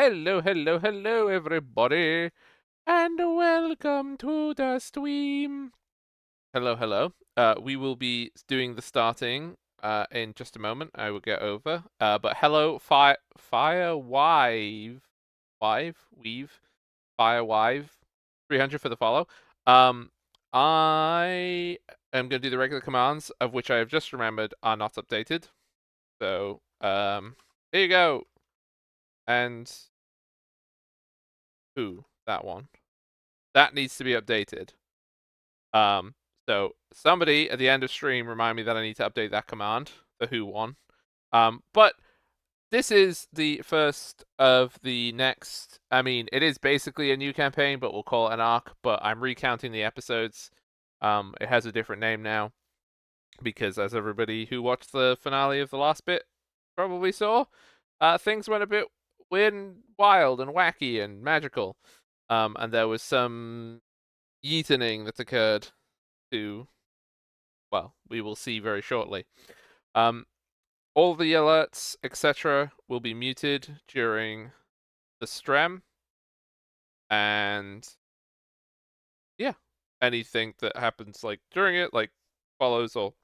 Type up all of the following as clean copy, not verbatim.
Hello, hello, hello, everybody, and welcome to the stream. Hello, hello. We will be doing the starting in just a moment. I will get over. But hello, Firewive, Weave, Firewive, 300 for the follow. I am going to do the regular commands, of which I have just remembered are not updated. So, here you go. And that one. That needs to be updated. So somebody at the end of stream remind me that I need to update that command, the who one. But this is the first of the next. I mean, it is basically a new campaign, but we'll call it an arc. But I'm recounting the episodes. It has a different name now because, as everybody who watched the finale of the last bit probably saw, things went a bit weird and wild and wacky and magical. And there was some yeetening that occurred to, well, we will see very shortly. All the alerts, etc., will be muted during the stream, and yeah, anything that happens like during it, like follows or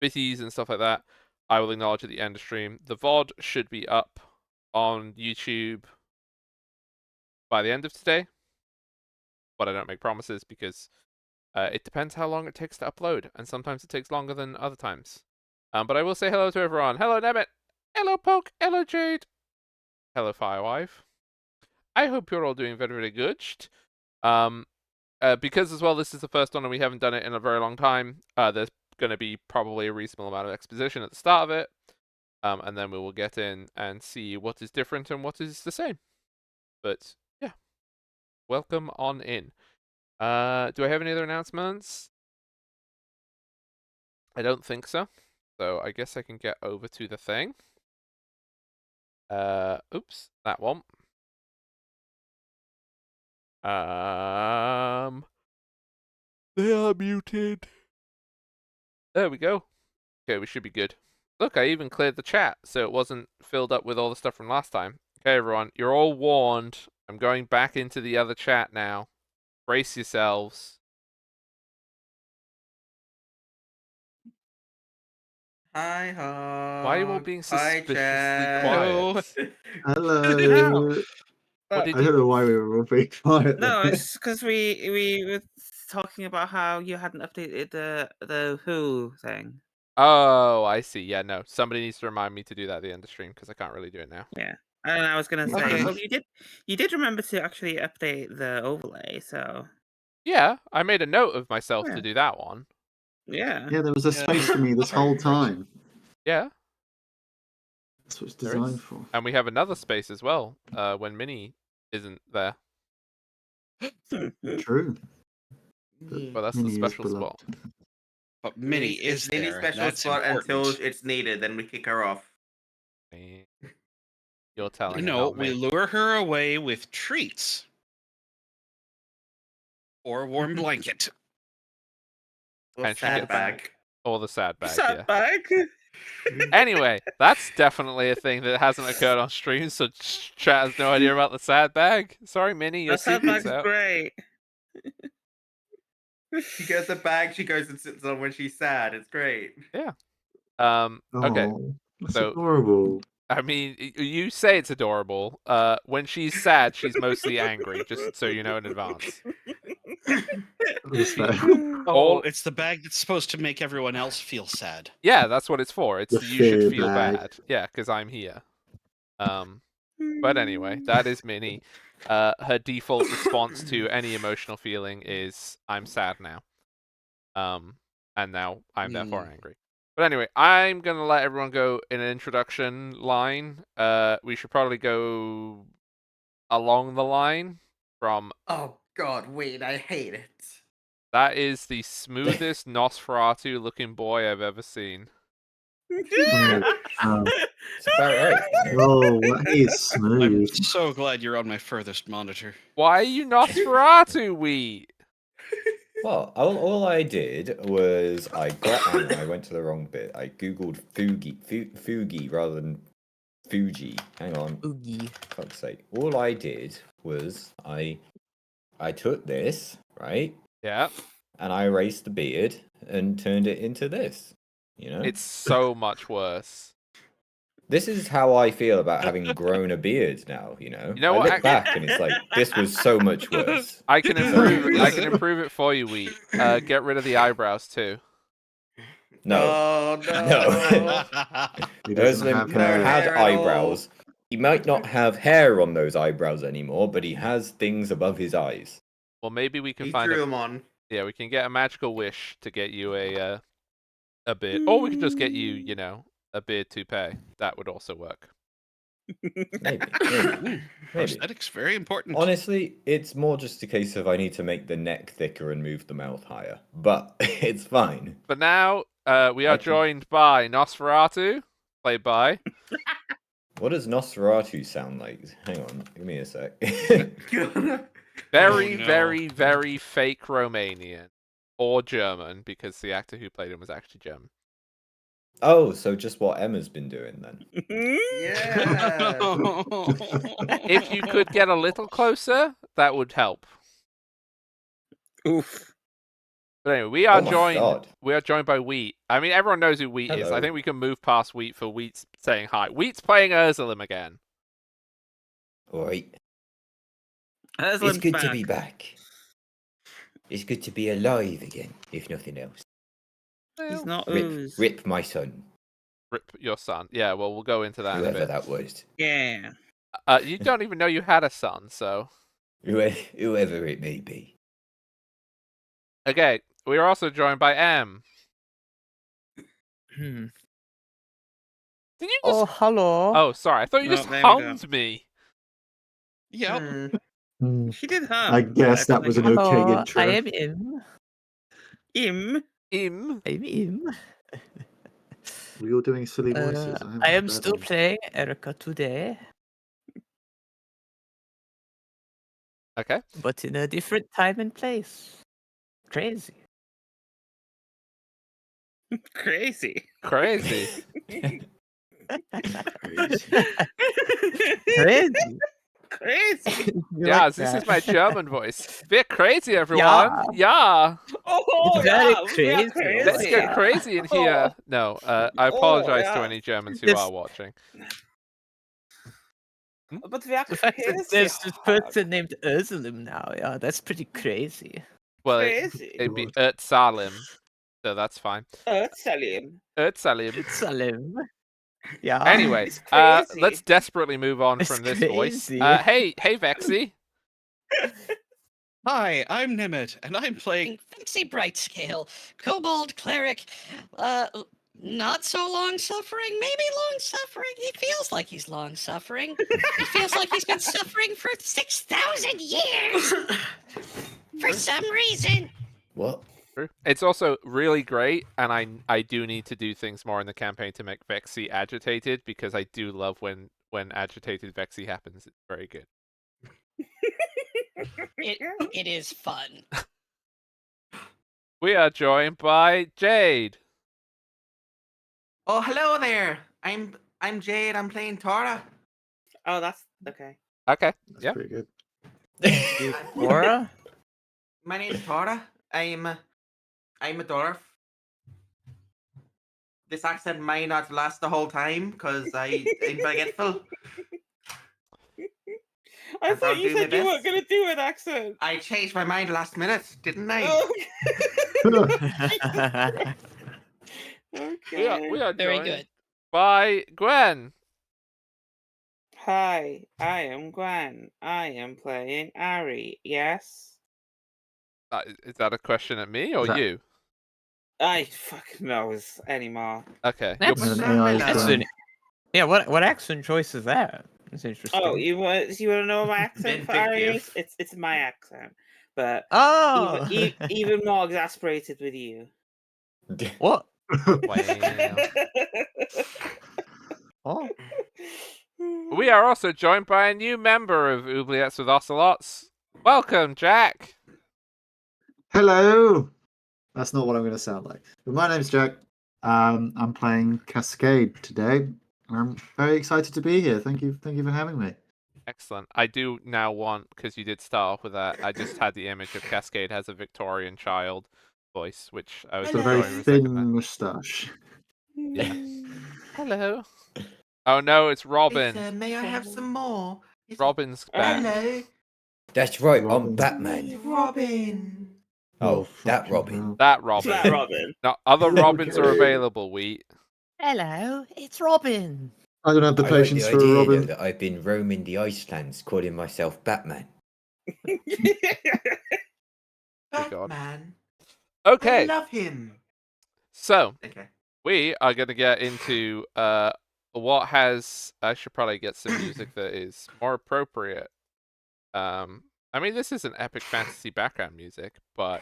bitties and stuff like that, I will acknowledge at the end of stream. The VOD should be up on YouTube by the end of today, but I don't make promises because it depends how long it takes to upload, and sometimes it takes longer than other times. But I will say hello to everyone. Hello, Nemit. Hello, Poke. Hello, Jade. Hello, Firewife. I hope you're all doing very, very good. Because as well, this is the first one and we haven't done it in a very long time. There's going to be probably a reasonable amount of exposition at the start of it, and then we will get in and see what is different and what is the same. But yeah, welcome on in. Do I have any other announcements? I don't think so. So I guess I can get over to the thing. Oops, that one. They are muted. There we go. Okay, we should be good. Look, I even cleared the chat so it wasn't filled up with all the stuff from last time. Okay, everyone, you're all warned. I'm going back into the other chat now. Brace yourselves. Hi, Hog. Why are you all being Hi, suspiciously Chad. quiet? Hello. What I did don't you? know why we were all being quiet No, there. it's because we were talking about how you hadn't updated the Who thing. Oh, I see. Yeah, no. Somebody needs to remind me to do that at the end of stream because I can't really do it now. Yeah, and I was gonna say, Okay. well, you did remember to actually update the overlay, so Yeah, I made a note of myself yeah. to do that one. Yeah. Yeah, there was a space for me this whole time. Yeah, That's what it's there designed is. for. And we have another space as well when Minnie isn't there. True. Well, that's the Minnie is special spot. beloved. But Minnie is Minnie's there. special That's spot important. until it's needed, then we kick her off. You're telling her, No, not we me. lure her away with treats. Or a warm blanket. Or And she sad gets- bag. Or the sad bag, Sad yeah. bag. Anyway, that's definitely a thing that hasn't occurred on stream, so chat has no idea about the sad bag. Sorry, Minnie, your The sad secret's bag's out. great. She gets a bag she goes and sits on when she's sad. It's great. Yeah. Oh, Okay. that's So- adorable. I mean, you say it's adorable. When she's sad, she's mostly angry, just so you know in advance. That's fair. Oh, it's the bag that's supposed to make everyone else feel sad. Yeah, that's what it's for. It's The you should fear feel bag. bad. Yeah, because I'm here. But anyway, that is Minnie. Her default response to any emotional feeling is I'm sad now. And now I'm therefore angry. But anyway, I'm gonna let everyone go in an introduction line. We should probably go along the line from Oh God, wait, I hate it. that is the smoothest Nosferatu looking boy I've ever seen. Oh, It's about right. oh, he is I'm smooth. so glad you're on my furthest monitor. Why are you Nosferatu, we? Well, all I did was I went to the wrong bit. I googled Fugi rather than Fuji. Hang on. Oogie. Fuck's sake. All I did was I took this, right? Yeah. And I erased the beard and turned it into this. You know? It's so much worse. This is how I feel about having grown a beard now, you know? You know I what? look back and it's like, this was so much worse. I can improve. I can improve it for you, Wheat. Get rid of the eyebrows too. No. Oh no. He doesn't Özlem have hair. had hair at all. eyebrows. He might not have hair on those eyebrows anymore, but he has things above his eyes. Well, maybe we can He find drew a. him on. Yeah, we can get a magical wish to get you a beard, or we could just get you, you know, a beard toupee. That would also work. Maybe. Prosthetics very important. Honestly, it's more just a case of I need to make the neck thicker and move the mouth higher. But it's fine. But now we are Okay. joined by Nosferatu, played by. What does Nosferatu sound like? Hang on, give me a sec. Very, no. very, very fake Romanian. Or German, because the actor who played him was actually German. Oh, so just what Emma's been doing then. Yeah. If you could get a little closer, that would help. Oof. But anyway, we are Oh my joined. God. We are joined by Wheat. I mean, everyone knows who Wheat is. I Hello. think we can move past Wheat for Wheat's saying hi. Wheat's playing Ursulim again. Alright. That's It's good to be back. It's good to be alive again, if nothing else. He's not Rip, ooze. rip my son, Rip your son. Yeah, well, we'll go into that in a whoever bit. that was. Yeah. You don't even know you had a son, so. Whoever it may be. Okay, we are also joined by M. Hmm. Did you just? Oh, hello. Oh, sorry. I thought you No, just there we go. hummed me. Yep. Hmm. She did hum. I guess that was an okay Hello, intro. I am Im. Him. Im. I'm Im. Were you all doing silly voices? haven't I am heard still them. playing Erica today, Okay. but in a different time and place. Crazy. Crazy. Crazy. Crazy. Crazy. You Yeah, like this is that? my German voice. We're crazy, everyone. Yeah. Oh, It's very yeah, we are crazy. Let's Oh, get yeah. crazy in here. No, I apologize to yeah. any Germans who This- are watching. But we are The fact that crazy. there's this person named Ursulim now, yeah, that's pretty crazy. Well, Crazy. it'd be Salim, so that's fine. Salim. Salim. Salim. Yeah. Anyway, It's crazy. let's desperately move on It's from this voice. crazy. Hey, Vexy. Hi, I'm Nimit, and I'm playing Fancy Bright Scale, Kobold Cleric, not so long suffering, maybe long suffering. He feels like he's long suffering. He feels like he's been suffering for 6,000 years for some reason. What? It's also really great, and I do need to do things more in the campaign to make Vexy agitated, because I do love when agitated Vexy happens. It's very good. It is fun. We are joined by Jade. Oh, hello there. I'm Jade. I'm playing Tora. Oh, that's okay. Okay. That's Yeah. pretty good. Laura? My name's Tora. I'm a dwarf. This accent might not last the whole time because I'm forgetful. I I'll thought you do my said you weren't best. going to do an accent. I changed my mind last minute, didn't I? Oh. We Okay. are Very joined good. by Gwen. Hi, I am Gwen. I am playing Ari. Yes. Is that a question at me or Is that- you? I fucking knows anymore. Okay. That's, An What's AI that? that's Gwen. an, yeah, what accent choice is that? That's interesting. Oh, you want to know what my accent for Ari is? Vindictive. It's my accent, but Oh! even more exasperated with you. What? Wow. Oh. We are also joined by a new member of Oubliettes with Ocelots. Welcome, Jack. Hello. That's not what I'm going to sound like. But my name's Jack. I'm playing Cascade today. I'm very excited to be here. Thank you for having me. Excellent. I do now want, because you did start off with that, I just had the image of Cascade has a Victorian child voice, which I was It's a very enjoying for a second there. thin moustache. Yeah. Hello. Oh no, it's Robin. Peter, may I have some more? Robin's back. Hello, That's right, I'm Robin. Batman. Robin. Oh, that fucking Robin. hell. That Robin. That Robin. No, other Hello, Robins are Gary. available, Wheat. Hello, it's Robin. I don't have the I like patience the for a idea, though, Robin. that I've been roaming the Icelands calling myself Batman. God. Batman. I Okay, love him. so Okay. we are going to get into what has. I should probably get some music that is more appropriate. I mean, this is an epic fantasy background music, but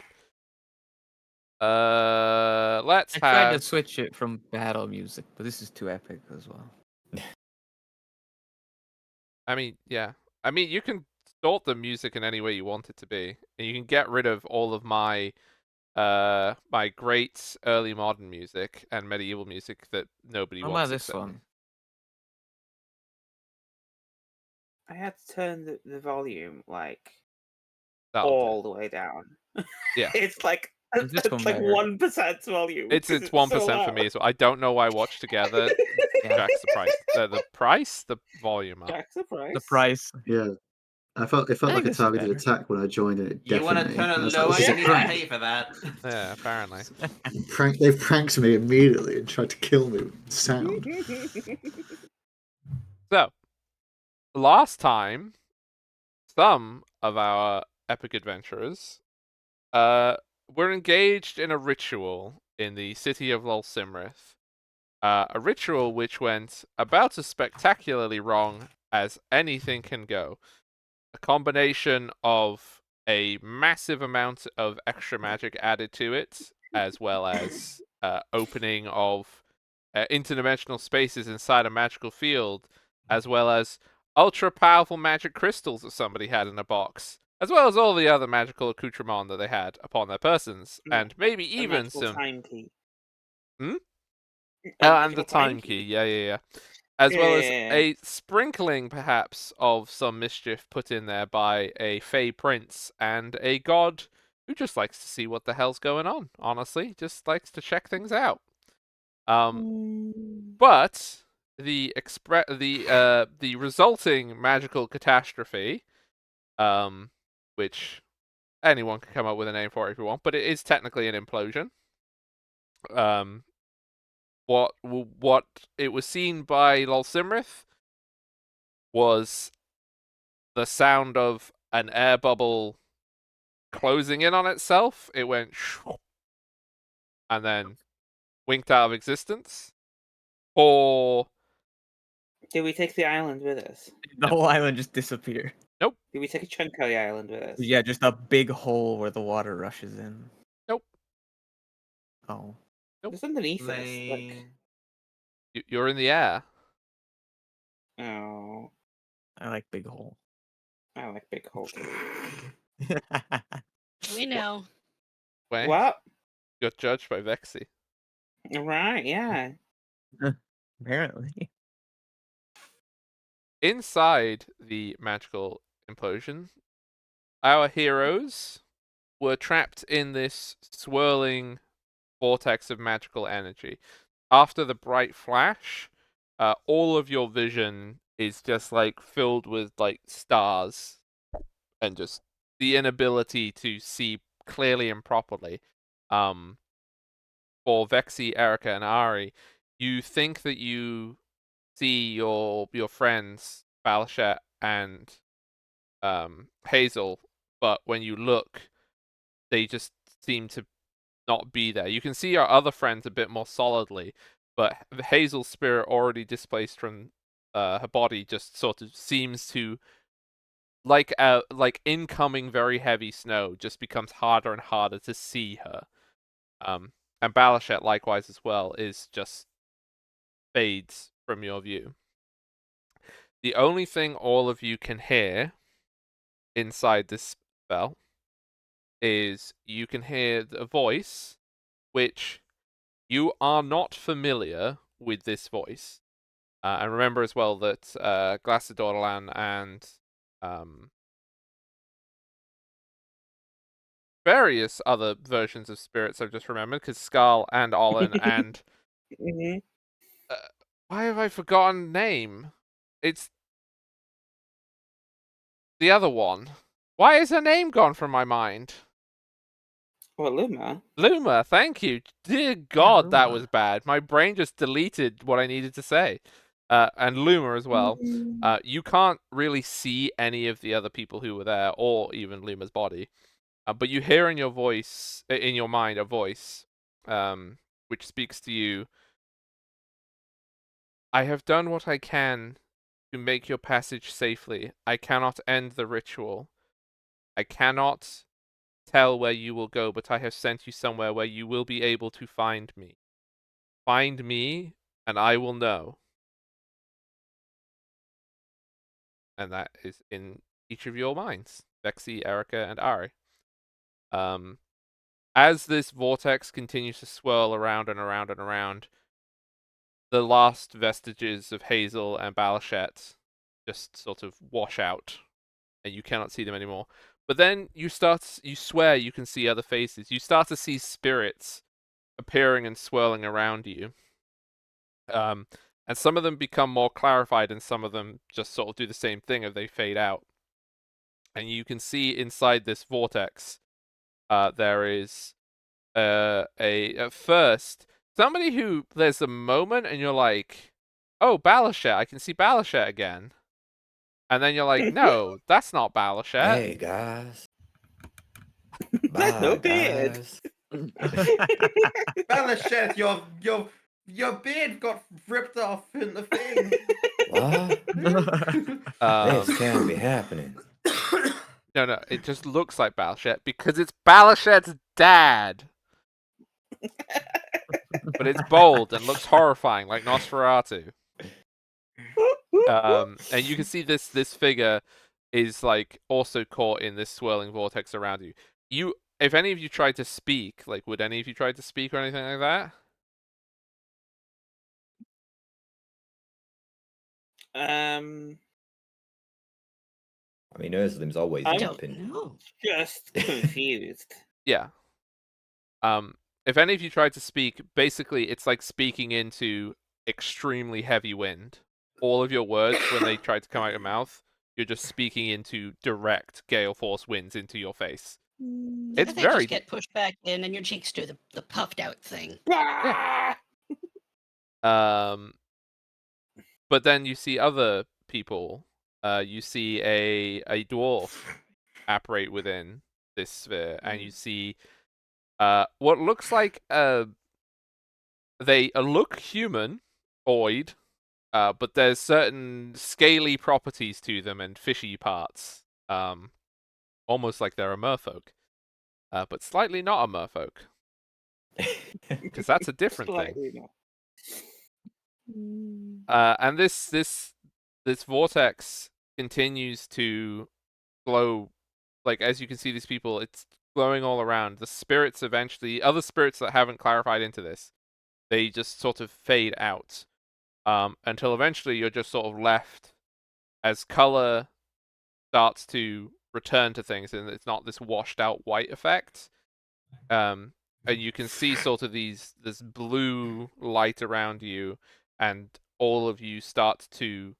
let's I tried to have. switch it from battle music, but this is too epic as well. I mean, yeah. I mean, you can sort the music in any way you want it to be, and you can get rid of all of my my great early modern music and medieval music that nobody How wants about this except me. one? I had to turn the volume like That'll all do. the way down. Yeah. It's like Is this one it's like better? 1% volume. It's 'cause 1% so for me loud. as well. I don't know why Watch Together Yeah. jacks the price. The price? The volume up. Jack's the price. The price. Yeah. It felt I like think a this is targeted better. attack when I joined it. You want to Definitely. turn I it was like, lower? this is You a need to prank. pay for that. Yeah, apparently. They've pranked me immediately and tried to kill me with sound. So, last time, some of our epic adventurers were engaged in a ritual in the city of Lolsimrith. A ritual which went about as spectacularly wrong as anything can go. A combination of a massive amount of extra magic added to it, as well as opening of interdimensional spaces inside a magical field, as well as ultra powerful magic crystals that somebody had in a box, as well as all the other magical accoutrements that they had upon their persons, Yeah, and maybe A even magical some. time key. Hmm? A And the magical time key, yeah. As well as Yeah. a sprinkling, perhaps, of some mischief put in there by a Fey prince and a god who just likes to see what the hell's going on, honestly. Just likes to check things out. But the resulting magical catastrophe, which anyone can come up with a name for it if you want, but it is technically an implosion. What it was seen by Lolsimrith was the sound of an air bubble closing in on itself. It went and then winked out of existence. Or Did we take the island with us? The whole island just disappeared. Did we take a chunk of the island with us? Yeah, just a big hole where the water rushes in. Nope. Oh. Just underneath us. Like, Lame. you're in the air. oh, I like big hole. I like big holes. We know. Wait, What? got judged by Vexy. Right, yeah. Apparently. Inside the magical implosion, our heroes were trapped in this swirling vortex of magical energy. After the bright flash, all of your vision is just like filled with like stars and just the inability to see clearly and properly. For Vexy, Erica, and Ari, you think that you see your friends Balshet and Hazel, but when you look, they just seem to not be there. You can see our other friends a bit more solidly, but Hazel's spirit, already displaced from her body, just sort of seems to, like incoming very heavy snow, just becomes harder and harder to see her. And Balashet, likewise as well, is just fades from your view. The only thing all of you can hear inside this spell is you can hear a voice which you are not familiar with this voice. And remember as well that Glassadorlan and various other versions of spirits I've just remembered, because Skull and Olin and Mhm. why have I forgotten name? It's the other one. Why is her name gone from my mind? Well, Luma. Luma, thank you. Dear God, that Luma. was bad. My brain just deleted what I needed to say. And Luma as well. You can't really see any of the other people who were there, or even Luma's body. But you hear in your voice, in your mind, a voice, which speaks to you. I have done what I can to make your passage safely. I cannot end the ritual. I cannot tell where you will go, but I have sent you somewhere where you will be able to find me. Find me, and I will know. And that is in each of your minds, Vexy, Erica, and Ari. As this vortex continues to swirl around and around and around, the last vestiges of Hazel and Balachette just sort of wash out, and you cannot see them anymore. But then you swear you can see other faces. You start to see spirits appearing and swirling around you. And some of them become more clarified, and some of them just sort of do the same thing as they fade out. And you can see inside this vortex, there is at first somebody who there's a moment, and you're like, "Oh, Balachette, I can see Balachette again," and then you're like, "No, that's not Balachette." Hey guys. That's no Bye beard. guys. Balachette, your beard got ripped off in the thing. What? This can't be happening. No, it just looks like Balachette because it's Balachette's dad. But it's bold and looks horrifying, like Nosferatu. And you can see this figure is like also caught in this swirling vortex around you. If any of you tried to speak, like, would any of you try to speak or anything like that? Um, I mean, Ursulum's always I I jumping. don't know. just confused. Yeah. If any of you tried to speak, basically it's like speaking into extremely heavy wind. All of your words, when they try to come out your mouth, you're just speaking into direct gale force winds into your face. It's They very just get pushed back in, and your cheeks do the puffed out thing. But then you see other people. You see a dwarf apparate within this sphere, and you see what looks like they look humanoid, but there's certain scaly properties to them and fishy parts. Almost like they're a merfolk, but slightly not a merfolk, because that's a different thing. Slightly not. And this vortex continues to glow, like, as you can see these people, it's glowing all around. The spirits eventually, other spirits that haven't clarified into this, they just sort of fade out, until eventually you're just sort of left as color starts to return to things, and it's not this washed out white effect. And you can see sort of this blue light around you, and all of you start to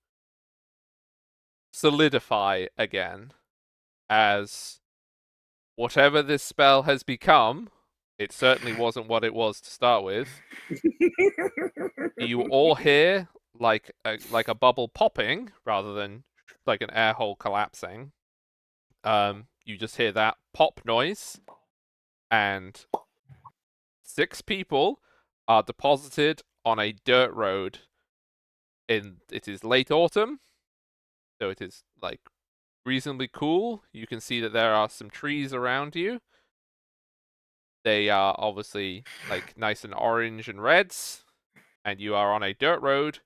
solidify again as whatever this spell has become. It certainly wasn't what it was to start with. You all hear like a bubble popping rather than like an air hole collapsing. You just hear that pop noise, and 6 people are deposited on a dirt road. It is late autumn, so it is like reasonably cool. You can see that there are some trees around you. They are obviously like nice and orange and reds, and you are on a dirt road,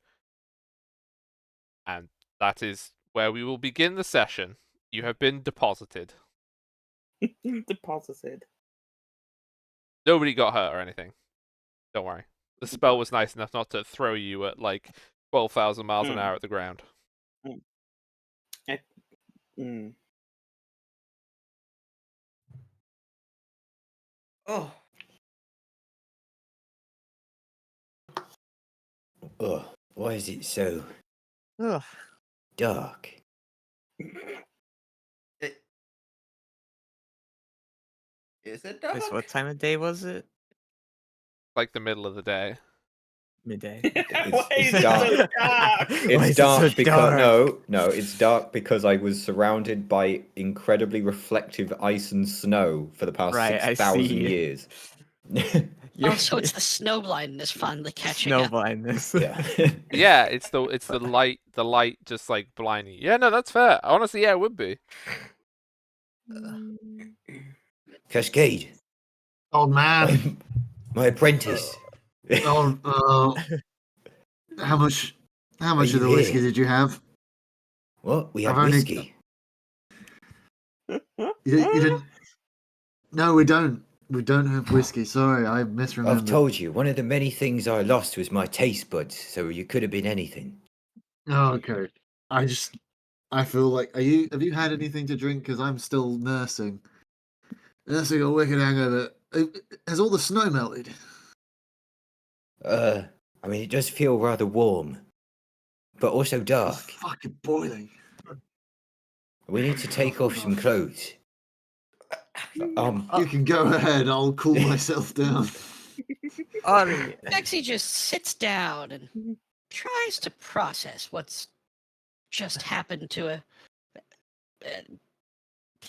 and that is where we will begin the session. You have been deposited. Deposited. Nobody got hurt or anything. Don't worry. The spell was nice enough not to throw you at like 12,000 miles an Hmm. hour at the ground. Mm. Oh, Ugh, why is it so Ugh. dark? it, is it dark? What time of day was it? Like the middle of the day. Midday. Why is it dark. so dark? Why It's is it so dark because dark? no, it's dark because I was surrounded by incredibly reflective ice and snow for the past Right, I 6,000 see. years. Oh, so it's the snow blindness finally catching snow up. blindness. Yeah. Yeah, it's the light just like blinding. Yeah, no, that's fair. Honestly, yeah, it would be. Cascade, Old man. my apprentice. Oh, how much Are of you the whiskey here? did you have? What? We I've had only- whiskey. You didn't. No, we don't. We don't have whiskey. Sorry, I misremembered. I've told you, one of the many things I lost was my taste buds, so you could have been anything. Oh, okay. I feel like. Have you had anything to drink? Because I'm still nursing. Nursing a wicked hangover. Has all the snow melted? I mean, it does feel rather warm, but also It's dark. fucking boiling. We need to take off some clothes. You can go ahead. I'll cool myself down. Ari, Bexy just sits down and tries to process what's just happened to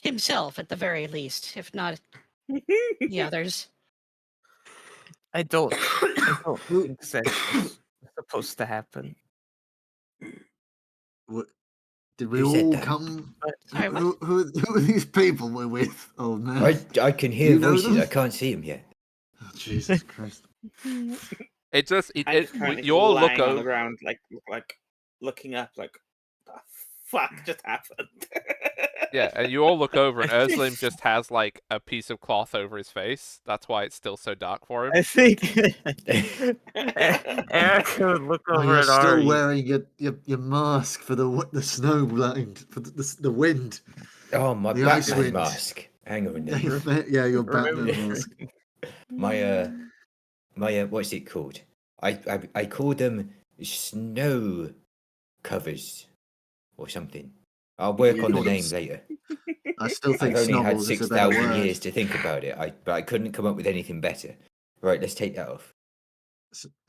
himself, at the very least, if not the others. I don't think that's supposed to happen. What? Did we Who said all that? come? Sorry, what? Who are these people we're with, old man? I can Do hear you know voices. them? I can't see them yet. Oh, Jesus Christ. It just I'm just currently you all look lying on the over. ground, like looking up, like the fuck just happened. Yeah, and you all look over, and Urslim just has like a piece of cloth over his face. That's why it's still so dark for him. I think Eric would look Oh, over you're at still Ari. wearing your mask for the snow blind, for the wind. Oh, my The ice Batman wind. mask. Hang on a Yeah, minute. your Batman Remember- mask. My what's it called? I call them snow covers or something. I'll work You on the call them name s- later. I still think I've only had snobbles is a better 6,000 word. years to think about it. But I couldn't come up with anything better. Right, let's take that off.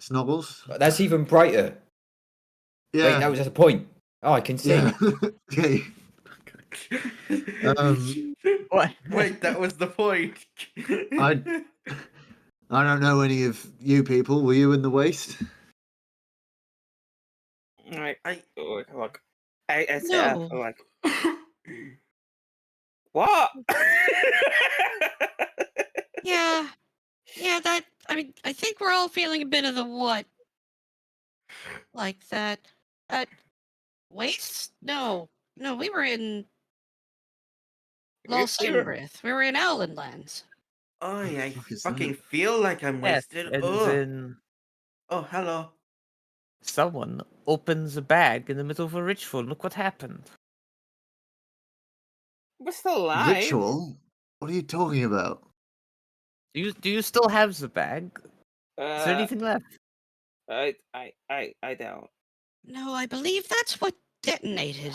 Snobbles? That's even brighter. Yeah. Wait, that was just a point. Oh, I can see. Yeah. yeah. What? Wait, that was the point. I don't know any of you people. Were you in the waste? Like, I- look, I sit No. up, I'm like, what? Yeah. Yeah, that. I mean, I think we're all feeling a bit of the what? Like that. Waste? No. No, we were in We- Lol we were- Sunbrith. We were in Owland Lands. Oh, I fuck is fucking that? feel like I'm Yes, wasted. and Oh, then oh, hello. someone opens a bag in the middle of a ritual. Look what happened. We're still alive. Ritual? What are you talking about? Do you still have the bag? Is there anything left? I don't. No, I believe that's what detonated.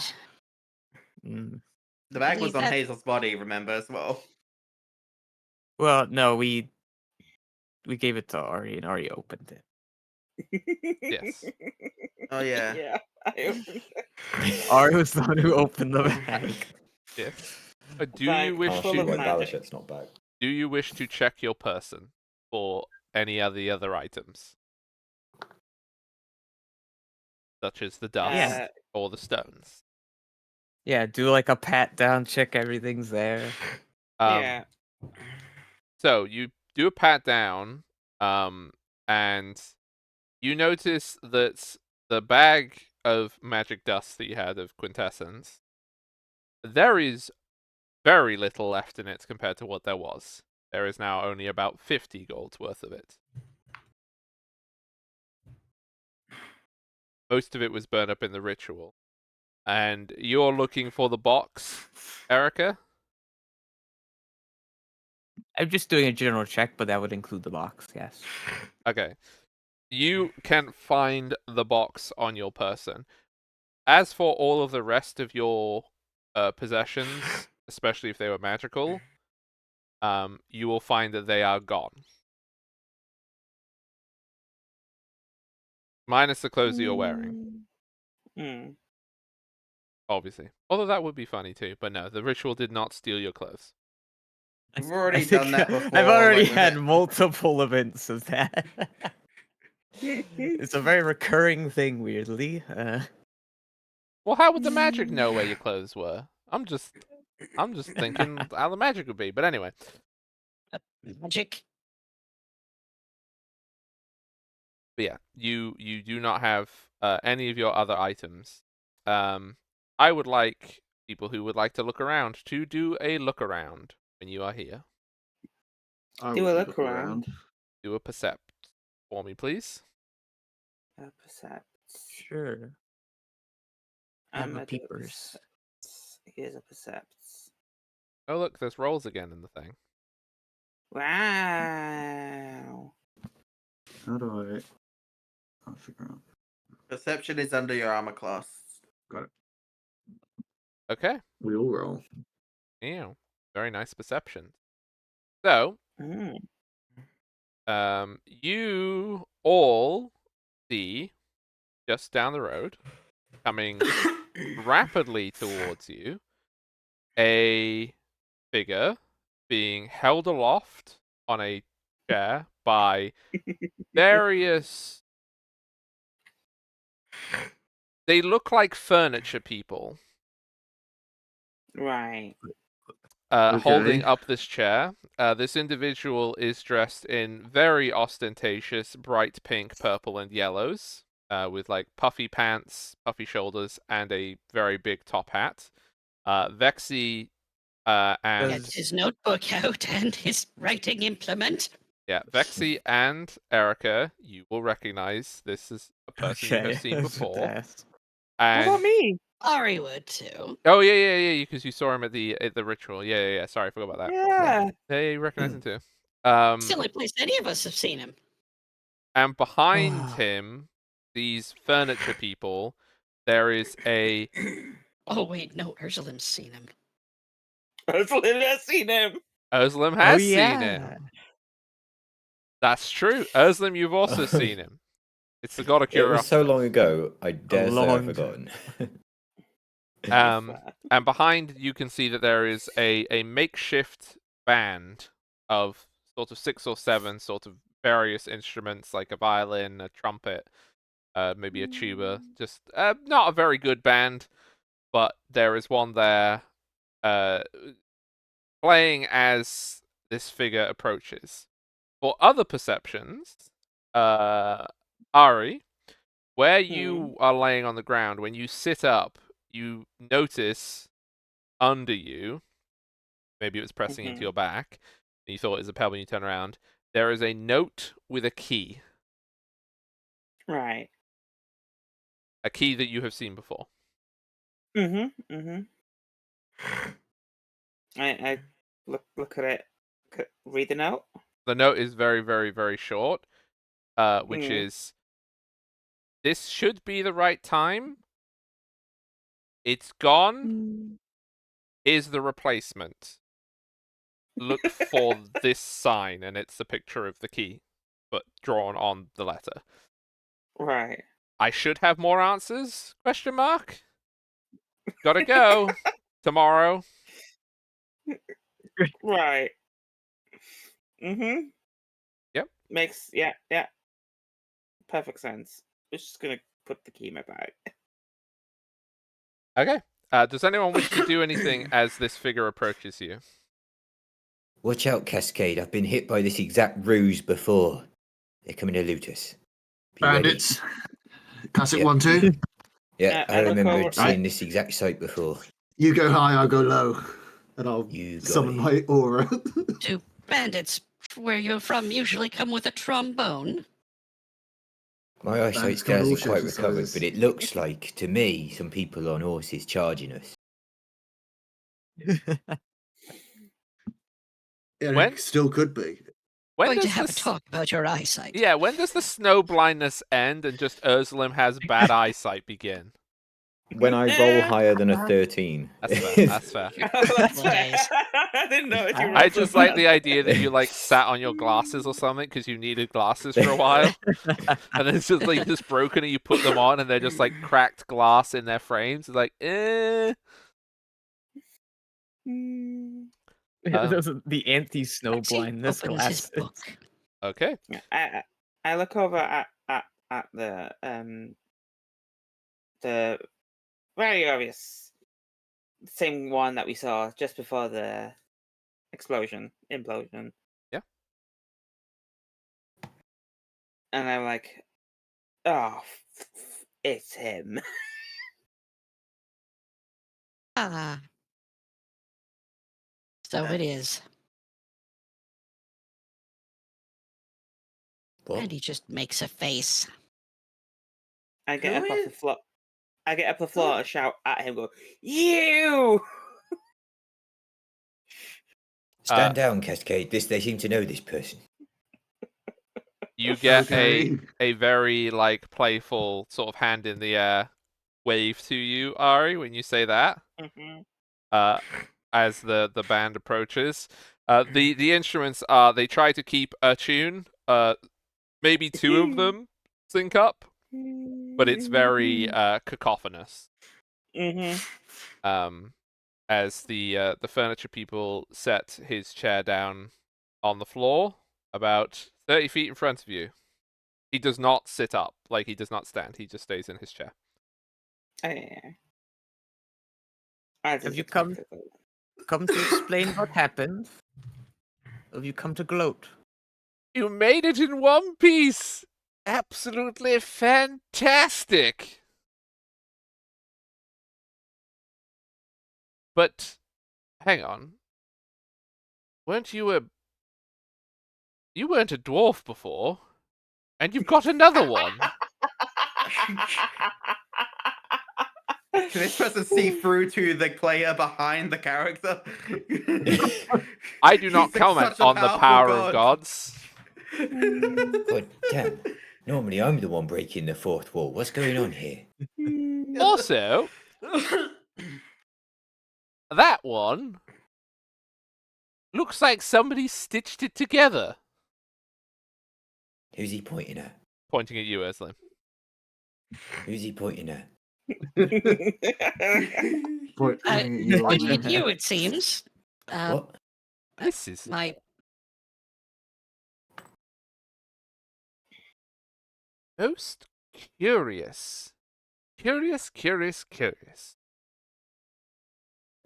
Mm. The bag was Believe on that- Hazel's body, remember, as well. Well, no, we gave it to Ari, and Ari opened it. Yes. Oh, yeah. Yeah. I opened it. Ari was the one who opened the bag. Yes. Do Bag you wish full Can't of see to why magic. Balashet's not back. do you wish to check your person for any of the other items, such as the dust Yeah. or the stones? Yeah, do like a pat down, check everything's there. Yeah. So you do a pat down, and you notice that the bag of magic dust that you had of quintessence, there is very little left in it compared to what there was. There is now only about 50 gold's worth of it. most of it was burned up in the ritual. And you're looking for the box, Erica? I'm just doing a general check, but that would include the box, yes. Okay. You can find the box on your person. As for all of the rest of your possessions, especially if they were magical, you will find that they are gone. Minus the clothes that you're wearing, Mm. obviously. Although that would be funny too, but no, the ritual did not steal your clothes. We've already done that before. I've already like, with had it. multiple events of that. It's a very recurring thing, weirdly. Well, how would the magic know where your clothes were? I'm just thinking how the magic would be. But anyway, Magic. but yeah, you do not have any of your other items. I would like people who would like to look around to do a look around when you are here. I Do will a look around. Do a percept for me, please. Percept. Sure. Have I'm a gonna do a peepers. percept. Here's a percept. Oh look, there's rolls again in the thing. Wow. How do I'll figure out. Perception is under your armor class. Got it. Okay. We all roll. Yeah. Very nice perception. So, Mm. you all see just down the road, coming rapidly towards you, a figure being held aloft on a chair by various. They look like furniture people. Right. Holding Okay. up this chair. This individual is dressed in very ostentatious, bright pink, purple, and yellows, with like puffy pants, puffy shoulders, and a very big top hat. Vexy and Gets his notebook out and his writing implement. yeah, Vexy and Erica, you will recognize this is a person you have seen before. What And about me? Ari would too. oh yeah, because you saw him at the ritual. Yeah. Sorry, I forgot about that. Yeah. They recognize him too. It's the only place any of us have seen him. And behind him, these furniture people, there is a. Oh wait, no, Ursulim's seen him. I've seen him. Özlem Oh, has seen yeah. him. That's true. Özlem, you've also seen him. It's the god of It curiosity. was so long ago, I dare say I've long forgotten. And behind you can see that there is a makeshift band of sort of 6 or 7 sort of various instruments, like a violin, a trumpet, maybe a tuba. Just not a very good band, but there is one there playing as this figure approaches. For other perceptions, Ari, where you are laying on the ground, when you sit up, you notice under you, maybe it was pressing into your back, and you thought it was a pebble when you turn around, there is a note with a key. Right. A key that you have seen before. Mm-hmm. I look at it. Read the note. The note is very, very, very short, which is, this should be the right time. It's gone. Is the replacement. Look for this sign, and it's a picture of the key, but drawn on the letter. Right. I should have more answers? Question mark. Gotta go. Tomorrow. Right. Mm-hmm. Yep. Makes yeah. Perfect sense. I'm just gonna put the key in my bag. Okay. Does anyone wish to do anything as this figure approaches you? Watch out, Cascade. I've been hit by this exact ruse before. They're coming to loot us. Be Bandits. Classic Yep. 1, 2. Yeah, I I look remember over- seeing this exact sight before. You go high, I'll go low. And I'll You got summon it. my aura. Do bandits where you're from usually come with a trombone? My eyesight Band's still coming all hasn't quite shapes and recovered, sizes. but it looks like, to me, some people on horses charging us. Yeah, When- it still could be. When Going to does have a this? talk about your eyesight. Yeah, when does the snow blindness end and just Ursulim has bad eyesight begin? When I roll higher than a 13. That's fair. That's fair. That's Well, fair. days. I didn't know if you I rolled so just like bad. the idea that you like sat on your glasses or something because you needed glasses for a while, and it's just like just broken, and you put them on, and they're just like cracked glass in their frames. It's like, Those are the anti-snow Lexi blindness opens his glasses. book. okay. I look over at the very obvious same one that we saw just before the implosion. Yeah. And I'm like, oh, it's him. Ah. So it is. What? And he just makes a face. I get Who up off is- the floor. I get up the floor and shout at him, go, you! Stand down, Cascade. They seem to know this person. You get Okay. a very like playful sort of hand in the air wave to you, Ari, when you say that. As the band approaches. The instruments they try to keep a tune. Maybe two of them sync up, but it's very cacophonous. As the furniture people set his chair down on the floor about 30 feet in front of you. He does not sit up, like he does not stand. He just stays in his chair. Have you come to explain what happened? Have you come to gloat? You made it in one piece! Absolutely fantastic! But, hang on. Weren't you a... You weren't a dwarf before, and you've got another one. Can this person see through to the player behind the character? I do not He's like comment such a on the powerful power god. of gods. God damn. Normally I'm the one breaking the fourth wall. What's going on here? Also, that one looks like somebody stitched it together. Who's he pointing at? Pointing at you, Eslim. Who's he pointing at? Pointing at you, Pointing Ivan. at you, it seems. What? This is My most curious. Curious.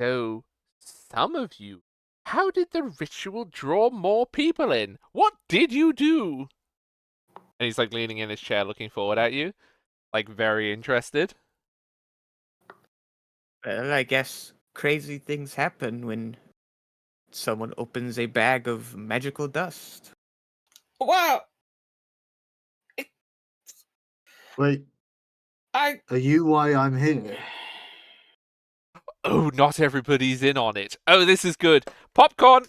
So, some of you, how did the ritual draw more people in? What did you do? And he's like leaning in his chair looking forward at you, like very interested. Well, I guess crazy things happen when someone opens a bag of magical dust. Wow! Wait, I are you why I'm here? Oh, not everybody's in on it. Oh, this is good. Popcorn!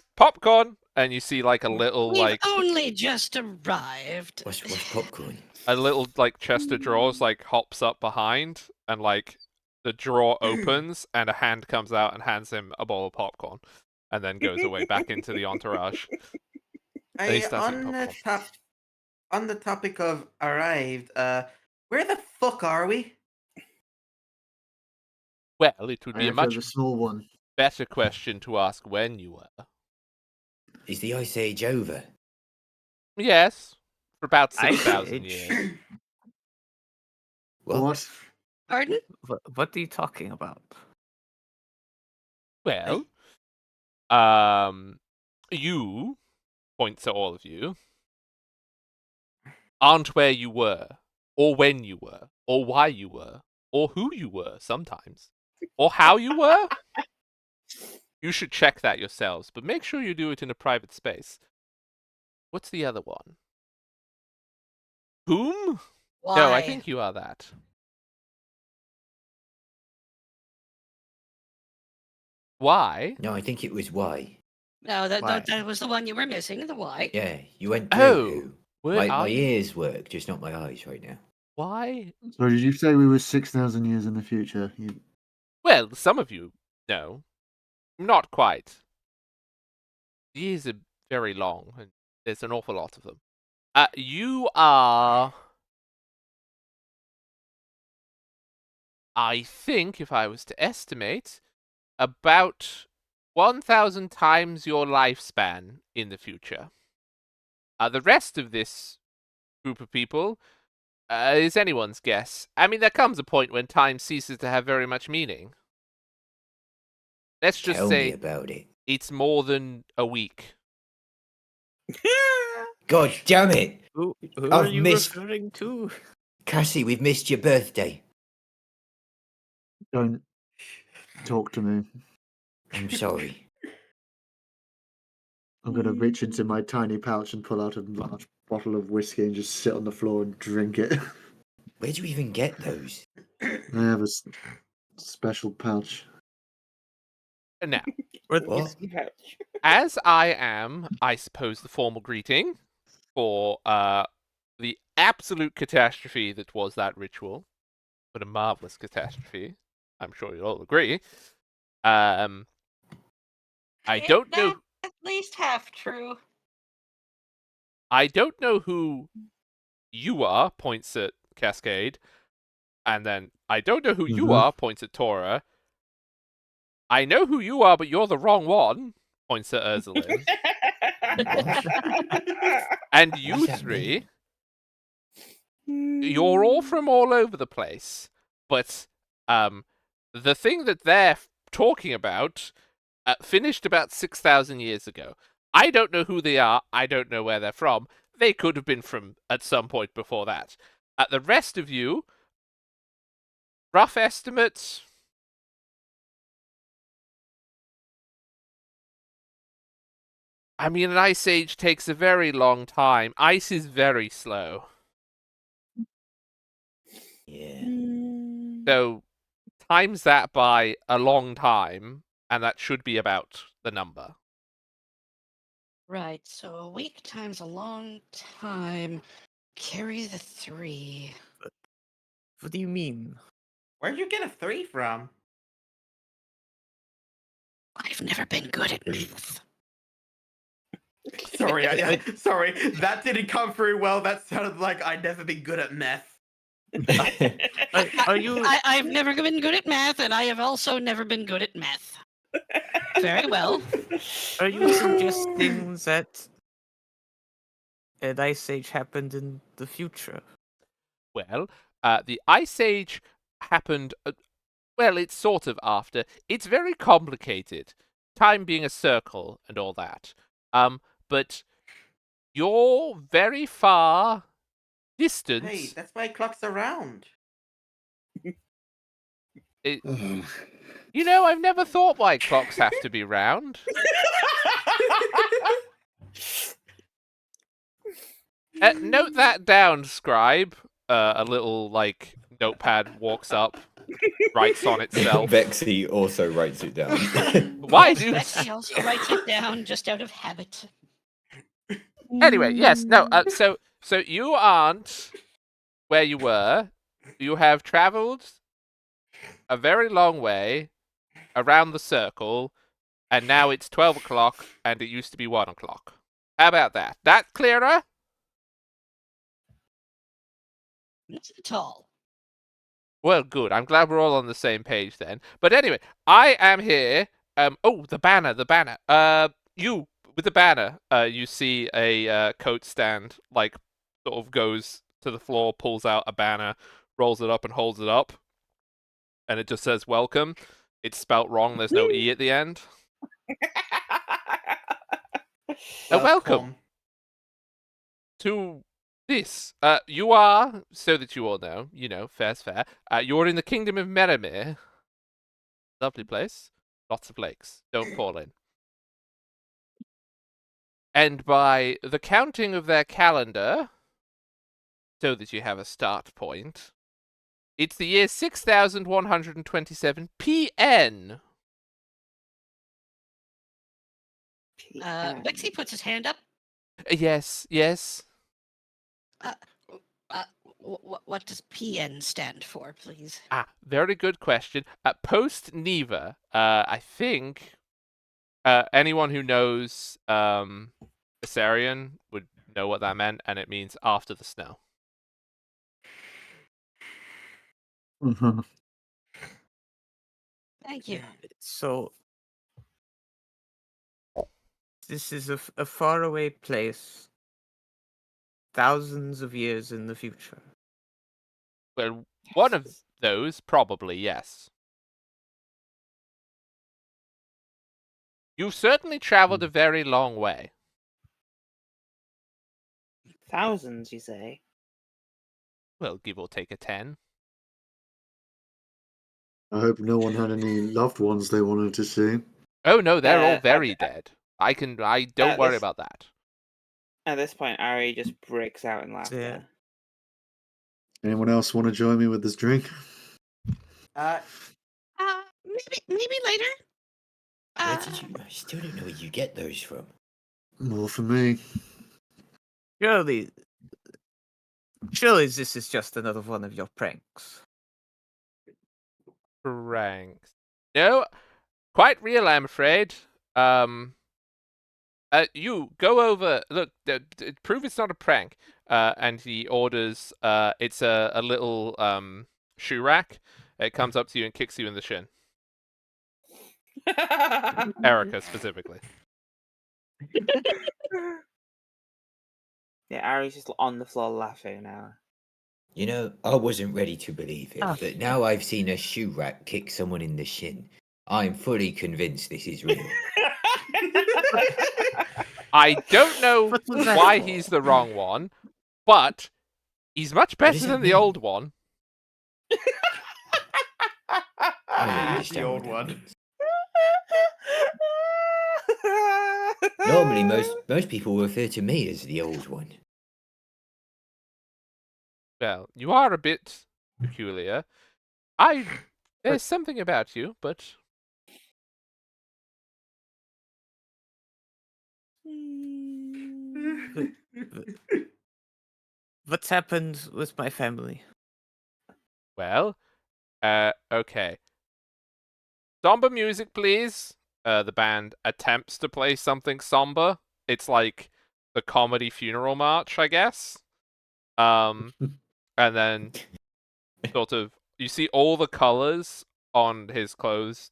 And you see like a little we've like only just arrived. What's popcorn? a little like chest of drawers like hops up behind and like the drawer opens and a hand comes out and hands him a bowl of popcorn and then goes away back into the entourage. And he starts eating popcorn. On the topic of arrived, where the fuck are we? Well, it would be a I have much a small one. better question to ask when you were. Is the Ice Age over? Yes, for about Ice 6,000 Age? years. What? Pardon? What are you talking about? Well, you, points at all of you, aren't where you were, or when you were, or why you were, or who you were sometimes, or how you were. You should check that yourselves, but make sure you do it in a private space. What's the other one? Whom? Why? No, I think you are that. Why? No, I think it was why. No, Why? that was the one you were missing. The why. Yeah, you went through Oh, who. what My are you? ears work, just not my eyes right now. Why? So did you say we were 6,000 years in the future? Well, some of you know. Not quite. Years are very long, and there's an awful lot of them. You are... I think, if I was to estimate, about 1,000 times your lifespan in the future. The rest of this group of people is anyone's guess. I mean, there comes a point when time ceases to have very much meaning. Let's just Tell me say about it. it's more than a week. God damn it! Who are I've you missed- referring to? Cassie, we've missed your birthday. Don't talk to me. I'm sorry. I'm going to reach into my tiny pouch and pull out a large bottle of whiskey and just sit on the floor and drink it. Where'd you even get those? I have a special pouch. Now, What? Whiskey pouch. as I am, I suppose, the formal greeting for the absolute catastrophe that was that ritual, but a marvelous catastrophe. I'm sure you'll all agree. I don't know. At least half true. I don't know who you are. Points at Cascade, and then I don't know who you Mhm. are. Points at Tora. I know who you are, but you're the wrong one. Points at Ursulin. And you What does that three, mean? you're all from all over the place. But the thing that they're talking about finished about 6,000 years ago. I don't know who they are. I don't know where they're from. They could have been from at some point before that. The rest of you, rough estimates. I mean, an ice age takes a very long time. Ice is very slow. Yeah. So times that by a long time, and that should be about the number. Right. So a week times a long time. Carry the 3. What do you mean? Where'd you get a 3 from? I've never been good at math. Sorry, sorry, that didn't come through well. That sounded like I'd never been good at meth. Are you? I've never been good at math, and I have also never been good at meth. Very well. Are you suggesting that an ice age happened in the future? Well, the Ice Age happened. Well, it's sort of after. It's very complicated. Time being a circle and all that. But you're very far distance. Hey, that's why clocks are round. You know, I've never thought why clocks have to be round. Note that down, scribe. A little, like, notepad walks up, writes on itself. Bexy also writes it down. Why Yes, do... Betsy also writes it down just out of habit. Anyway, yes, no, so you aren't where you were. You have traveled a very long way around the circle, and now it's 12 o'clock, and it used to be 1 o'clock. How about that? That clearer? Not at all. Well, good. I'm glad we're all on the same page then. But anyway, I am here. Oh, the banner. You with the banner. You see a coat stand, like, sort of goes to the floor, pulls out a banner, rolls it up, and holds it up, and it just says "Welcome." It's spelt wrong. There's no e at the end. Welcome to this. You are, so that you all know, fair's fair. You're in the kingdom of Merimir. Lovely place. Lots of lakes. Don't fall in. And by the counting of their calendar, so that you have a start point. It's the year 6127 PN. Wixie puts his hand up. Yes, yes. What does PN stand for, please? Very good question. Post Neva, I think anyone who knows Assyrian would know what that meant, and it means after the snow. Thank you. So this is a faraway place, thousands of years in the future. Well, one of those, probably, yes. You've certainly traveled a very long way. Thousands, you say? Well, give or take a 10. I hope no one had any loved ones they wanted to see. Oh no, they're all at very dead. I don't worry about that. At this point, Ari just breaks out in laughter. Anyone else want to join me with this drink? Maybe later. Where did you? I still don't know where you get those from. More for me. Surely this is just another one of your pranks. Pranks. No, quite real, I'm afraid. You go over. Look, prove it's not a prank. And he orders. It's a little shoe rack. It comes up to you and kicks you in the shin. Erica specifically. Yeah, Ari's just on the floor laughing now. You know, I wasn't ready to believe it, but now I've seen a shoe rack kick someone in the shin. I'm fully convinced this is real. I don't know why he's the wrong one, but he's much better than the old one. I He's the understand what old that one. means. Normally, most people refer to me as the old one. Well, you are a bit peculiar. There's something about you, but What's happened with my family? well, okay. Somber music, please. The band attempts to play something somber. It's like the comedy funeral march, I guess. And then sort of you see all the colors on his clothes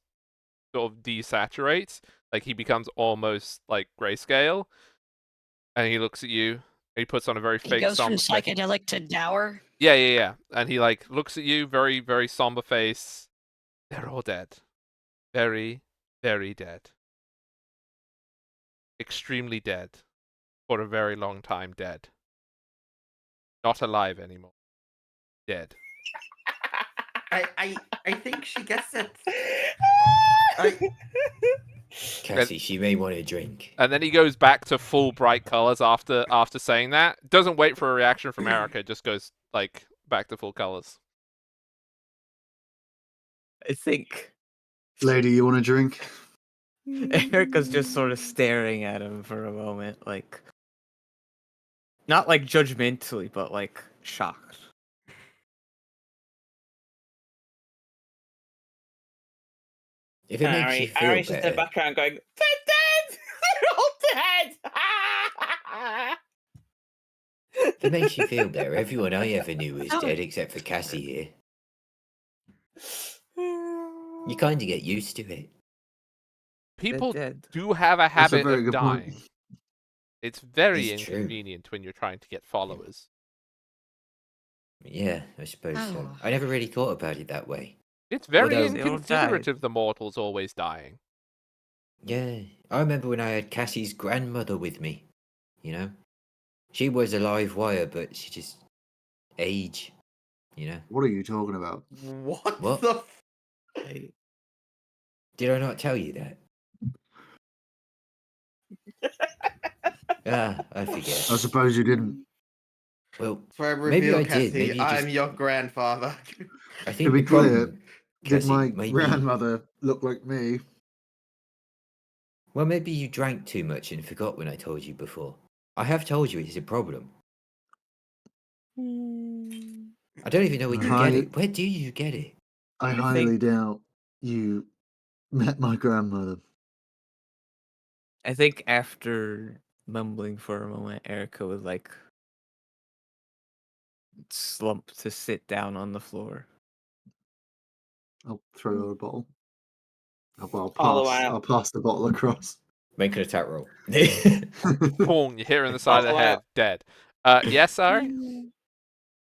sort of desaturate, like he becomes almost like grayscale, and he looks at you. He puts on a very He fake goes from somber face. psychedelic to dour. Yeah. And he like looks at you, very, very somber face. They're all dead. Very, very dead. Extremely dead. For a very long time dead. Not alive anymore. Dead. I think she gets it. Cassie, she may want a drink. And then he goes back to full bright colors after saying that. Doesn't wait for a reaction from Erica, just goes like back to full colors. I think Lady, you want a drink? Erica's just sort of staring at him for a moment, like not like judgmentally, but like shocked. If it makes you feel Ari's just in the better, background going, "They're dead! They're all dead!" if it makes you feel better, everyone I ever knew was dead except for Cassie here. You kind of get used to it. People dead. do have a That's a habit very of good point. dying. It's very It's true. inconvenient when you're trying to get followers. Yeah, I suppose so. Oh. I never really thought about it that way. It's very Although- They all inconsiderate died. of the mortals always dying. Yeah, I remember when I had Cassie's grandmother with me. You know, she was a live wire, but she just age. You know, What are you talking about? What, What? the? did I not tell you that? I forget. I suppose you didn't. Well, So I maybe reveal, I did. Cassie, Maybe you I'm just. your grandfather. I To think be the clear, problem, did Cassie, my maybe. grandmother look like me? Well, maybe you drank too much and forgot when I told you before. I have told you it's a problem. I don't even know where you get Hi. it. Where do you get it? I You highly think- doubt you met my grandmother. I think after mumbling for a moment, Erica would like slump to sit down on the floor. I'll throw her a bottle. I'll All the pass. while. I'll pass the bottle across. Make an attack roll. Boom, you hit her in the side of the Oh, head, wow. dead. Yes, sorry?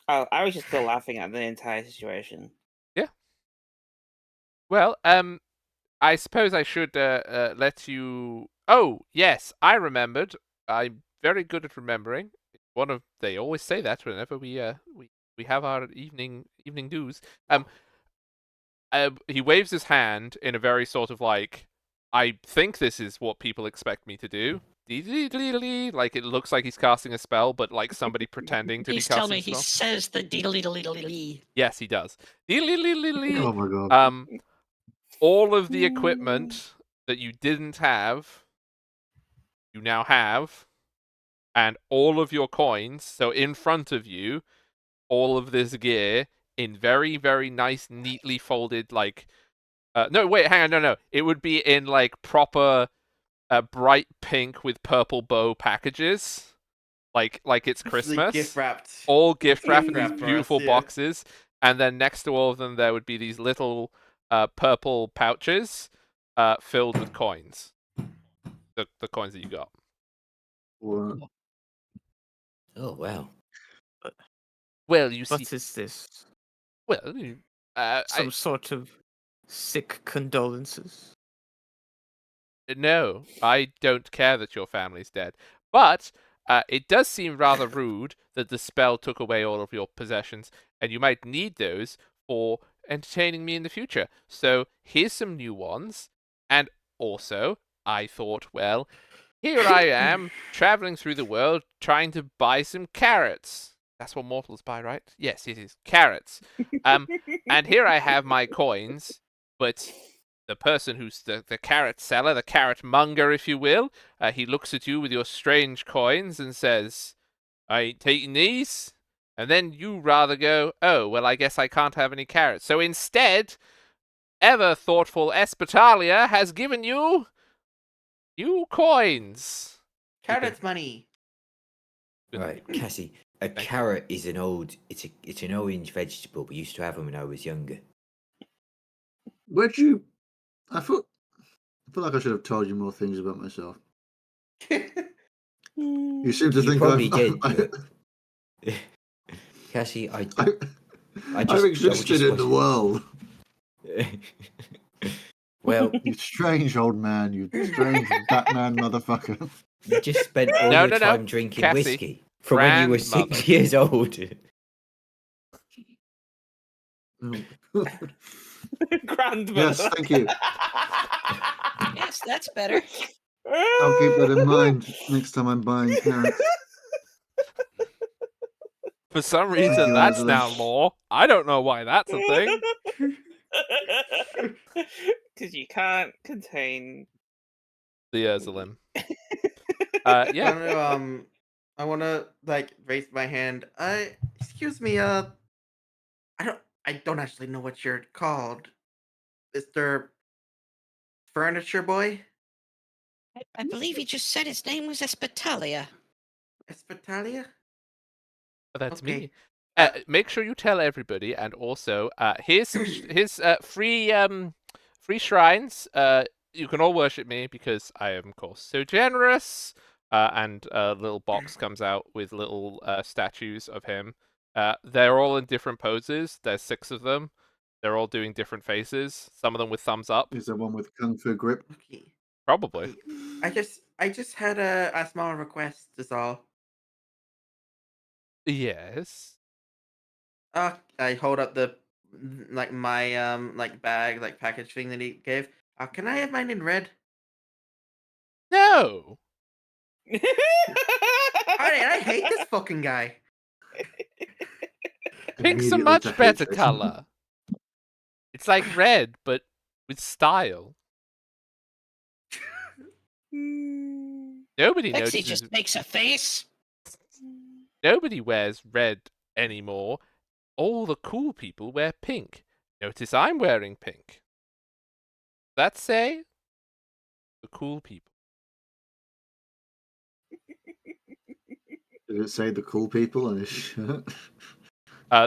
Oh, I was just still laughing at the entire situation. Well, I suppose I should let you. Oh, yes, I remembered. I'm very good at remembering. They always say that whenever we have our evening dues. He waves his hand in a very sort of like, I think this is what people expect me to do. Like it looks like he's casting a spell, but like somebody pretending to be Please tell casting me a he spell. says the deedle-deedle-deedle-lee. Yes, he does. Oh my god. All of the equipment that you didn't have, you now have, and all of your coins. So in front of you, all of this gear in very, very nice, neatly folded, like. No, wait, hang on, no. It would be in like proper, bright pink with purple bow packages, like it's Christmas. Gift wrapped. All gift wrapped in these wrapped for us, beautiful yeah. boxes, and then next to all of them there would be these little purple pouches filled with coins. The coins that you got. What? Oh wow. Well, you see, What is this? well, Some sort of sick condolences. no, I don't care that your family's dead, but it does seem rather rude that the spell took away all of your possessions, and you might need those for entertaining me in the future. So here's some new ones, and also I thought, well, here I am traveling through the world trying to buy some carrots. That's what mortals buy, right? Yes, it is carrots. And here I have my coins, but the person who's the carrot seller, the carrot monger, if you will, he looks at you with your strange coins and says, I ain't taking these. And then you rather go, oh, well, I guess I can't have any carrots. So instead, ever thoughtful Espitalia has given you new coins. Carrots money. Right, Cassie. A carrot is an old. It's an orange vegetable. We used to have them when I was younger. Where'd you? I feel like I should have told you more things about myself. You seem to You think probably I've, did. Cassie, I I've just existed in the world. Well, You strange old man. You strange Batman motherfucker. you just spent all No, your no, no. time drinking Cassie, whiskey from when you were grandmother. 6 years old. Oh. Grandmother. Yes, thank you. Yes, that's better. I'll keep that in mind next time I'm buying carrots. For some Thank reason, you, that's Angela. now law. I don't know why that's a thing. Because you can't contain. The Ursuline. I Yeah. wanna, I wanna like raise my hand. Excuse me. I don't actually know what you're called, Mister Furniture Boy. I believe he just said his name was Espitalia. Espitalia. That's Okay. me. Make sure you tell everybody, and also here's some free shrines. You can all worship me because I am, of course, so generous. And a little box comes out with little statues of him. They're all in different poses. There's 6 of them. They're all doing different faces. Some of them with thumbs up. Is there one with kung fu grip? Okay. Probably. I just had a small request. Is all. Yes. I hold up the like my like bag like package thing that he gave. Can I have mine in red? No. I hate this fucking guy. Pink's a Immediately much to better hatred. color. It's like red, but with style. Nobody Pixie notices. just makes a face. Nobody wears red anymore. All the cool people wear pink. Notice I'm wearing pink. That say the cool people. Did it say the cool people on his shirt?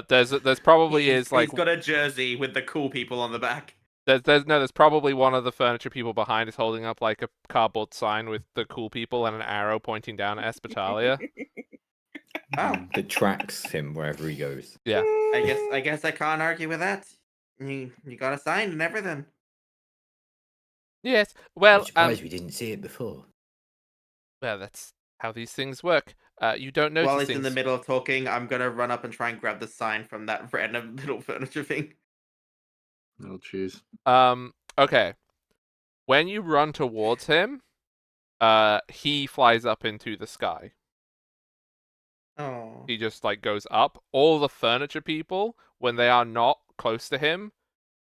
There's probably He's like got a jersey with the cool people on the back. there's probably one of the furniture people behind is holding up like a cardboard sign with the cool people and an arrow pointing down at Espitalia. Oh, That tracks him wherever he goes. Yeah. I guess I can't argue with that. You got a sign and everything. Yes. I'm Well, surprised we didn't see it before. well, that's how these things work. You don't notice While he's things. in the middle of talking, I'm gonna run up and try and grab the sign from that random little furniture thing. Oh, jeez. Okay. When you run towards him, he flies up into the sky. Oh, He just like goes up. All the furniture people, when they are not close to him,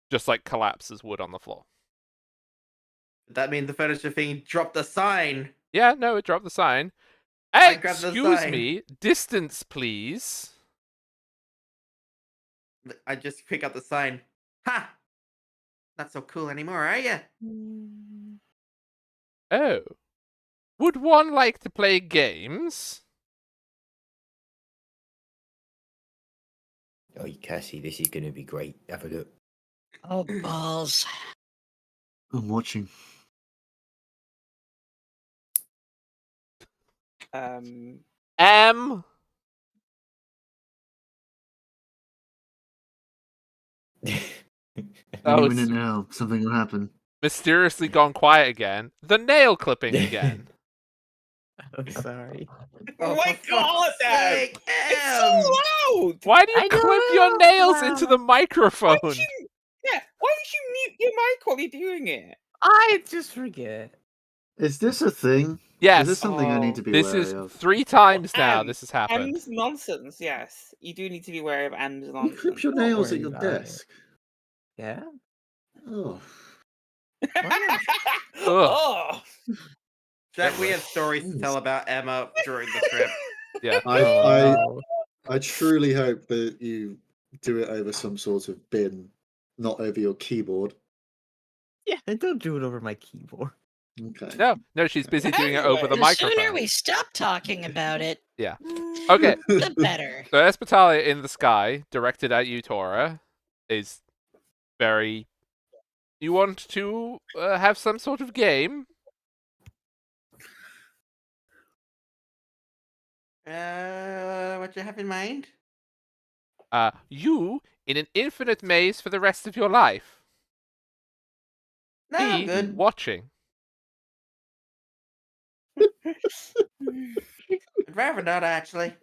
just like collapse as wood on the floor. that means the furniture thing dropped the sign. Yeah, no, it dropped the sign. I grabbed the Excuse sign. me, distance, please. I just pick up the sign. Ha! Not so cool anymore, are you? Oh. Would one like to play games? Oh, Cassie, this is going to be great. Have a look. Oh, balls. I'm watching. Um, Oh, Any it's minute now, something will happen. mysteriously gone quiet again. The nail clipping again. I'm sorry. Oh for my God, fuck's Em! sake, it's Em! so loud! Why do you I clip don't your know. nails into the Why microphone? did you, yeah, why did you mute your mic while you're doing it? I just forget. Is this a thing? Is Yes, this something I need to be this wary is of? 3 times now Em, this has happened. M's nonsense, yes. You do need to be aware of M's You nonsense. clip your Don't nails at worry your about it. desk. Yeah? Oh. Oh, Jack, we have stories to tell about Emma during the trip. Yeah. I, Oh, I, no. I truly hope that you do it over some sort of bin, not over your keyboard. Yeah, and don't do it over my keyboard. Okay. No, she's busy doing it over the Anyway, The sooner microphone. we stop talking about it, Yeah. Okay, the better. so Espitalia in the sky, directed at you, Tora, is very... You want to have some sort of game? What you have in mind? You in an infinite maze for the rest of your life. No, I'm Me good. watching. I'd rather not, actually.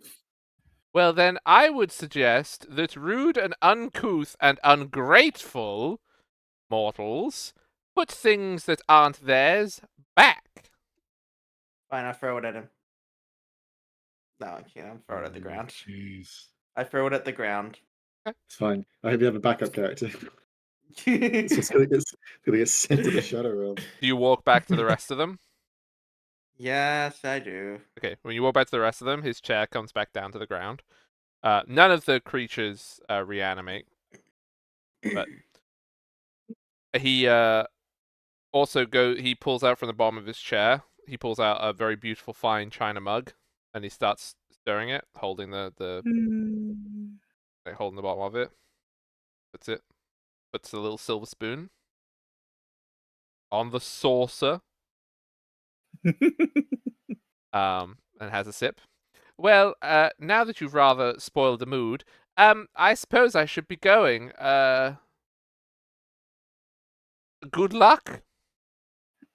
Well, then I would suggest that rude and uncouth and ungrateful mortals put things that aren't theirs back. Fine, I'll throw it at him. No, I can't. I'll throw it at the ground. Jeez. I throw it at the ground. It's fine. I hope you have a backup character. It's just gonna get sent to the shadow realm. Do you walk back to the rest of them? Yes, I do. Okay, when you walk back to the rest of them, his chair comes back down to the ground. None of the creatures reanimate, but he also he pulls out from the bottom of his chair, he pulls out a very beautiful fine china mug, and he starts stirring it, holding holding the bottom of it. That's it. Puts a little silver spoon on the saucer, and has a sip. Well, now that you've rather spoiled the mood, I suppose I should be going. Good luck.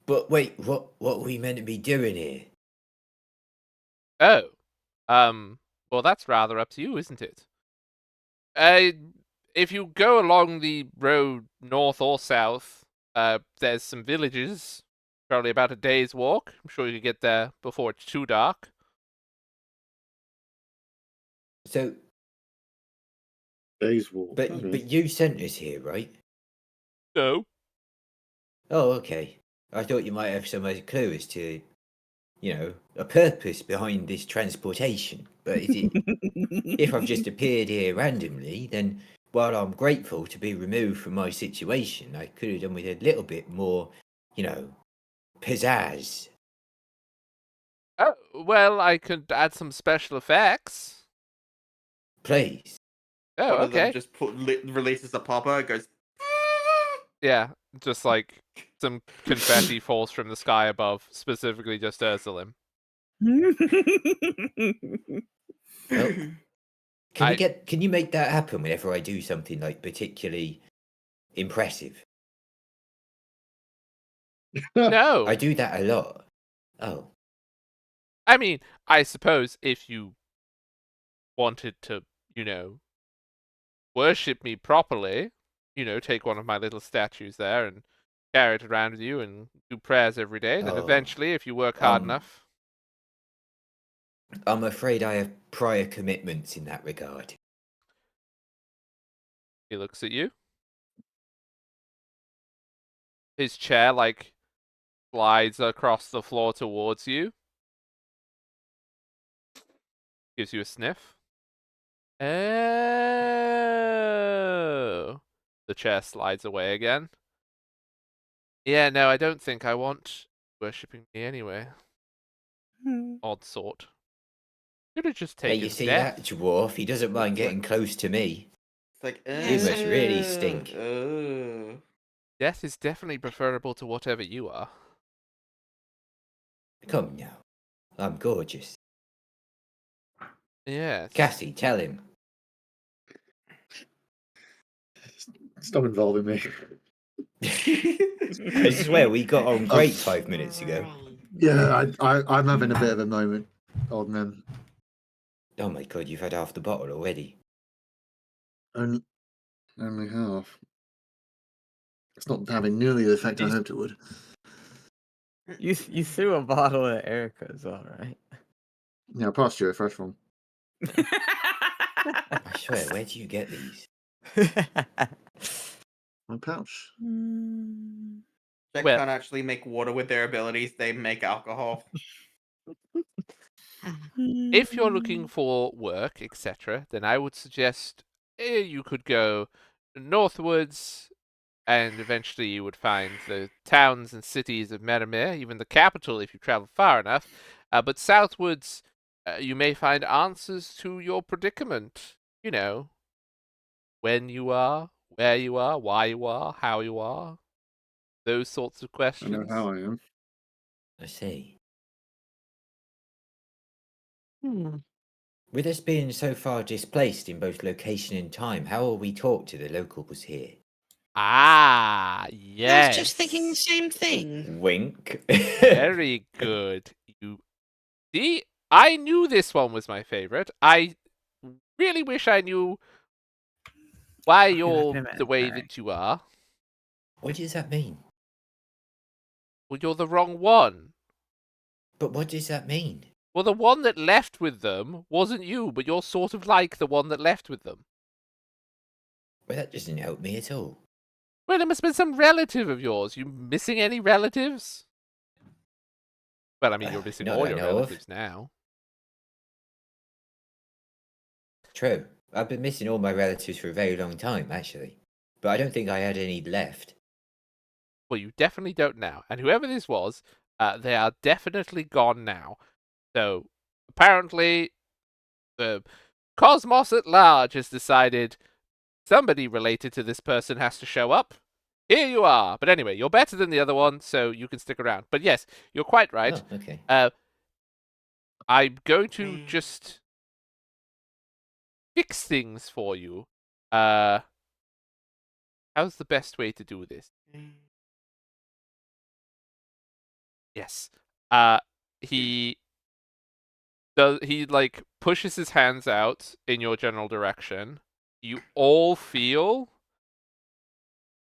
But wait, what are we meant to be doing here? Oh, well, that's rather up to you, isn't it? If you go along the road north or south, there's some villages, probably about a day's walk. I'm sure you could get there before it's too dark. So, Days walk. But okay. but you sent us here, right? No. Oh, okay. I thought you might have some other clue as to, a purpose behind this transportation. But if I've just appeared here randomly, then while I'm grateful to be removed from my situation, I could have done with a little bit more, pizzazz. Oh, well, I could add some special effects. Please. Oh, One of them okay. just releases a popper, goes. Yeah, just like some confetti falls from the sky above, specifically just Ursulim. Well, I- can you make that happen whenever I do something like particularly impressive? No. I do that a lot. Oh. I mean, I suppose if you wanted to, worship me properly, take one of my little statues there and carry it around with you and do prayers every day, then Oh. eventually, if you work hard enough. I'm afraid I have prior commitments in that regard. He looks at you. His chair, slides across the floor towards you. Gives you a sniff. Oh. The chair slides away again. Yeah, no, I don't think I want worshipping me anyway. Odd sort. Could have just Hey, taken you see death. that, dwarf? He doesn't mind It's like- getting close to me. It's like. You must really stink. Death is definitely preferable to whatever you are. Come now. I'm gorgeous. Yes. Cassie, tell him. Stop involving me. I swear we got on great 5 minutes ago. Yeah, I'm having a bit of a moment, old man. Oh my god, you've had half the bottle already. Only half. It's not having nearly the effect I You- hoped it would. You threw a bottle at Erica as well, right? Yeah, I passed you a fresh one. I swear, where do you get these? My pouch. They Well- can't actually make water with their abilities. They make alcohol. If you're looking for work, etc., then I would suggest you could go northwards, and eventually you would find the towns and cities of Merimir, even the capital if you travel far enough. But southwards, you may find answers to your predicament. When you are, where you are, why you are, how you are. Those sorts of I questions. know how I am. I see. With us being so far displaced in both location and time, how will we talk to the locals here? Ah, yes. I was just thinking the same thing. Wink. Very good. You see, I knew this one was my favorite. I really wish I knew why you're the way that you are. What does that mean? Well, you're the wrong one. But what does that mean? Well, the one that left with them wasn't you, but you're sort of like the one that left with them. Well, that doesn't help me at all. Well, it must have been some relative of yours. You missing any relatives? Well, I mean, you're missing not all that I your know of. relatives now. True. I've been missing all my relatives for a very long time, actually. But I don't think I had any left. Well, you definitely don't now. And whoever this was, they are definitely gone now. So, apparently, the cosmos at large has decided somebody related to this person has to show up. Here you are. But anyway, you're better than the other one, so you can stick around. But yes, you're quite right. Oh, okay. I'm going to just fix things for you. How's the best way to do this? Yes. He pushes his hands out in your general direction. You all feel,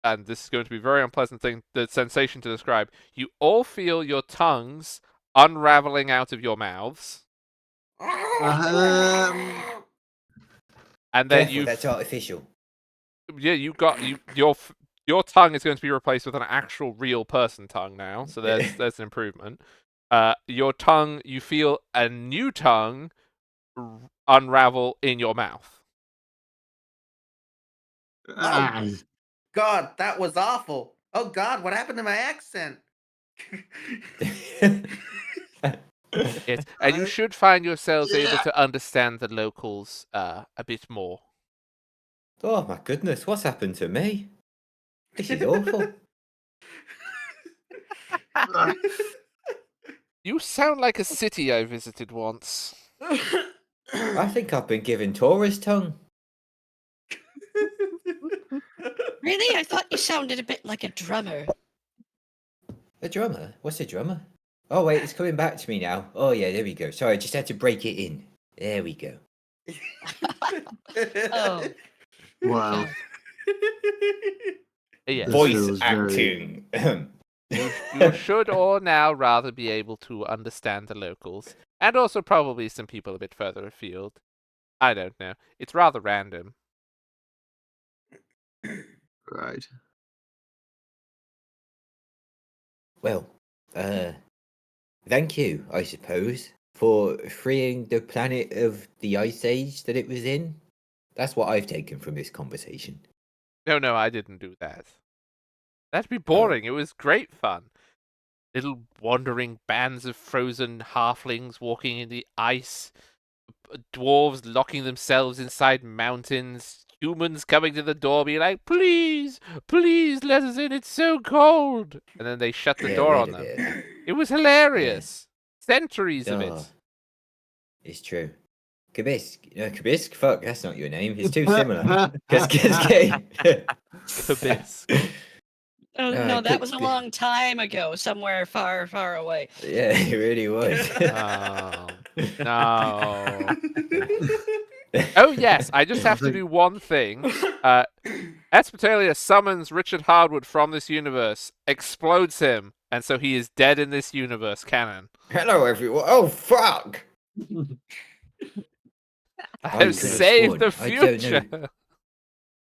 and this is going to be a very unpleasant the sensation to describe. You all feel your tongues unraveling out of your mouths. and then Careful, that's artificial. you your tongue is going to be replaced with an actual real person tongue now. So there's an improvement. Your tongue, you feel a new tongue unravel in your mouth. Ah, God, that was awful. Oh God, what happened to my accent? Yes, and you should find yourselves able to understand the locals a bit more. Oh my goodness, what's happened to me? This is awful. ah. You sound like a city I visited once. I think I've been given tourist tongue. Really? I thought you sounded a bit like a drummer. A drummer? What's a drummer? Oh wait, it's coming back to me now. Oh yeah, there we go. Sorry, I just had to break it in. There we go. Oh, Wow. Yes. This Voice feels acting. You should all now rather be able to understand the locals, and also probably some people a bit further afield. I don't know. It's rather random. Right. Well, thank you, I suppose, for freeing the planet of the ice age that it was in. That's what I've taken from this conversation. No, I didn't do that. That'd be boring. It was great fun. Little wandering bands of frozen halflings walking in the ice, dwarves locking themselves inside mountains, humans coming to the door being like, please, please let us in, it's so cold. And then they shut the Yeah, door wait on a them. bit. It was hilarious. Centuries of Oh, it. it's true. Kabisk. No, Kabisk? Fuck, that's not your name. It's too similar. Kabisk. Kabisk. oh no, that was a long time ago, somewhere far, far away. Yeah, it really was. Oh, no. Oh, yes, I just have to do one thing. Espitalia summons Richard Hardwood from this universe, explodes him, and so he is dead in this universe canon. Hello, everyone. Oh, fuck. I I have could've saved the sworn. I don't future. know.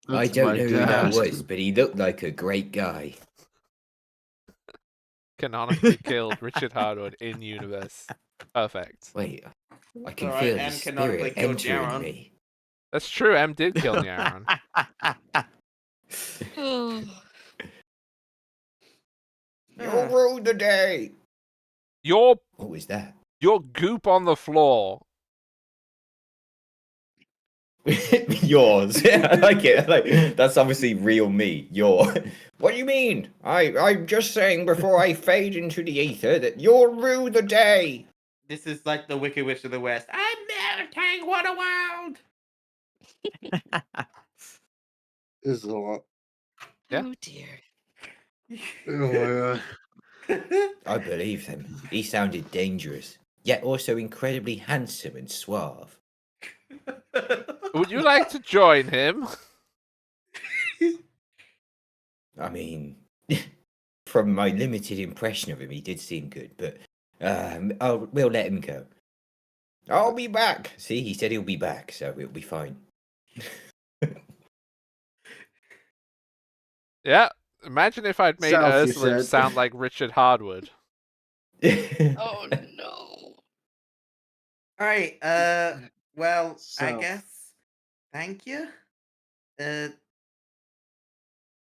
I That's don't my know who that dad. was, but he looked like a great guy. Canonically killed Richard Hardwood in universe. Perfect. Wait, I can Alright, feel M his canonically spirit killed entering Jaron. me. That's true. M did kill Nyaron. Oh, You'll rule the day. Your What was that? goop on the floor. Yours. Yeah, I like it. Like that's obviously real me. What do you mean? I'm just saying before I fade into the ether that you'll rule the day. This is like the Wicked Witch of the West. I'm never telling what a world. This is a lot. Yeah. oh dear. Oh my god. I believe him. He sounded dangerous, yet also incredibly handsome and suave. Would you like to join him? I mean, from my limited impression of him, he did seem good, but we'll let him go. I'll be back. See, he said he'll be back, so it'll be fine. Yeah. Imagine if I'd made South, you Ursula said. sound like Richard Hardwood. Oh no. Alright, well, I So- guess. Thank you.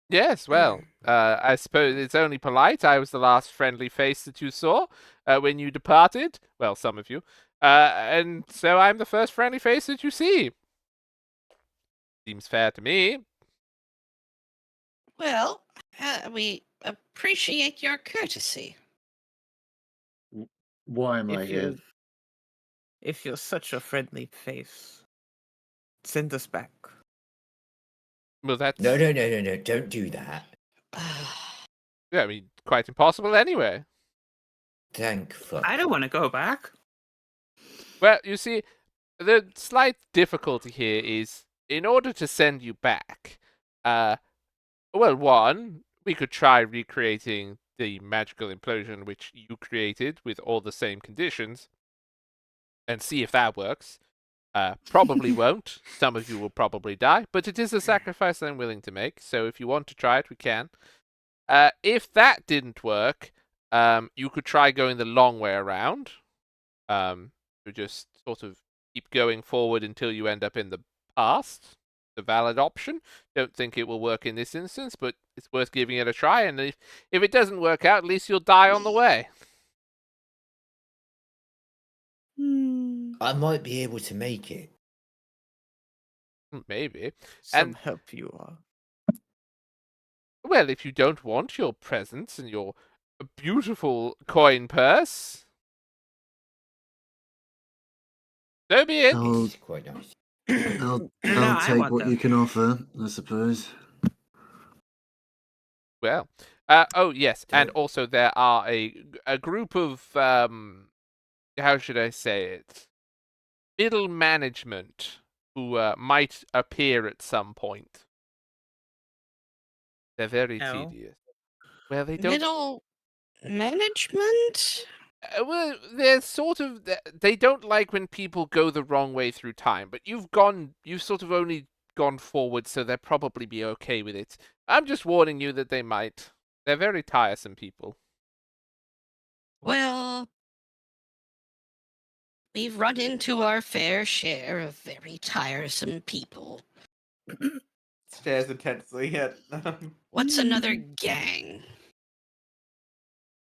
Yes, well, I suppose it's only polite. I was the last friendly face that you saw when you departed. Well, some of you. And so I'm the first friendly face that you see. Seems fair to me. Well, we appreciate your courtesy. Why am I If here? you if you're such a friendly face, send us back. Well, that's No, don't do that. yeah, I mean, quite impossible anyway. Thank fuck. I don't want to go back. Well, you see, the slight difficulty here is in order to send you back, well, one, we could try recreating the magical implosion which you created with all the same conditions and see if that works. Probably won't. Some of you will probably die, but it is a sacrifice I'm willing to make. So if you want to try it, we can. If that didn't work, you could try going the long way around. To just sort of keep going forward until you end up in the past. The valid option. Don't think it will work in this instance, but it's worth giving it a try. And if it doesn't work out, at least you'll die on the way. I might be able to make it. Maybe. Some And help you are. well, if you don't want your presents and your beautiful coin purse, so be it. I'll, It's quite nice. I'll, No, I'll I take want what them. you can offer, I suppose. Well, oh yes, and So- also there are a group of how should I say it, middle management who might appear at some point. They're very Oh. tedious. Well, they don't. Middle management? Well, they're sort of. They don't like when people go the wrong way through time. But you've sort of only gone forward, so they'll probably be okay with it. I'm just warning you that they might. They're very tiresome people. Well, we've run into our fair share of very tiresome people. Stares intensely at. What's another gang?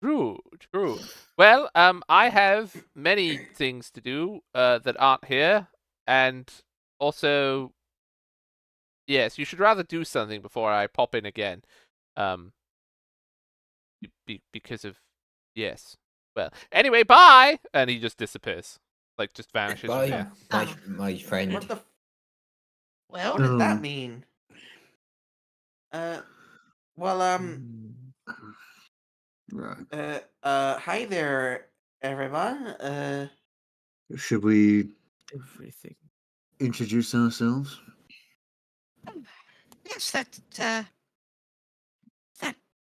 True, true. Well, I have many things to do that aren't here, and also, yes, you should rather do something before I pop in again. Because of yes. Well, anyway, bye, and he just disappears, like just vanishes from Bye, here. my friend. What the? Well, What did that Oh. mean? Well, Right. hi there, everyone. Should we Everything. introduce ourselves? yes,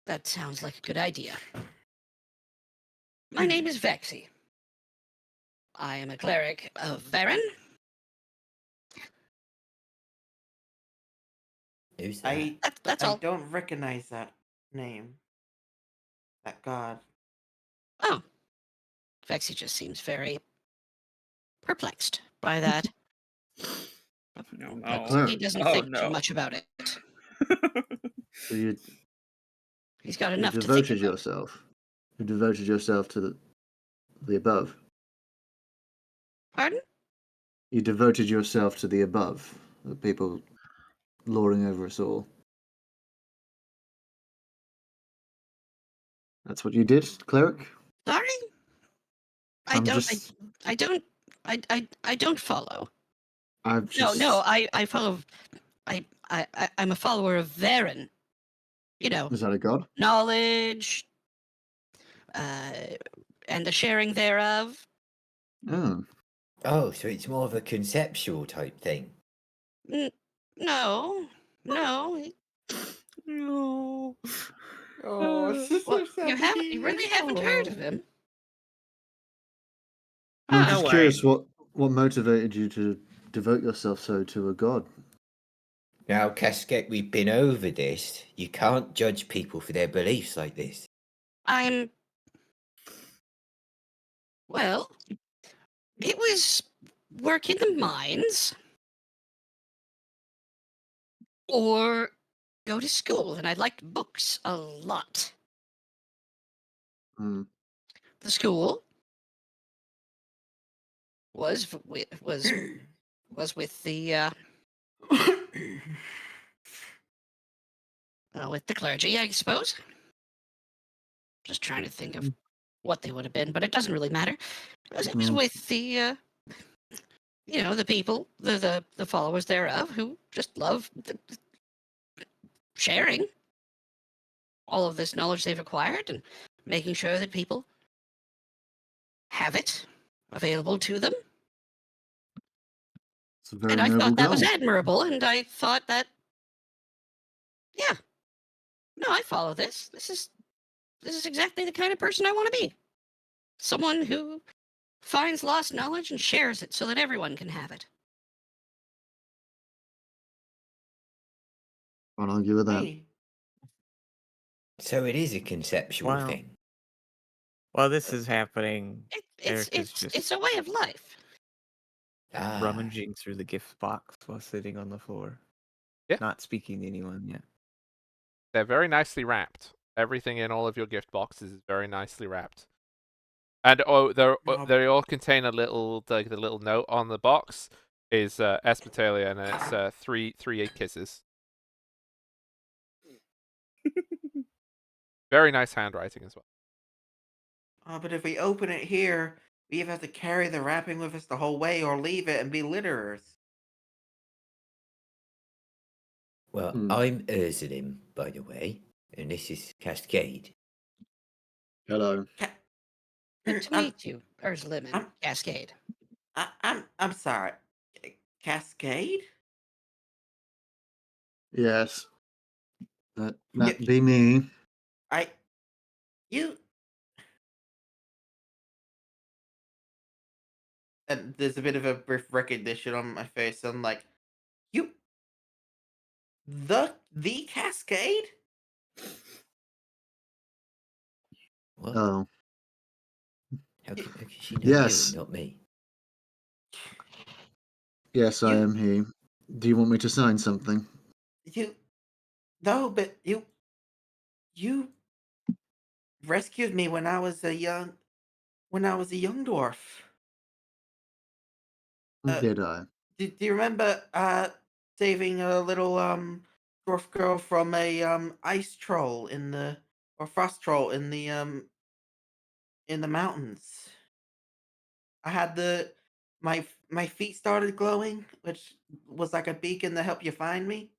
that sounds like a good idea. My name is Vexy. I am a cleric of Varen. Who's that? That's I all. don't recognize that name. That god. Oh, Vexy just seems very perplexed by that. No. Cleric. He doesn't Oh, think no. too much about it. So you He's got you enough to think devoted about. yourself. You devoted yourself to the above. Pardon? You devoted yourself to the above. The people lording over us all. That's what you did, cleric? Sorry? I I'm don't. just. I don't. I don't follow. I'm No, just. no. I follow. I'm a follower of Varen. You know, Is that a god? knowledge, and the sharing thereof. Oh. Oh, so it's more of a conceptual type thing. No, no. No. Oh, it's just Well, so sad you to haven't. You hear. really haven't heard of him. I'm Ah, just No curious what motivated you to devote yourself so to a god. Now, Casquette, we've been over this. You can't judge people for their beliefs like this. I'm. Well, it was work in the mines or go to school, and I liked books a lot. Hmm. The school was with the with the clergy, I suppose. Just trying to think of what they would have been, but it doesn't really matter. It was Mm. with the the people, the followers thereof, who just love sharing all of this knowledge they've acquired and making sure that people have it available to them. It's a very And I noble thought that goal. was admirable, and I thought that, yeah, no, I follow this. This is exactly the kind of person I want to be. Someone who finds lost knowledge and shares it so that everyone can have it. Can't argue with that. Hey, So it is a conceptual Wow. thing. While this is happening, Eric is just It's a way of life. Ah, rummaging through the gift box while sitting on the floor. Yeah. Not speaking to anyone yet. They're very nicely wrapped. Everything in all of your gift boxes is very nicely wrapped. And they all contain a little the little note on the box is Espitalia, and it's three kisses. Very nice handwriting as well. but if we open it here, we either have to carry the wrapping with us the whole way or leave it and be litterers. well, Hmm. I'm Ursulim, by the way, and this is Cascade. Hello. Good to I'm, meet you, Urslim and I'm- Cascade. I'm sorry. Cascade? Yes. That Yeah. be me. You. And there's a bit of a brief recognition on my face. I'm like, you. The Cascade? What? Oh. How can she know Yes. you and not me? Yes, I You- am he. Do you want me to sign something? No, but you rescued me when I was a young dwarf. Did I? Do you remember saving a little dwarf girl from a ice troll or frost troll in the mountains? I had my feet started glowing, which was like a beacon to help you find me.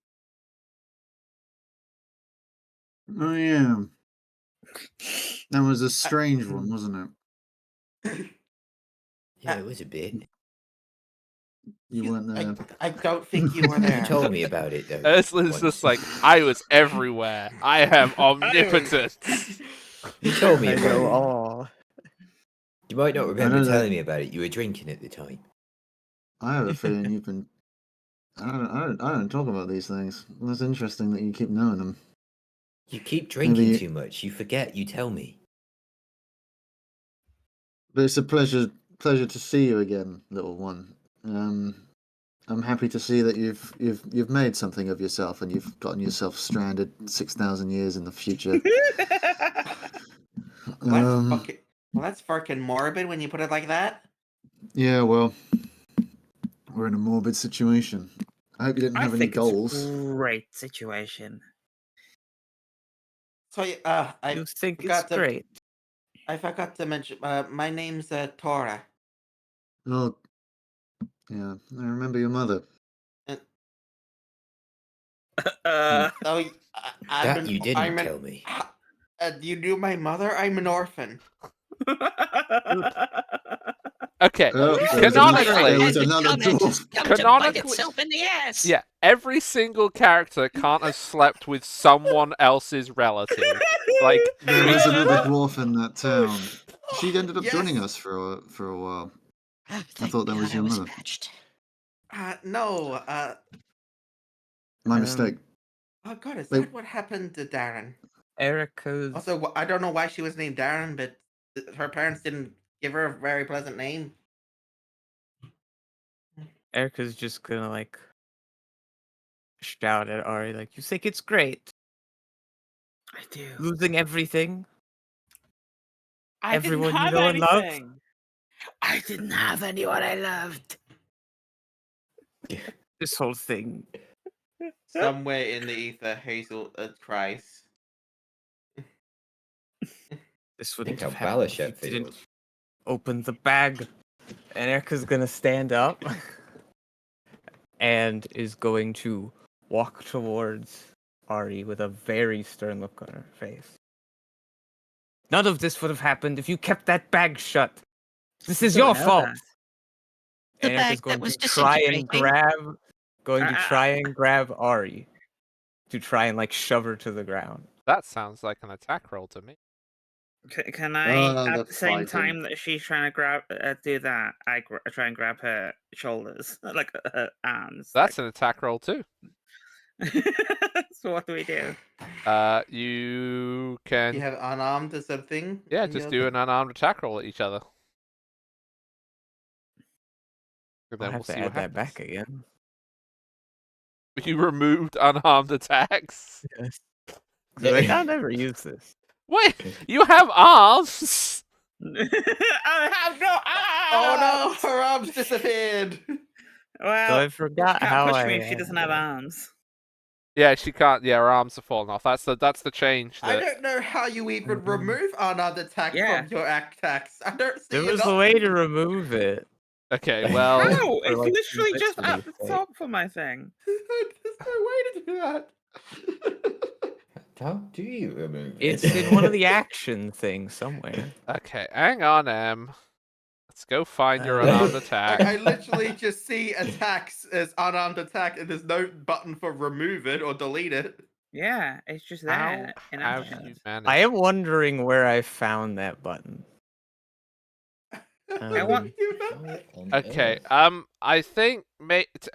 Oh yeah. That was a strange one, wasn't it? Yeah, it was a bit. You weren't there. I don't think you were You there. told me about it though. Ursula's just once. like, I was everywhere. I am omnipotent. You told me I about know it. all. You might not I remember know that. telling me about it. You were drinking at the time. I have a feeling you've been. I don't talk about these things. That's interesting that you keep knowing them. You keep drinking Maybe- too much. You forget. You tell me. But it's a pleasure to see you again, little one. I'm happy to see that you've made something of yourself and you've gotten yourself stranded 6,000 years in the future. Well, that's fucking morbid when you put it like that. Yeah, well, we're in a morbid situation. I hope you didn't I have any think it's a goals. great situation. So You I think it's forgot to great. I forgot to mention my name's Tora. Oh, yeah, I remember your mother. And, Uh, oh, I'm That you didn't I'm an, tell me. you knew my mother? I'm an orphan. Okay, Oh, Yeah, there was another, canonically, there was and another come to dwarf. come to bite Canonically- itself in the ass. yeah, every single character can't have slept with someone else's relative. Like, There was another dwarf in that town. She ended up Yes. joining us for a while. Thank thought that God was I your was mother. patched. No. My Um, mistake. Oh God, is Wait. that what happened to Darren? Erica's Also, I don't know why she was named Darren, but her parents didn't give her a very pleasant name. Erica's just gonna like shout at Ari like, "You think it's great? I do. Losing everything? I Everyone didn't you have know and love? anything. I didn't have anyone I loved. This whole thing." Somewhere in the ether, Hazel cries. This Think wouldn't how have happened if you Balashet didn't feels. open the bag. And Erica's gonna stand up and is going to walk towards Ari with a very stern look on her face. None of this would have happened if you kept that bag shut. This is Don't your know fault. that. The And Erica's bag going that was to try and disintegrating. grab Ari to try and like shove her to the ground. that sounds like an attack roll to me. Can I, Oh, at they're the same fighting. time that she's trying to do that, I try and grab her shoulders, like her arms. That's an attack roll too. So what do we do? You You can have unarmed as a thing. yeah, in just your do an unarmed attack roll at each other. And I'll then we'll have to see add what that happens. back again. You removed unarmed attacks. Yes. 'Cause like, I'll never use this. Wait, you have arms. I have no Oh no, arms! her arms disappeared. So Well, I forgot can't how push me I if she doesn't have arms. Yeah, she can't. Yeah, her arms are falling off. That's the change. I That don't know how you even remove unarmed attack Yeah. from your attacks. I don't see There it was a up. way to remove it. okay. Well, How? For, It's like, literally just at the simplicity sake. top for my thing. There's no way to do that. How do you remove It's it? in one of the action things somewhere. okay. Hang on, Em. Let's go find your Uh, unarmed I attack. literally just see attacks as unarmed attack, and there's no button for remove it or delete it. Yeah, it's just How there in have action. you managed? I am wondering where I found that button. I want- Okay. I think mate.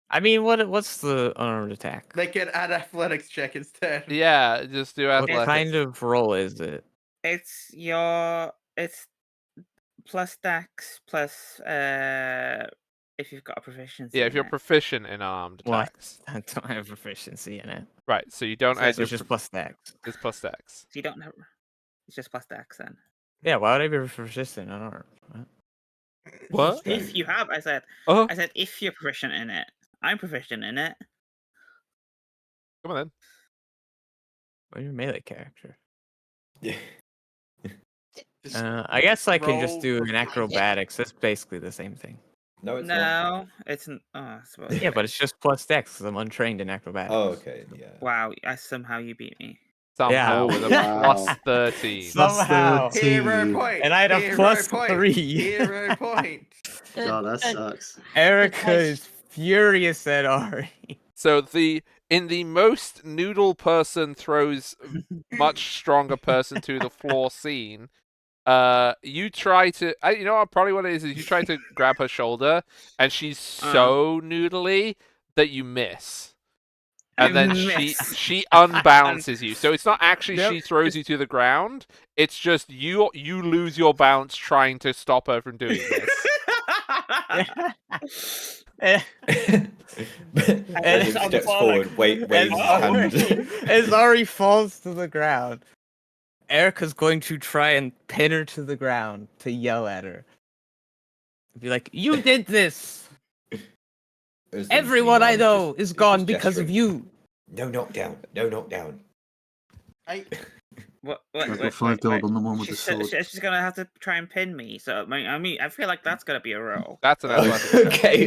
I mean, what's the unarmed attack? Make an athletics check instead. Yeah, just do What athletics. kind of roll is it? It's plus dex plus if you've got a proficiency. Yeah, in if you're it. proficient in armed Well, attacks. I don't have proficiency in it. Right. So you don't So add it's your It's just plus dex. it's plus dex. So you don't have. It's just plus dex then. Yeah, why would I be proficient in unarmed? What? What? If you have, I said Oh, if you're proficient in it. I'm proficient in it. come on then. Well, you're a melee character. Yeah. Just I guess I can just roll do for an fun. acrobatics. That's basically the same thing. No, it's not. No, it's I suppose. Yeah, but it's just plus dex because I'm untrained in acrobatics. Oh, okay. Yeah. Wow, somehow you beat me. Somehow Oh, with a wow. plus 13. Plus Somehow. 13. Hero point. And I had a hero plus point, 3. Hero point. God, that sucks. Erica Nice. is furious at Ari. So in the most noodle person throws much stronger person to the floor scene, you try to you know what, probably what it is you try to grab her shoulder and she's so noodly that you miss. And I then miss. she unbalances you. So it's not actually Yep. she throws you to the ground. It's just you lose your balance trying to stop her from doing this. Brendan steps forward, waves his hand. As Ari falls to the ground, Erica's going to try and pin her to the ground to yell at her. Be like, "You did this! Everyone I know is gone because of you!" No knockdown. No knockdown. I, What? I've got 5 gold on the one with the sword. She's gonna have to try and pin me. So I mean, I feel like that's gonna be a roll. That's an athletics check.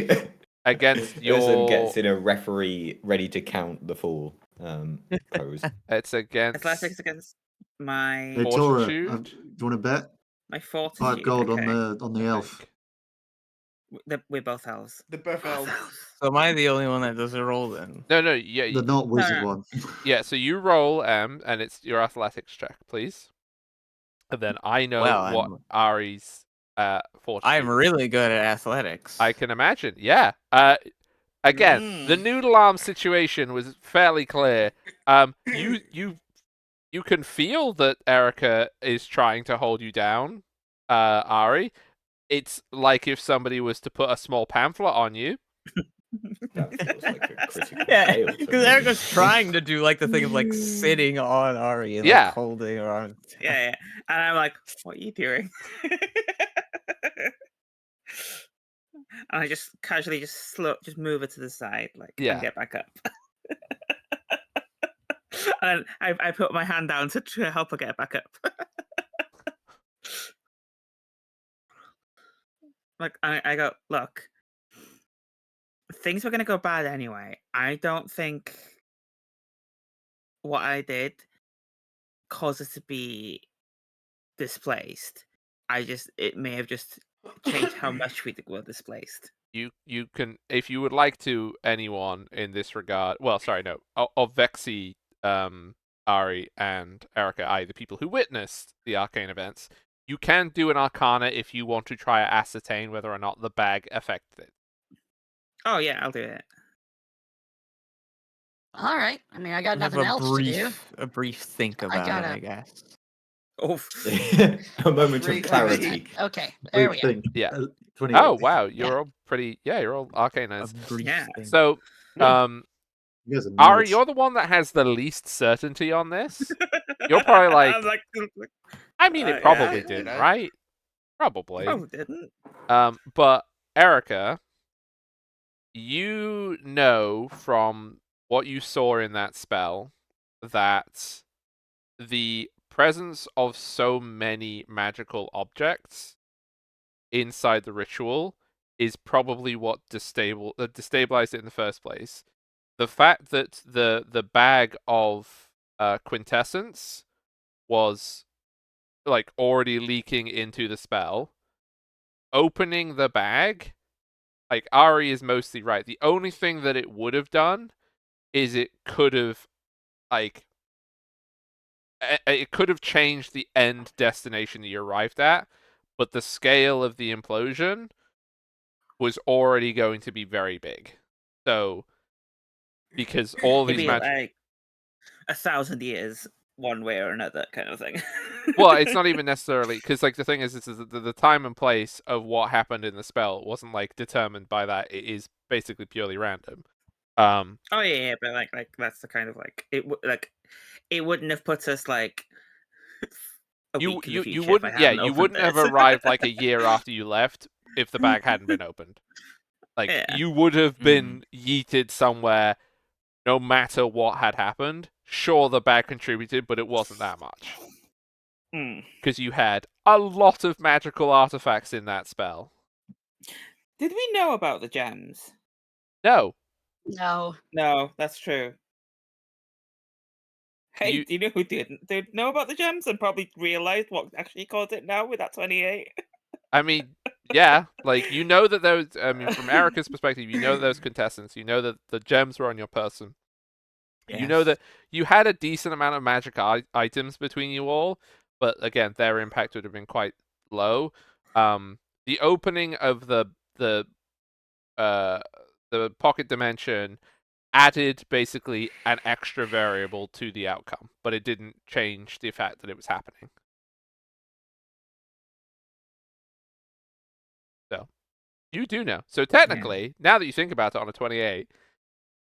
Okay. Against Urson your gets in a referee ready to count the fall pose. it's against Athletics against my Hey, Tora, Fortitude? do you want to bet? my fortitude. 5 gold okay. on the elf. We're both elves. the buff elves. So am I the only one that does a roll then? No, yeah, The not wizard no. one. yeah. So you roll and it's your athletics check, please. And then I know Well, what Ari's fortitude. I'm really good at athletics. I can imagine. Yeah. Again, the noodle arm situation was fairly clear. You can feel that Erica is trying to hold you down, Ari. It's like if somebody was to put a small pamphlet on you. That feels like a critical Yeah, fail to because me. Erica's trying to do like the thing of like sitting on Ari and Yeah. like holding her arm. Yeah, and I'm like, what are you doing? And I just casually just move her to the side, like, Yeah. and get back up. And I put my hand down to help her get back up. Like I go, look, things were gonna go bad anyway. I don't think what I did caused us to be displaced. It may have just changed how much we were displaced. You can, if you would like to, anyone in this regard. Well, sorry, no, of Vexy, Ari and Erica, i.e. the people who witnessed the arcane events, you can do an arcana if you want to try to ascertain whether or not the bag affected it. Oh yeah, I'll do it. All right. I mean, I got Have nothing else to do. a brief think I about it, gotta- I guess. Oh, A moment of Great clarity. Okay, there we go. Think. Yeah. 28. Oh wow, you're all pretty. Yeah, you're all arcane A nerds. brief Yeah. think. So, Yeah. You guys are Ari, nerds. you're the one that has the least certainty on this. You're probably like, I'm like, I mean, it yeah, probably did didn't, I? right? Probably. oh, didn't. But Erica, you know from what you saw in that spell that the presence of so many magical objects inside the ritual is probably what destabilized it in the first place. The fact that the bag of quintessence was like already leaking into the spell, opening the bag, like Ari is mostly right. The only thing that it would have done is it could have like it could have changed the end destination that you arrived at, but the scale of the implosion was already going to be very big. So because all It'd these be magic like 1,000 years, one way or another, kind of thing. well, it's not even necessarily because like the thing is the time and place of what happened in the spell wasn't like determined by that. It is basically purely random. Oh yeah, but like that's the kind of like it wouldn't have put us like a you week in the you future you if I wouldn't hadn't you opened wouldn't have this. arrived like a year after you left if the bag hadn't been opened. Like Yeah. you would have been yeeted somewhere no matter what had happened. Sure, the bag contributed, but it wasn't that much. Hmm. Because you had a lot of magical artifacts in that spell. Did we know about the gems? No. No. No, that's true. Hey, You- do you know who did know about the gems and probably realized what actually caused it now with that 28? I mean, yeah, like you know that those. I mean, from Erica's perspective, you know that those contestants. You know that the gems were on your person. You know that you had a decent amount of magic items between you all, but again, their impact would have been quite low. The opening of uh the pocket dimension added basically an extra variable to the outcome, but it didn't change the fact that it was happening. So you do know. So technically, now that you think about it on a 28,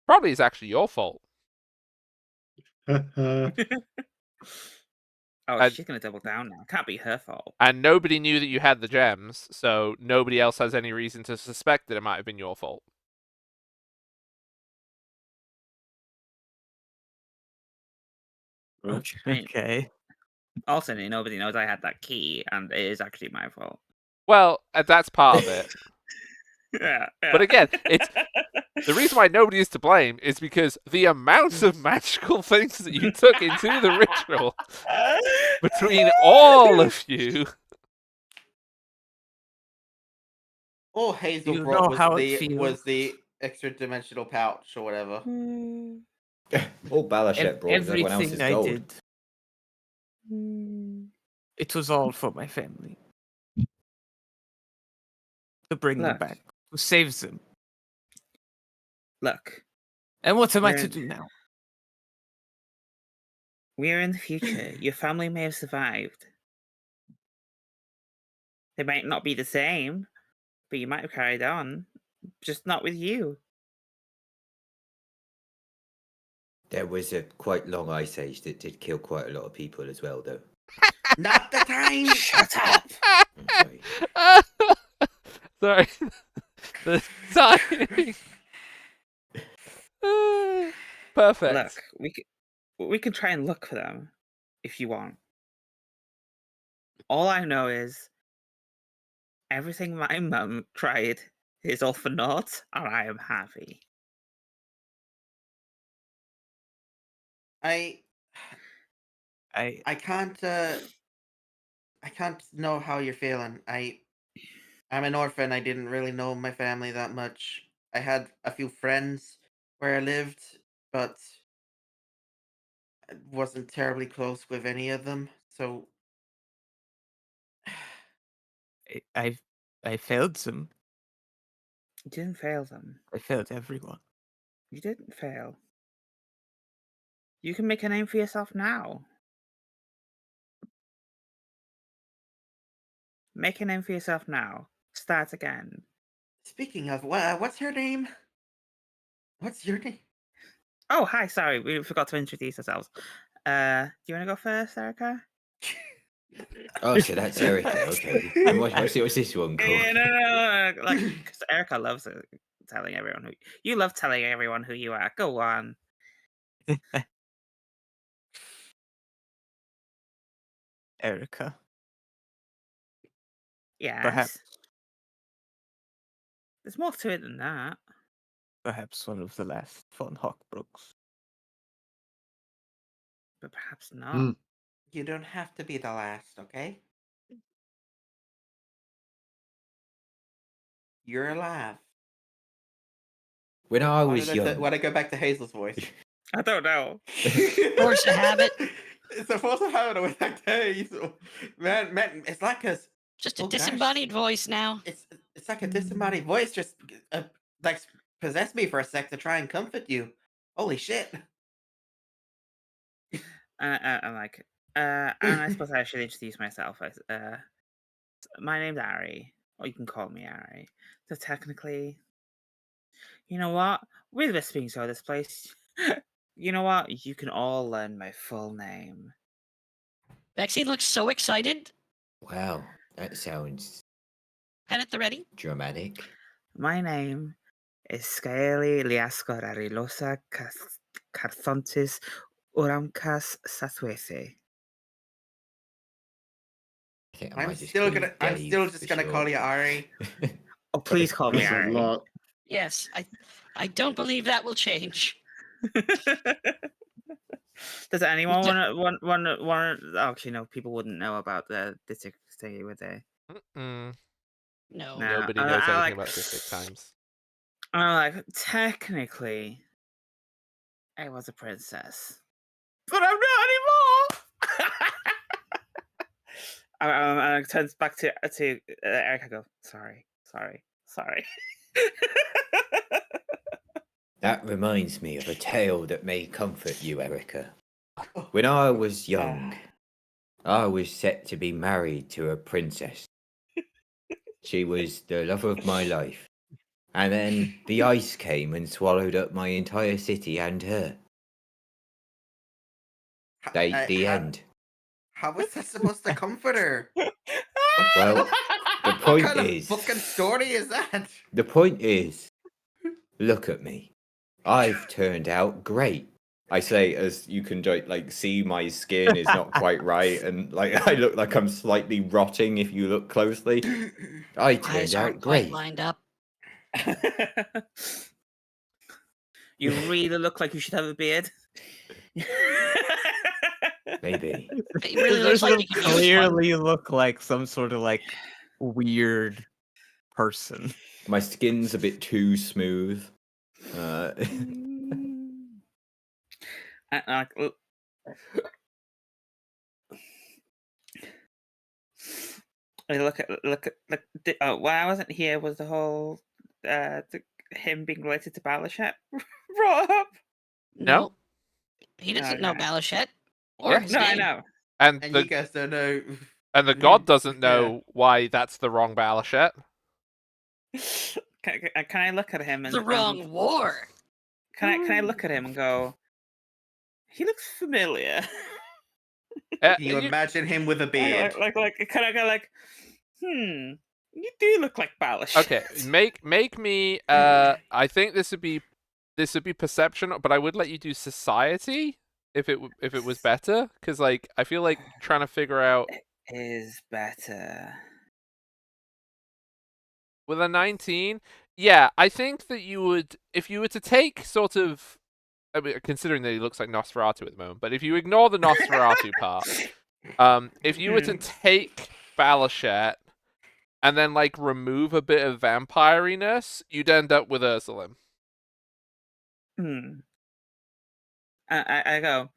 probably is actually your fault. Oh, And- she's gonna double down now. Can't be her fault. And nobody knew that you had the gems, so nobody else has any reason to suspect that it might have been your fault. Okay. Also, nobody knows I had that key, and it is actually my fault. Well, that's part of it. Yeah. But again, it's the reason why nobody is to blame is because the amount of magical things that you took into the ritual between all of you. All Hazel You brought know was how it was feels. the extra dimensional pouch or whatever. All Balashet brought was everyone else's Everything I gold. did, it was all for my family. To bring them Look. back. To save them. Look, And what am I We're to in- do now? we're in the future. Your family may have survived. They might not be the same, but you might have carried on. Just not with you. There was a quite long ice age that did kill quite a lot of people as well, though. Not the time. Shut up! I'm sorry. Sorry. The timing. Perfect. Look, we can try and look for them if you want. All I know is everything my mum tried is all for naught, and I am happy. I I can't I can't know how you're feeling. I'm an orphan. I didn't really know my family that much. I had a few friends where I lived, but wasn't terribly close with any of them, so I failed them. You didn't fail them. I failed everyone. You didn't fail. You can make a name for yourself now. Make a name for yourself now. Start again. speaking of, what's your name? What's your name? Oh, hi. Sorry, we forgot to introduce ourselves. Do you want to go first, Erica? Oh, so that's Erica. Okay. And what's this one called? Yeah, no. Like, because Erica loves telling everyone who you love telling everyone who you are. Go on. Erica. Yes. Perhaps There's more to it than that. perhaps one of the last von Hockbrooks. But perhaps not. Hmm. You don't have to be the last, okay? You're alive. When I was young, Why did I go back to Hazel's voice? I don't know. Force of habit. It's a force of habit. I went back to Hazel. Man, it's like a Just a oh, gosh. disembodied voice now. It's like a disembodied voice just like possessed me for a sec to try and comfort you. Holy shit! I'm like, and I suppose I should introduce myself. My name's Ari, or you can call me Ari. So technically, you know what? With this being so, this place, you know what? You can all learn my full name. Bexy looks so excited. wow, that sounds Pen at the ready. dramatic. My name is Scaly Liasco Arilosa Carthontis Uramcas Satwese. I think I I'm might just still call you gonna. I'm Dave still for just gonna short. call you Ari. Oh, please call me That's a Ari. lot. Yes, I don't believe that will change. Does anyone want? Actually, no. People wouldn't know about the thingy, would they? Mm-mm. No. No. Nobody knows anything about District Times. I'm like, technically, I was a princess, but I'm not anymore. I turns back to Erica. Go, sorry. That reminds me of a tale that may comfort you, Erica. When I was young, I was set to be married to a princess. She was the love of my life. And then the ice came and swallowed up my entire city and her. The end. How was that supposed to comfort her? Well, the What point kind of is, fucking story is that? the point is, look at me. I've turned out great. I say as you can like see my skin is not quite right and like I look like I'm slightly rotting if you look closely. I turned Eyes out aren't quite great. lined up. You really look like you should have a beard. Maybe. It really looks like you could use one. Clearly look like some sort of like weird person. My skin's a bit too smooth. Look at why I wasn't here was the whole him being related to Balashette brought up. No. He doesn't know Okay. Balashette. Or Yeah. his No, I name. know. And And the you guys don't know. and the god doesn't know why that's the wrong Balashette. Can I look at him and The wrong war. Can I look at him and go? He looks familiar. You imagine him with a beard. like can I go like, you do look like Balashette. Okay, make me. I think this would be perception, but I would let you do society if it was better, because like I feel like trying to figure out is better. with a 19. Yeah, I think that you would, if you were to take sort of, I mean, considering that he looks like Nosferatu at the moment, but if you ignore the Nosferatu part, if you were to take Balashette and then like remove a bit of vampiriness, you'd end up with Ursuline. I go.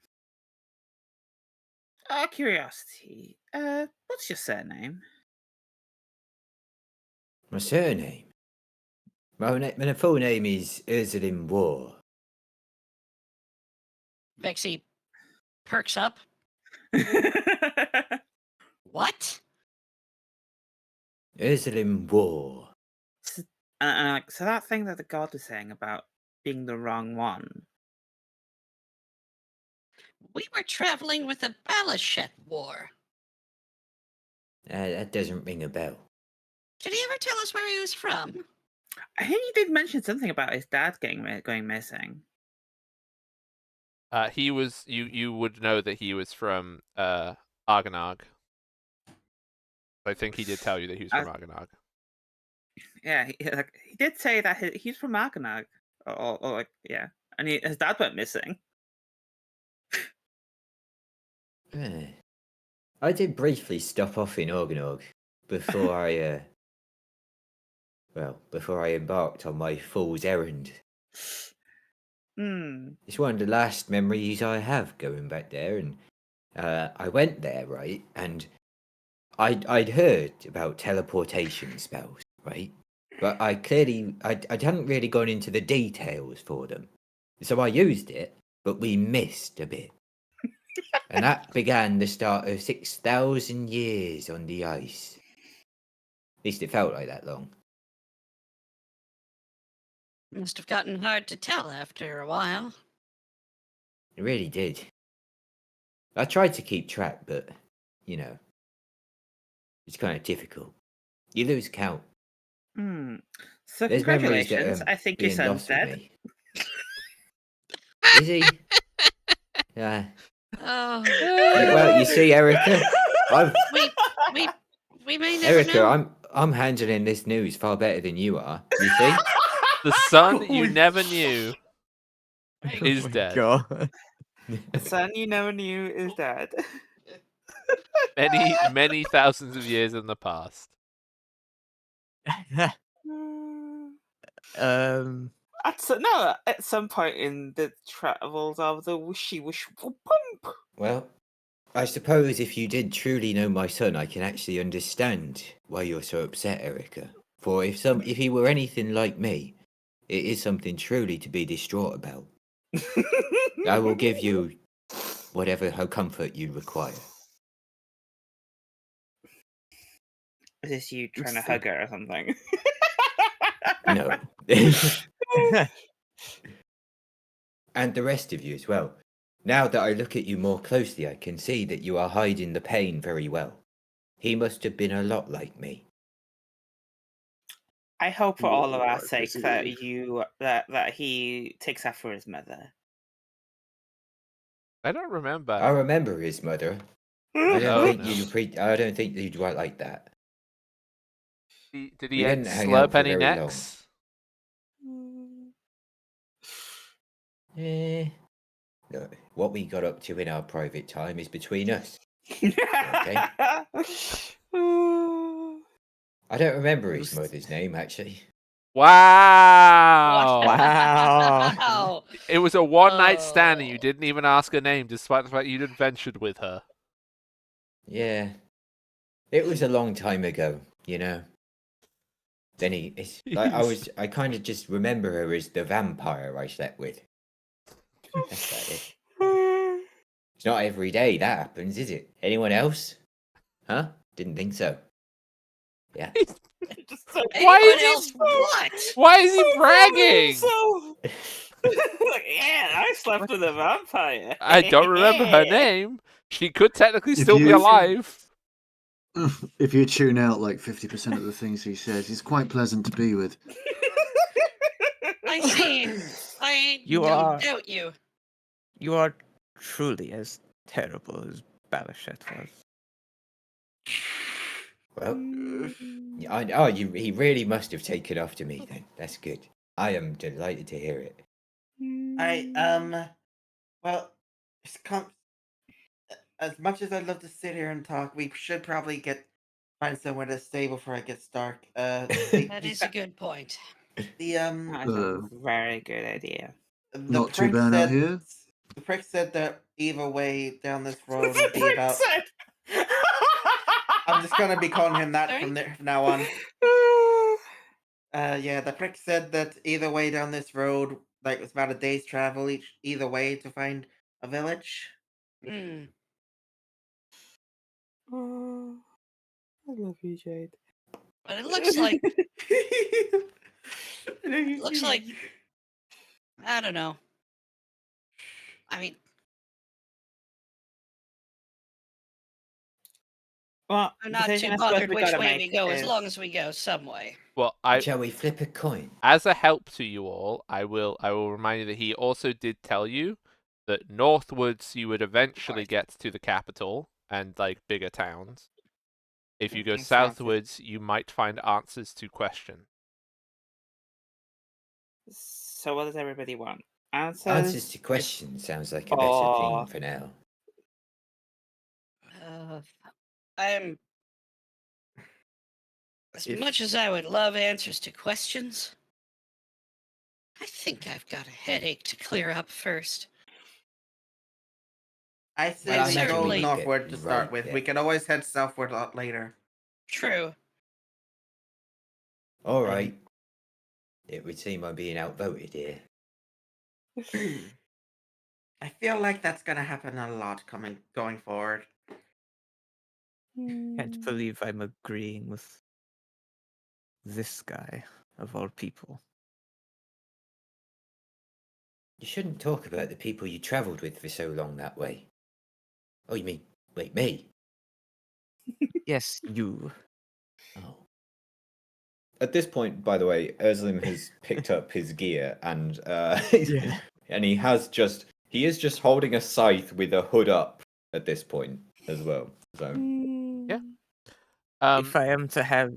Out of curiosity, what's your surname? My surname? My full name is Ursulin War. Vexy perks up. What? Ursulin War. So, so that thing that the god was saying about being the wrong one. We were traveling with a Balashette war. That doesn't ring a bell. Did he ever tell us where he was from? I think he did mention something about his dad going missing. He was you would know that he was from Argonog. I think he did tell you that he was from Argonog. Yeah, he did say that he's from Argonog. Or like, yeah. And his dad went missing. I did briefly stop off in Organog before before I embarked on my fool's errand. It's one of the last memories I have going back there, and I went there, right, and I'd heard about teleportation spells, right, but I hadn't really gone into the details for them, so I used it, but we missed a bit. And that began the start of 6,000 years on the ice. At least it felt like that long. Must have gotten hard to tell after a while. It really did. I tried to keep track, but, it's kind of difficult. You lose count. So There's memories that congratulations. are I think your being son's lost with dead. me. Is he? Yeah. Oh. Well, you see, Erica, we may never Erica, know. I'm handling this news far better than you are. You see? The son you never knew is dead. God. The son you never knew is dead. Many thousands of years in the past. At some point in the travels of the wishy wish bump. Well, I suppose if you did truly know my son, I can actually understand why you're so upset, Erica. For if he were anything like me, it is something truly to be distraught about. I will give you whatever comfort you require. Is this you trying to hug her or something? No. And the rest of you as well. Now that I look at you more closely, I can see that you are hiding the pain very well. He must have been a lot like me. I hope for all of our sakes that that he takes after his mother. I don't remember. I remember his mother. I don't think you'd write like that. Did he slurp any necks? No, what we got up to in our private time is between us. Okay? I don't remember his mother's name, actually. Wow! Wow! It was a one-night stand and you didn't even ask her name, despite the fact you'd adventured with her. Yeah. It was a long time ago, you know. Then I kind of just remember her as the vampire I slept with. That's about it. It's not every day that happens, is it? Anyone else? Huh? Didn't think so. Yeah. Why is he bragging? Yeah, I slept with a vampire. I don't remember her name. She could technically still be alive. If you tune out like 50% of the things he says, he's quite pleasant to be with. I see. I You don't are- doubt you. You are truly as terrible as Balashette was. Well, he really must have taken after me then. That's good. I am delighted to hear it. Well, as much as I'd love to sit here and talk, we should probably find somewhere to stay before it gets dark. That is a good point. The That's a very good idea. Not too bad out here. The prick said that either way down this road The would be prick about. said. I'm just gonna be calling him that Sorry? from now on. Yeah, the prick said that either way down this road, like it's about a day's travel either way to find a village. Hmm. Oh, I love you, Jade. But it looks like It looks like I don't know. I mean, Well, I'm the not decision too I suppose bothered we which gotta way make we go, as is long as we go some way. Well, Shall we flip a coin? as a help to you all, I will remind you that he also did tell you that northwards you would eventually Right. get to the capital and like bigger towns. If you go It sounds good. southwards, you might find answers to questions. So what does everybody want? Answers to questions sounds like a better for- theme for now. I'm as If- much as I would love answers to questions. I think I've got a headache to clear up first. I say Well, I we imagine go we get northward to start right with. there. We can always head southward a lot later. True. All right. It would seem I'm being outvoted here. I feel like that's gonna happen a lot going forward. Can't believe I'm agreeing with this guy of all people. You shouldn't talk about the people you travelled with for so long that way. Oh, you mean, wait, me? Yes, you. Oh. At this point, by the way, Erzlim has picked up his gear and Yeah. and he is just holding a scythe with a hood up at this point as well. So Yeah. If I am to have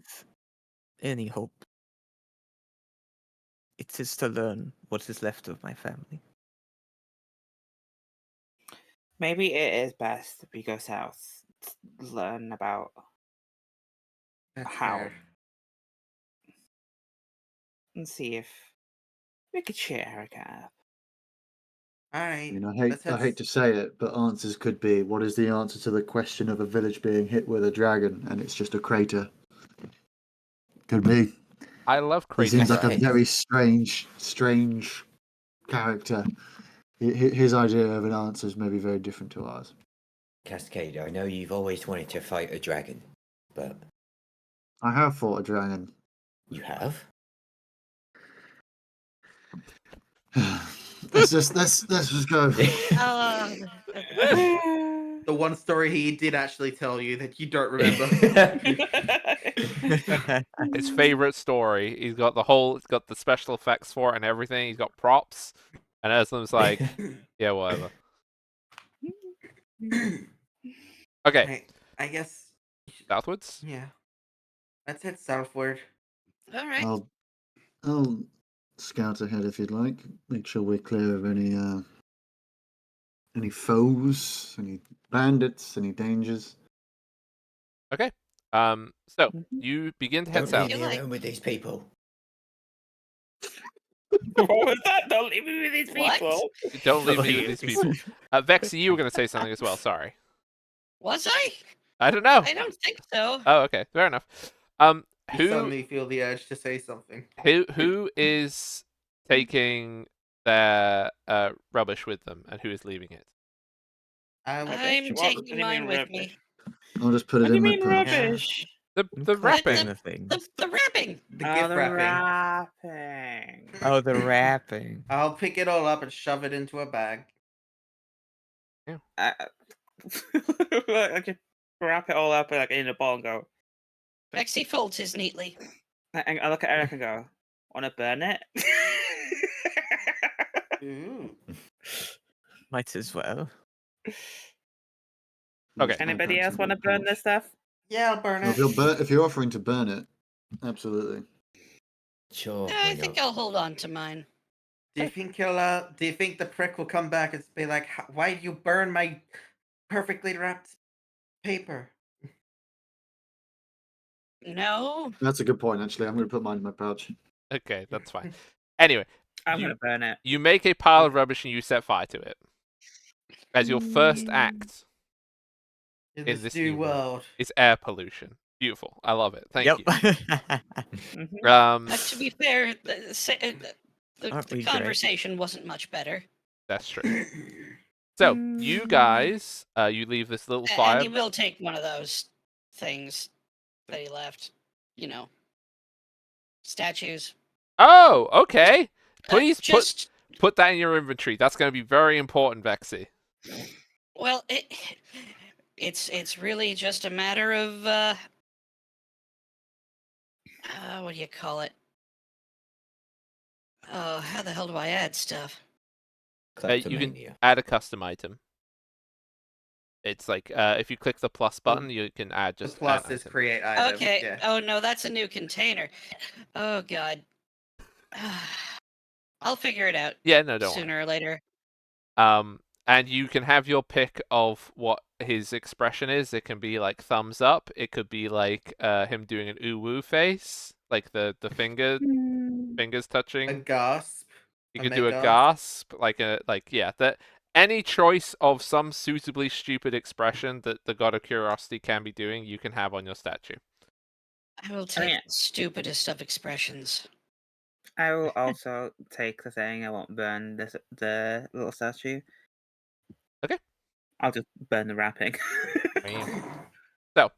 any hope, it is to learn what is left of my family. Maybe it is best we go south to learn about That's how fair. and see if we could cheer Eric up. All I right. mean, let's I head hate to say it, but answers could be: what is the answer to the question of a village being hit with a dragon and it's just a crater? Could be. I love He crazy seems like a Cascade. very strange character. His idea of an answer is maybe very different to ours. Cascade, I know you've always wanted to fight a dragon, but I have fought a dragon. you have? let's just go. the one story he did actually tell you that you don't remember. His favorite story. He's got the special effects for it and everything. He's got props. And Eslim's like, yeah, whatever. Okay, Right, I guess. southwards. Yeah. Let's head southward. All right. I'll scout ahead if you'd like. Make sure we're clear of any foes, any bandits, any dangers. Okay. So you begin to head Don't south. leave me alone with these people. What was that? Don't leave me with these What? people. Don't leave me with these people. Vexy, you were going to say something as well. Sorry. Was I? I don't know. I don't think so. Oh, okay. Fair enough. You Who suddenly feel the urge to say something. who is taking their rubbish with them, and who is leaving it? I would I'm What taking do you mine mean with rubbish? me. I'll just put What it do in you my mean pouch. rubbish? The Collecting wrapping. the things. The wrapping. the gift the wrapping. wrapping. Oh, the wrapping. I'll pick it all up and shove it into a bag. I could wrap it all up like in a ball and go. Bexy folds his neatly. And I look at Eric and go, "Want to burn it?" Ooh. Might as well. Okay. Anybody else want to burn this stuff? Yeah, I'll burn If it. if you're offering to burn it, absolutely. Sure. I why think not? I'll hold on to mine. Do you think do you think the prick will come back and be like, why do you burn my perfectly wrapped paper? No. That's a good point, actually. I'm going to put mine in my pouch. Okay, that's fine. Anyway, I'm gonna burn it. you make a pile of rubbish and you set fire to it. as your first act In in this this new new world world. is air pollution. Beautiful. I love it. Thank Yep. you. To be fair, Aren't the we great? conversation wasn't much better. That's true. So you guys, you leave this little fire. And he will take one of those things that he left. You know, statues. Oh, okay. Please just put that in your inventory. That's going to be very important, Vexy. well, it's really just a matter of what do you call it? Oh, how the hell do I add stuff? You can Kleptomania. add a custom item. It's like if you click the plus button, you can add The just plus an is item. create item. Okay. Yeah. Oh no, that's a new container. Oh god. I'll figure it out Yeah, no, don't sooner or later. worry. And you can have your pick of what his expression is. It can be like thumbs up. It could be like him doing an OwO face, like the fingers A touching. gasp. You A could do a mid gasp, that any choice of some suitably stupid expression that the God of Curiosity can be doing, you can have on your statue. I will take the stupidest of expressions. I will also take the thing. I won't burn the little statue. Okay. I'll just burn the wrapping. So,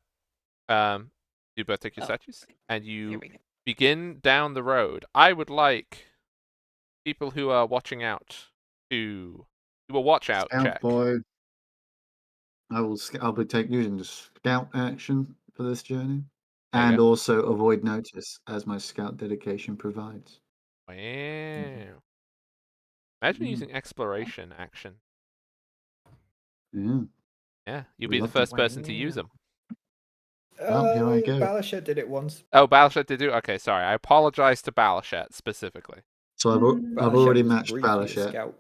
you both take your Oh, statues, and Here you we go. begin down the road. I would like people who are watching out to do a watch out Scout check. boy. I'll be using the scout action for this journey, There you and go. also avoid notice as my scout dedication provides. Wow. Imagine using exploration action. Yeah. Yeah, you'll Would be the love to. first person to use them. Well, here I go. Balasha did it once. Oh, Balashet did do. Okay, sorry. I apologize to Balashet specifically. So I've Balasha already was matched briefly a Balashet. scout.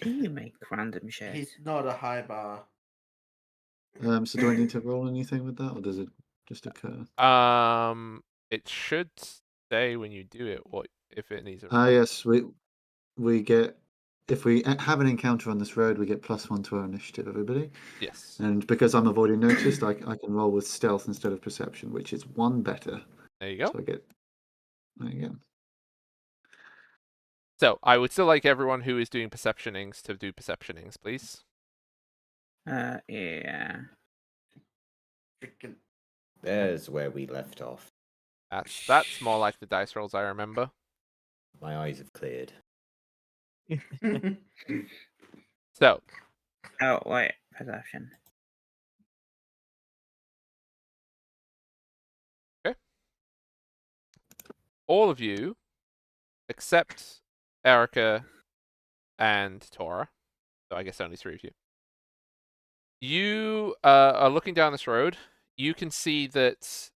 Do you make random shit? He's not a high bar. So do I need to roll anything with that, or does it just occur? It should say when you do it what if it needs a Ah, roll. yes, we get, if we have an encounter on this road, we get +1 to our initiative, everybody. Yes. And because I'm avoiding notice, I can roll with stealth instead of perception, which is 1 better. There you go. So I get. There you go. So I would still like everyone who is doing perceptionings to do perceptionings, please. Yeah. Freaking There's where we left off. That's more like the dice rolls I remember. My eyes have cleared. So Oh wait, perception. all of you, except Erica and Tora, so I guess only 3 of you. You are looking down this road. You can see that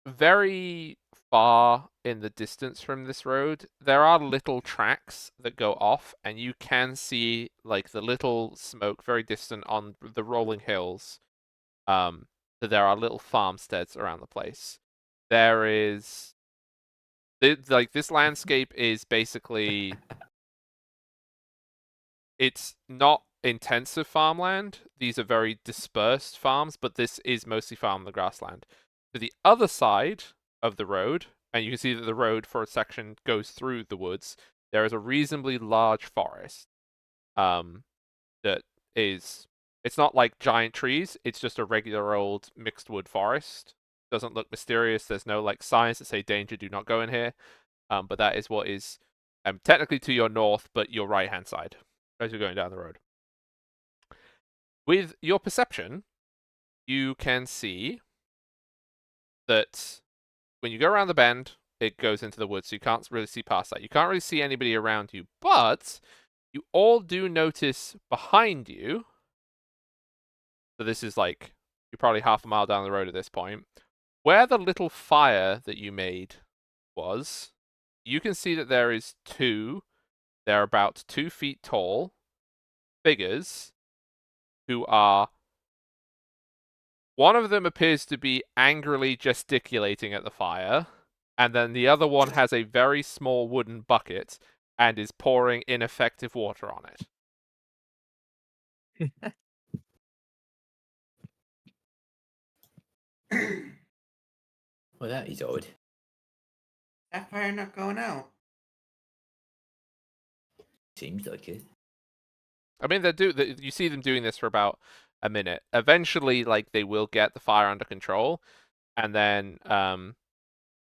very far in the distance from this road, there are little tracks that go off, and you can see like the little smoke very distant on the rolling hills. That there are little farmsteads around the place. There is this landscape is basically it's not intensive farmland. These are very dispersed farms, but this is mostly farm the grassland. To the other side of the road, and you can see that the road for a section goes through the woods, there is a reasonably large forest. That is, it's not like giant trees, it's just a regular old mixed wood forest. Doesn't look mysterious, there's no like signs that say danger, do not go in here. But that is what is technically to your north, but your right hand side as you're going down the road. With your perception, you can see that when you go around the bend, it goes into the woods, so you can't really see past that. You can't really see anybody around you, but you all do notice behind you, so this is like, you're probably half a mile down the road at this point, where the little fire that you made was, you can see that there is they're about 2 feet tall figures who are, one of them appears to be angrily gesticulating at the fire, and then the other one has a very small wooden bucket, and is pouring ineffective water on it. Well, that is odd. That fire not going out. Seems like it. I mean, you see them doing this for about a minute. Eventually, like, they will get the fire under control, and then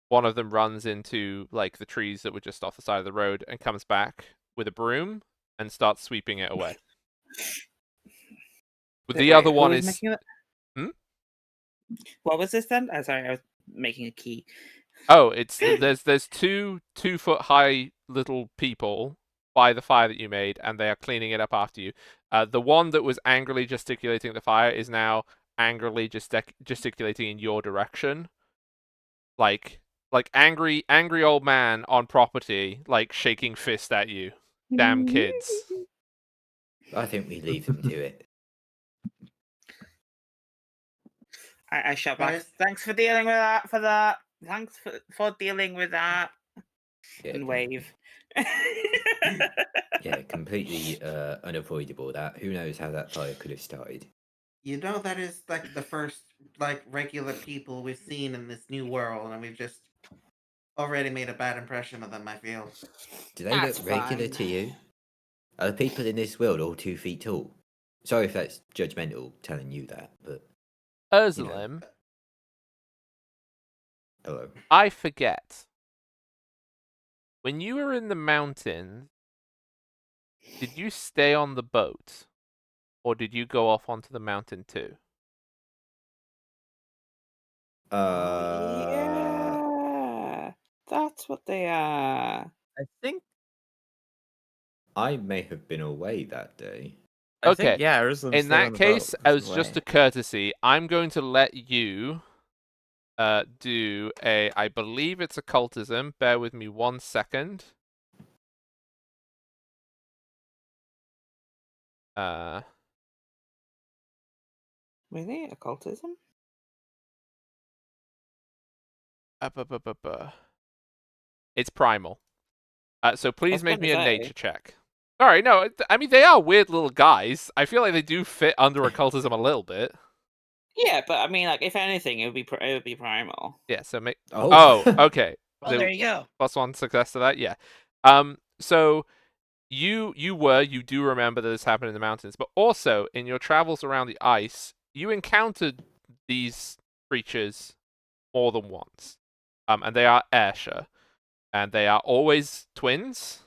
one of them runs into like the trees that were just off the side of the road and comes back with a broom and starts sweeping it away. But the other Who one was is making it? Hmm? What was this then? Sorry, I was making a key. Oh, it's there's 2 foot high little people by the fire that you made, and they are cleaning it up after you. The one that was angrily gesticulating at the fire is now angrily gesticulating in your direction, like angry old man on property, like shaking fist at you. Damn kids. I think we leave them to it. I shut back. Guys, Thanks for dealing with that. For that. Thanks for dealing with that. Yeah, And wave. yeah, completely unavoidable. That who knows how that fire could have started. you know that is like the first like regular people we've seen in this new world, and we've just already made a bad impression of them, I feel. Do they That's look regular fine. to you? Are the people in this world all 2 feet tall? Sorry if that's judgmental telling you that, but Ursulim, hello. I forget. When you were in the mountains, did you stay on the boat? Or did you go off onto the mountain too? Yeah. That's what they are. I think I may have been away that day. I Okay. think yeah, Ursuline In stayed on that the case, boat. as just a courtesy, I'm going to let you do a, I believe it's occultism. Bear with me 1 second. Really? Occultism? It's primal. So please make me a gonna say. nature check. Sorry, no, I mean, they are weird little guys. I feel like they do fit under occultism a little bit. Yeah, but I mean, like, if anything, it would be primal. Yeah, so make... Oh. Okay. Well, there you go. +1 success to that, yeah. So you do remember that this happened in the mountains, but also in your travels around the ice, you encountered these creatures more than once. And they are Ayrshire, and they are always twins,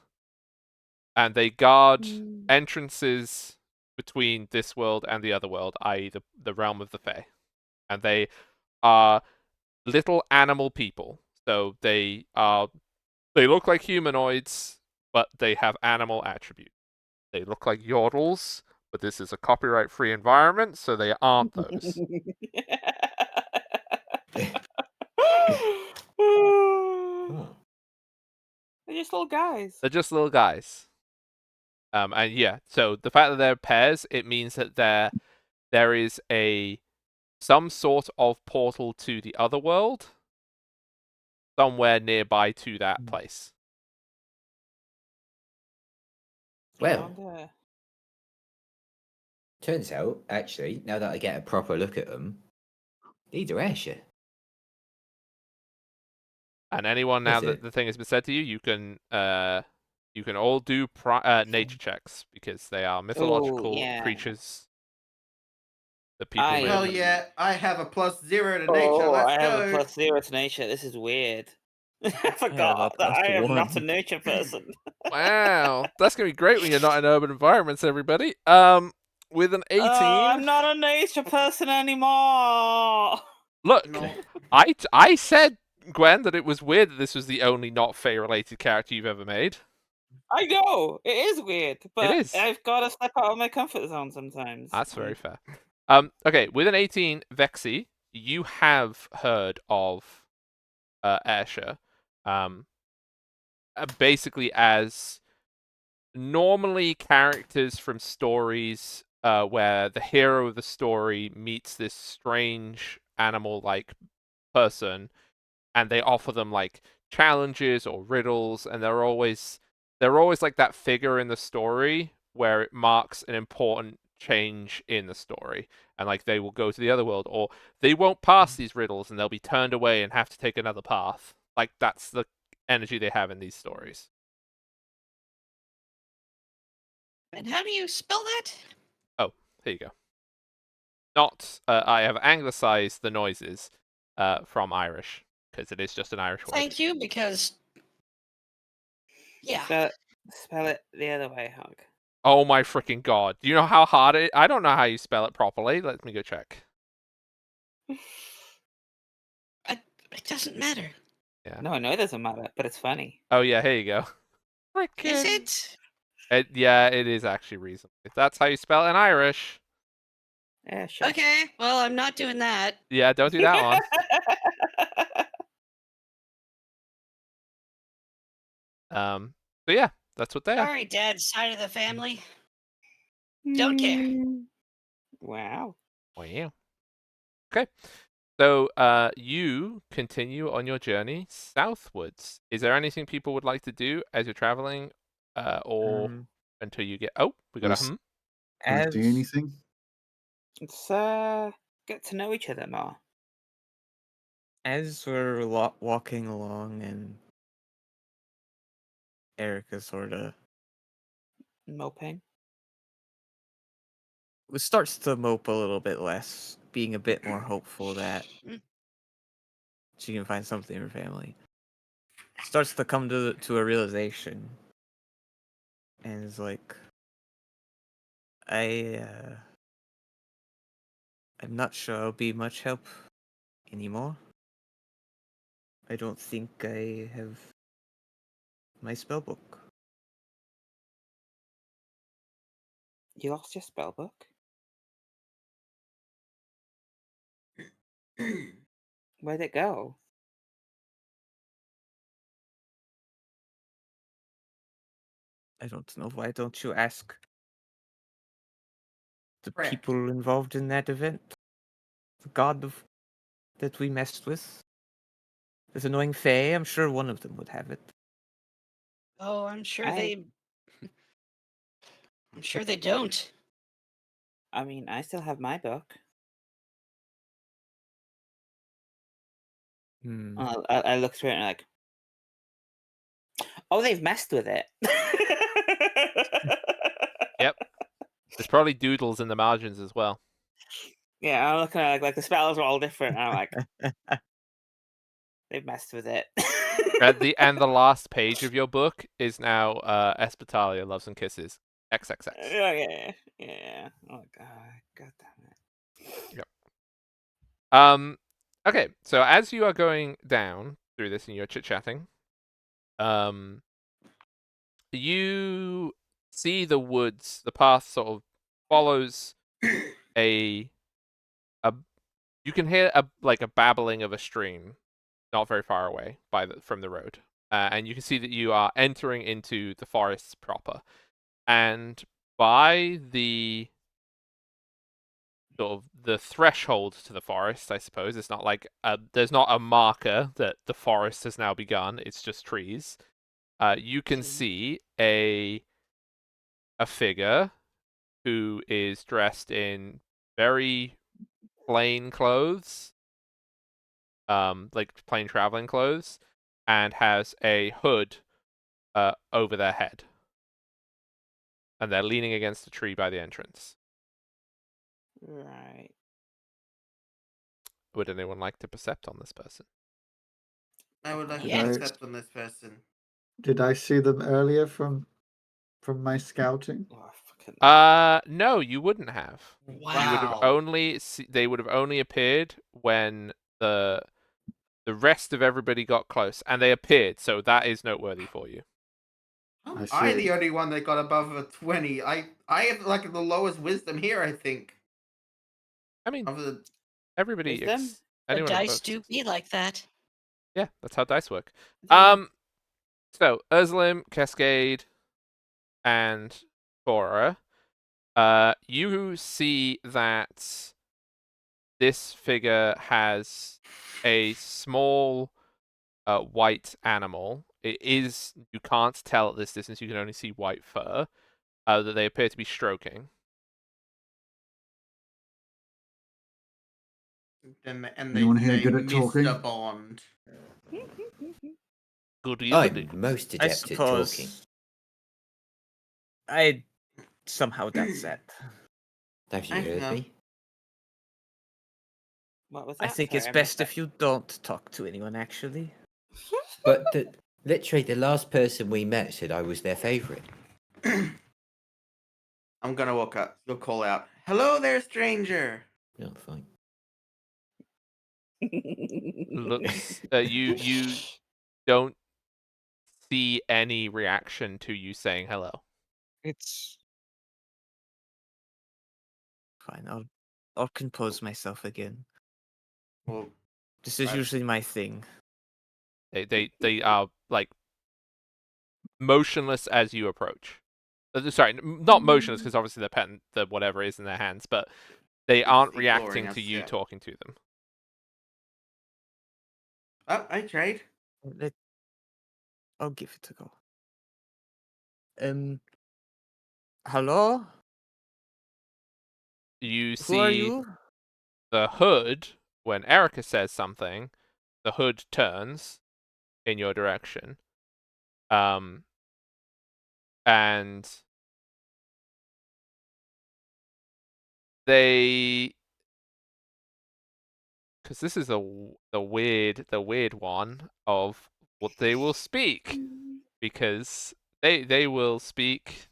and they guard entrances between this world and the other world, i.e. the realm of the Fae. And they are little animal people. So they look like humanoids, but they have animal attributes. They look like yodels, but this is a copyright-free environment, so they aren't those. Oh. They're just little guys. They're just little guys. And yeah, so the fact that they're pairs, it means that there is some sort of portal to the other world somewhere nearby to that place. Well, turns out, actually, now that I get a proper look at them, these are Ayrshire. And anyone now that the thing has been said to you, you can all do nature checks because they are mythological creatures that people live. Hell yeah, I have a +0 to nature. Let's I have go. a +0 to nature. This is weird. I forgot that I am not a nature person. Wow, that's gonna be great when you're not in urban environments, everybody. With an 18, I'm not a nature person anymore. Look, I said, Gwen, that it was weird that this was the only not Fae related character you've ever made. I know it is weird, but It is. I've got to step out of my comfort zone sometimes. That's very fair. Okay, with an 18, Vexy, you have heard of Ayrshire, basically as normally characters from stories where the hero of the story meets this strange animal-like person, and they offer them like challenges or riddles, and they're always they're always like that figure in the story where it marks an important change in the story, and like they will go to the other world, or they won't pass these riddles and they'll be turned away and have to take another path. Like that's the energy they have in these stories. And how do you spell that? Oh, here you go. Not, I have anglicized the noises from Irish, because it is just an Irish word. Thank you, because yeah. Spell it the other way, Hog. Oh my freaking god. Do you know how hard it is? I don't know how you spell it properly. Let me go check. It doesn't matter. Yeah. No, I know it doesn't matter, but it's funny. Oh yeah, here you go. Frickin'. Is it? Yeah, it is actually reasonable. If that's how you spell it in Irish. Yeah, sure. Okay, well, I'm not doing that. Yeah, don't do that one. But yeah, that's what they are. Sorry, Dad's side of the family. Don't care. Wow. Wow. Okay. So, you continue on your journey southwards. Is there anything people would like to do as you're traveling, or until you get? Oh, we got a Yes. hmm. Wanna do As anything? Let's get to know each other more. as we're walking along, and Erica sort of Moping. starts to mope a little bit less, being a bit more hopeful that she can find something in her family. Starts to come to a realization, and is like, I'm not sure I'll be much help anymore. I don't think I have my spell book. You lost your spell book? Where'd it go? I don't know. Why don't you ask the Frick. people involved in that event? The god that we messed with? This annoying Fae? I'm sure one of them would have it. Oh, I'm sure I they don't. I mean, I still have my book. Hmm. I look through it and like, oh, they've messed with it. Yep. There's probably doodles in the margins as well. Yeah, I'm looking at like the spells are all different. And I'm like, they've messed with it. And the last page of your book is now Espitalia Loves and Kisses XXX. Yeah. Oh god damn it. Yep. Okay, so as you are going down through this and you're chit-chatting, you see the woods, the path sort of follows a you can hear a babbling of a stream not very far away from the road. And you can see that you are entering into the forests proper. And by the sort of the threshold to the forest, I suppose, it's not like there's not a marker that the forest has now begun. It's just trees. You can see a figure who is dressed in very plain clothes, like plain traveling clothes, and has a hood over their head. And they're leaning against a tree by the entrance. Right. Would anyone like to percept on this person? I would like Yeah. to accept on this person. Did I see them earlier from my scouting? Oh, fucking... No, you wouldn't have. Wow. You would have only they would have only appeared when the rest of everybody got close, and they appeared, so that is noteworthy for you. I'm I the see. only one that got above a 20. I have like the lowest wisdom here, I think. I mean, Of the everybody, Wisdom? The anyone dice above do 60. be like that. Yeah, that's how dice work. Yeah. So Urslim, Cascade, and Bora, you see that this figure has a small white animal it is, you can't tell at this distance, you can only see white fur, that they appear to be stroking. And Anyone here they good at missed talking? a bond. Good I'm evening. most I adept at talking. suppose I somehow that's it. Have you I heard know. me? What was I that? think Sorry, it's I best missed if you don't talk to anyone, actually. But literally, the last person we met said I was their favorite. I'm gonna walk up. You'll call out, "Hello there, stranger." No, fine. that. Looks, you don't see any reaction to you saying hello. It's fine. I'll compose myself again. Well, This is Right. usually my thing. They are like motionless as you approach. Sorry, not motionless because obviously they're petting the whatever is in their hands, but they aren't Just ignoring reacting to us, you yeah. talking to them. Oh, I tried. I'll give it a go. Hello? You Who are see you? the hood, when Erica says something, the hood turns in your direction. And they, because this is the weird one of what they will speak, because they will speak.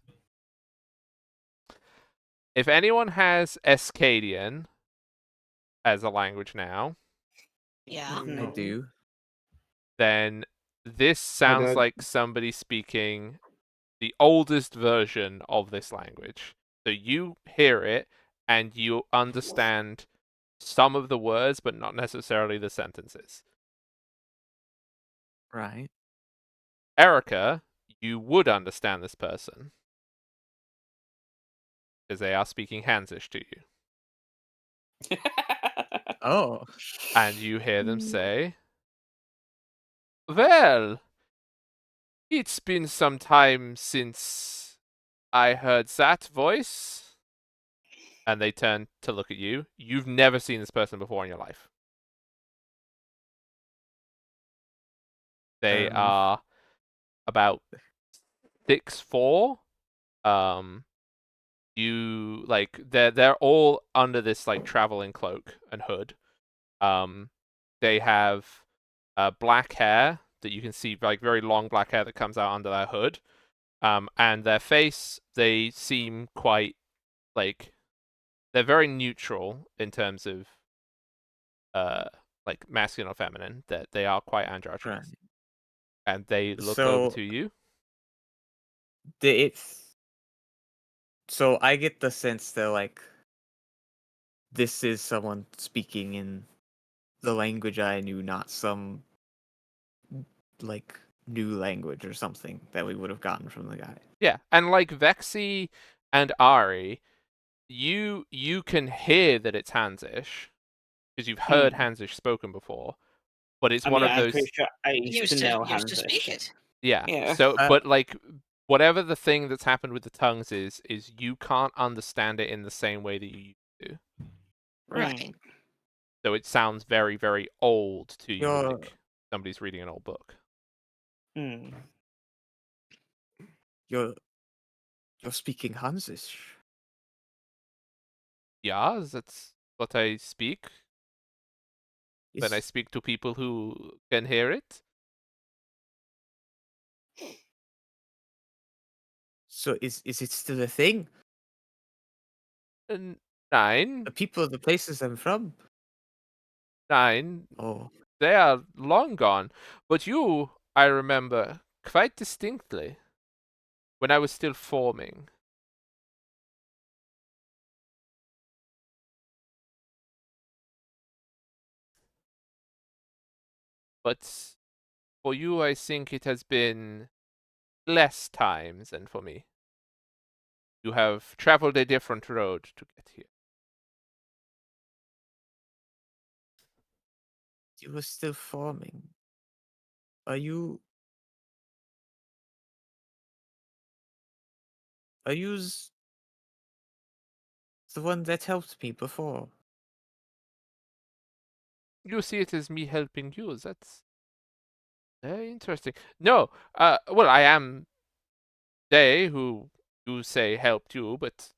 If anyone has Escadian as a language now, Yeah. I No. do. then this sounds don't. like somebody speaking the oldest version of this language. So you hear it and you understand some of the words, but not necessarily the sentences. Right. Erica, you would understand this person because they are speaking Hansish to you. Oh. And you hear them say, "Well, it's been some time since I heard that voice." And they turn to look at you. You've never seen this person before in your life. They are about 6'4". You like they're all under this like traveling cloak and hood. They have black hair that you can see, like very long black hair that comes out under their hood. And their face, they seem quite like they're very neutral in terms of like masculine or feminine. That they are quite androgynous. Right. And they look over So to you. So I get the sense that like this is someone speaking in the language I knew, not some like new language or something that we would have gotten from the guy. Yeah, and like Vexy and Ari, you can hear that it's Hansish because you've heard Hansish spoken before, but it's I one mean, of I'm those. pretty sure I used to know Used to speak Hansish. it. Yeah. Yeah. So, but like whatever the thing that's happened with the tongues is you can't understand it in the same way that you used to. Right. So it sounds very, very old to you, You're like somebody's reading an old book. Mm. you're speaking Hansish. Yeah, that's what I speak when I Is speak to people who can hear it. so is it still a thing? Nine, The people of the places I'm from. nine, Oh, they are long gone. But you, I remember quite distinctly when I was still forming. But for you, I think it has been less times than for me. You have traveled a different road to get here. you were still forming. Are you I use the one that helped me before. You see it as me helping you. That's very interesting. No, well, I am they who you say helped you, but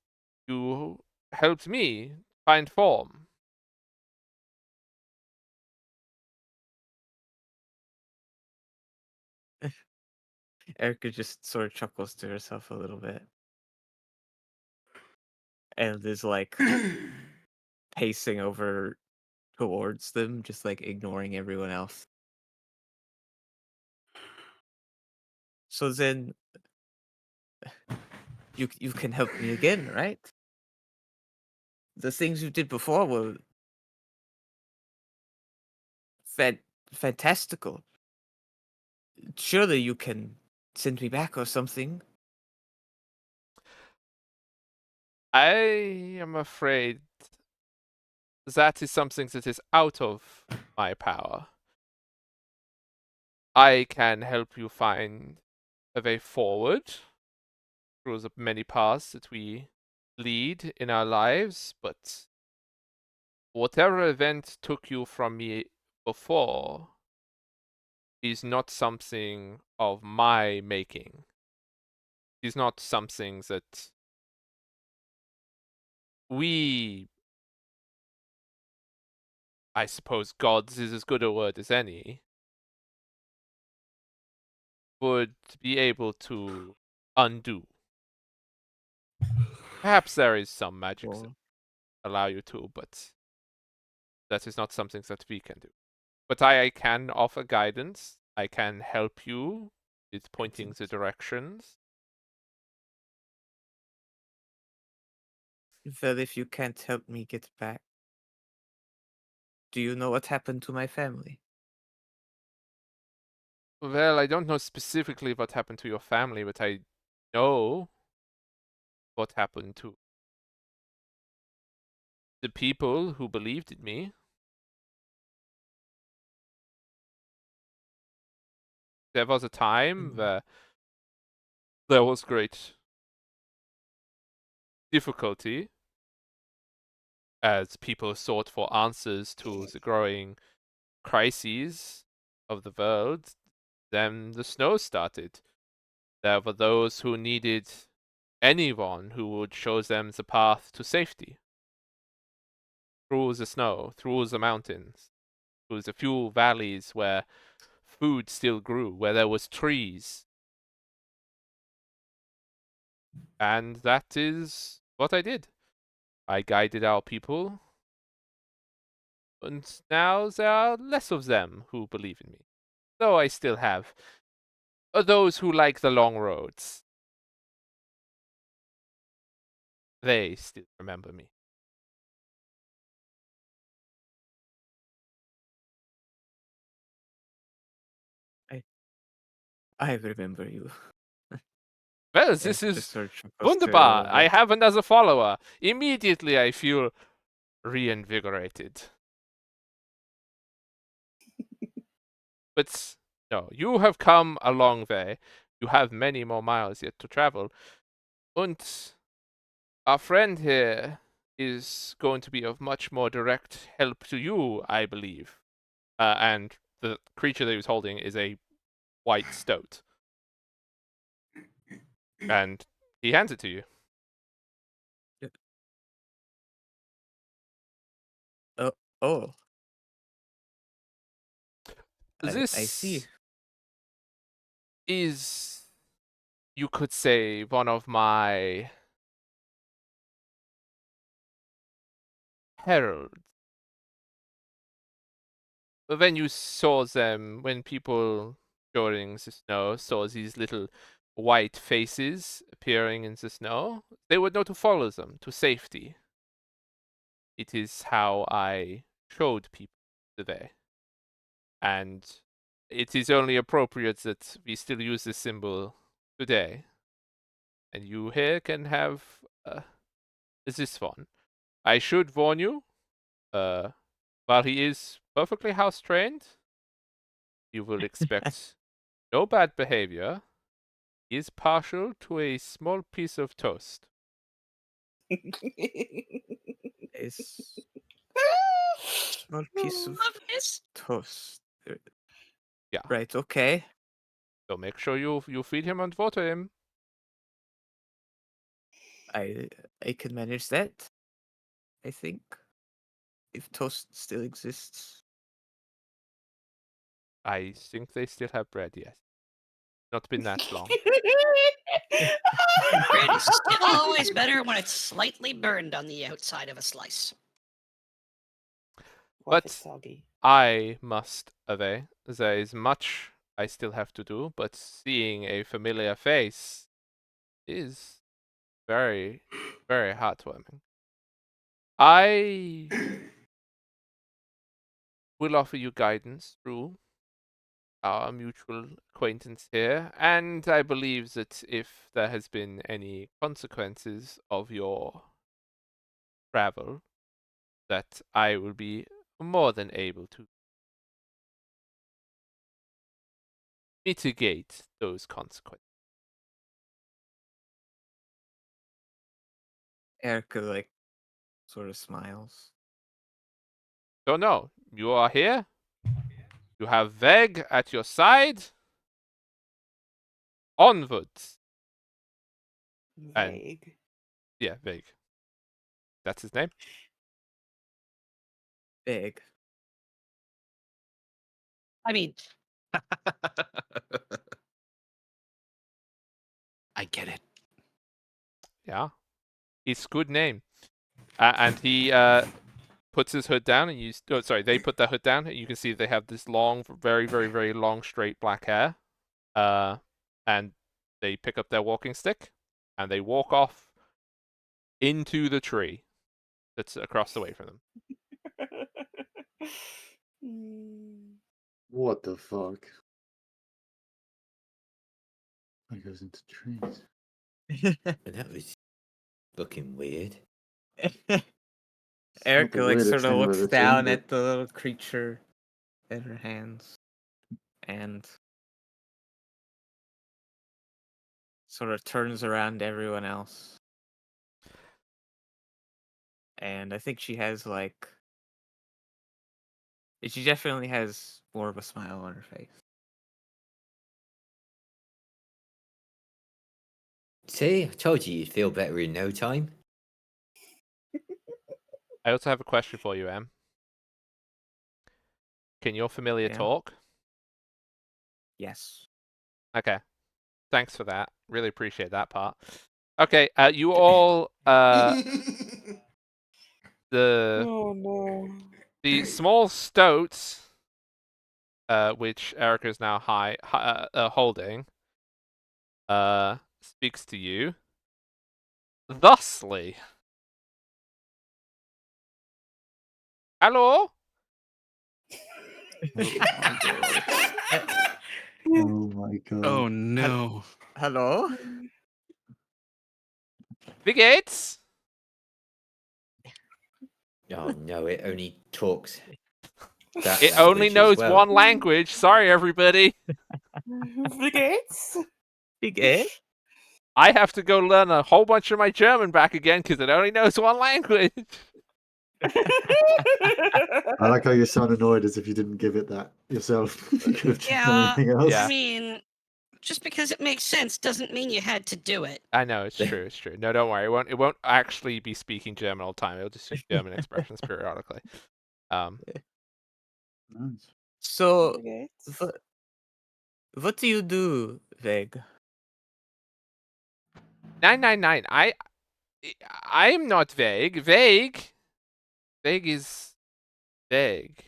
you helped me find form. Erica just sort of chuckles to herself a little bit. And is like pacing over towards them, just like ignoring everyone else. So then you can help me again, right? The things you did before were fantastical. Surely you can send me back or something. I am afraid that is something that is out of my power. I can help you find a way forward through the many paths that we lead in our lives, but whatever event took you from me before is not something of my making. Is not something that we, I suppose gods is as good a word as any, would be able to undo. Perhaps there is some magic that Well, allow you to, but that is not something that we can do. But I can offer guidance. I can help you with pointing the directions. well, if you can't help me get back, do you know what happened to my family? Well, I don't know specifically what happened to your family, but I know what happened to the people who believed in me. There was a time where there was great difficulty as people sought for answers to the growing crises of the world. Then the snow started. There were those who needed anyone who would show them the path to safety. Through the snow, through the mountains, through the few valleys where food still grew, where there was trees. And that is what I did. I guided our people, and now there are less of them who believe in me. Though I still have those who like the long roads. They still remember me. I remember you. Well, Erica this just is sort of chuckles to her a wunderbar. little I bit. have another follower. Immediately I feel reinvigorated. But no, you have come a long way. You have many more miles yet to travel. And our friend here is going to be of much more direct help to you, I believe. And the creature that he was holding is a white stoat. And he hands it to you. Oh, oh. I see. This is, you could say, one of my heralds. When you saw them, when people during the snow saw these little white faces appearing in the snow, they would know to follow them to safety. It is how I showed people the way. And it is only appropriate that we still use this symbol today. And you here can have this one. I should warn you, while he is perfectly house trained, you will expect no bad behavior. He is partial to a small piece of toast. It's small piece of Love this. toast. Yeah. Right, okay. So make sure you feed him and water him. I can manage that. I think. If toast still exists. I think they still have bread, yes. Not been that long. Bread is still always better when it's slightly burned on the outside of a slice. What if But it's soggy? I must away. There is much I still have to do, but seeing a familiar face is very, very heartwarming. I will offer you guidance through our mutual acquaintance here, and I believe that if there has been any consequences of your travel, that I will be more than able to mitigate those consequences. Erica like sort of smiles. So no, you are here. You have Veg at your side. Onwards. And Vague. yeah, Veg. That's his name. Big. I mean, I get it. Yeah, it's good name. And he puts his hood down, and they put their hood down. And you can see they have this long, very, very, very long, straight black hair. And they pick up their walking stick, and they walk off into the tree that's across the way from them. What the fuck? That goes into trees. And that was looking weird. Erica the like weirdest sort of thing I've looks ever down seen, at the little creature in her hands and sort of turns around to everyone else. And I think she has like she definitely has more of a smile on her face. See, I told you you'd feel better in no time. I also have a question for you, Em. Can your familiar Yeah. talk? Yes. Okay. Thanks for that. Really appreciate that part. Okay, you all the Oh no. small stoats which Erica is now holding speaks to you thusly. Hello? Oh my god. Oh no. Hello? The gates? Oh no, it only talks that It only language as knows well. one language. Sorry, everybody. Frigates? Big eh? I have to go learn a whole bunch of my German back again because it only knows one language. I like how you sound annoyed as if you didn't give it that yourself. You could have yeah, done anything else. Yeah. I mean, just because it makes sense doesn't mean you had to do it. I know, it's true, it's true. No, don't worry. It won't actually be speaking German all the time. It'll just use German expressions periodically. Nice. So Frigates? what do you do, Veg? 999. I'm not vague. Vague is vague.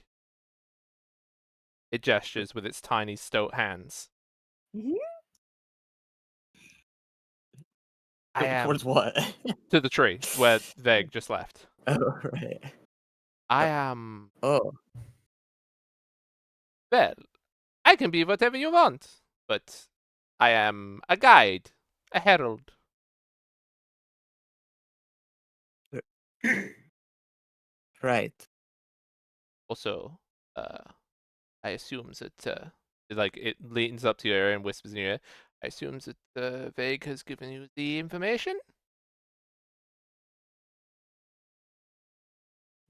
It gestures with its tiny stoat hands. I am Towards what? to the tree where Veg just left. Oh right. I am Oh. well. I can be whatever you want, but I am a guide, a herald. Right. Also, I assume that like it leans up to your ear and whispers in your ear. I assume that Vague has given you the information?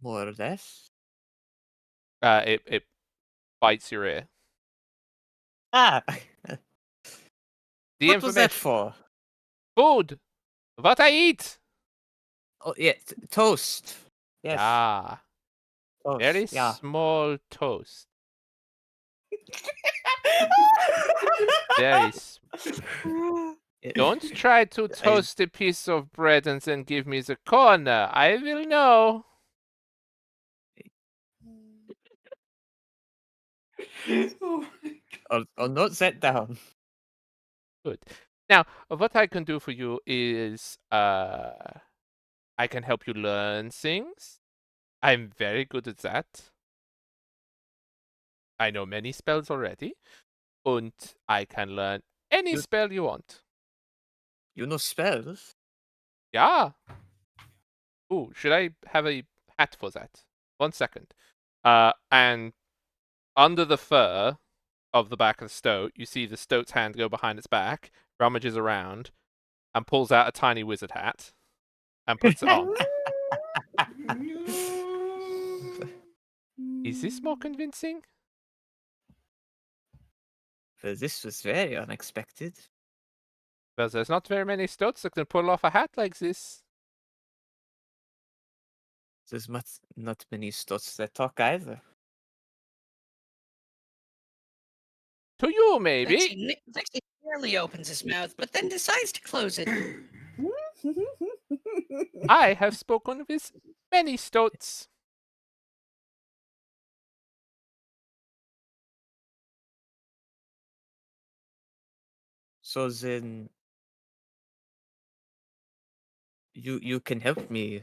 More or less. It bites your ear. Ah! The What was that information. for? Food! What I eat! Oh, yeah, toast. Yes, Yeah. toast. Very Yeah. small toast. Very Yeah. Don't try to toast a piece of bread and then give me the corner. I will know. Oh I'll note that down. Good. Now, what I can do for you is I can help you learn things. I'm very good at that. I know many spells already. And I can learn any You- spell you want. You know spells? Yeah. Ooh, should I have a hat for that? 1 second. And under the fur of the back of the stoat, you see the stoat's hand go behind its back, rummages around, and pulls out a tiny wizard hat and puts it on. Is this more convincing? Well, this was very unexpected. Well, there's not very many stoats that can pull off a hat like this. There's not many stots that talk either. To you, maybe. Vexy barely opens his mouth, but then decides to close it. I have spoken with many stoats. So then you can help me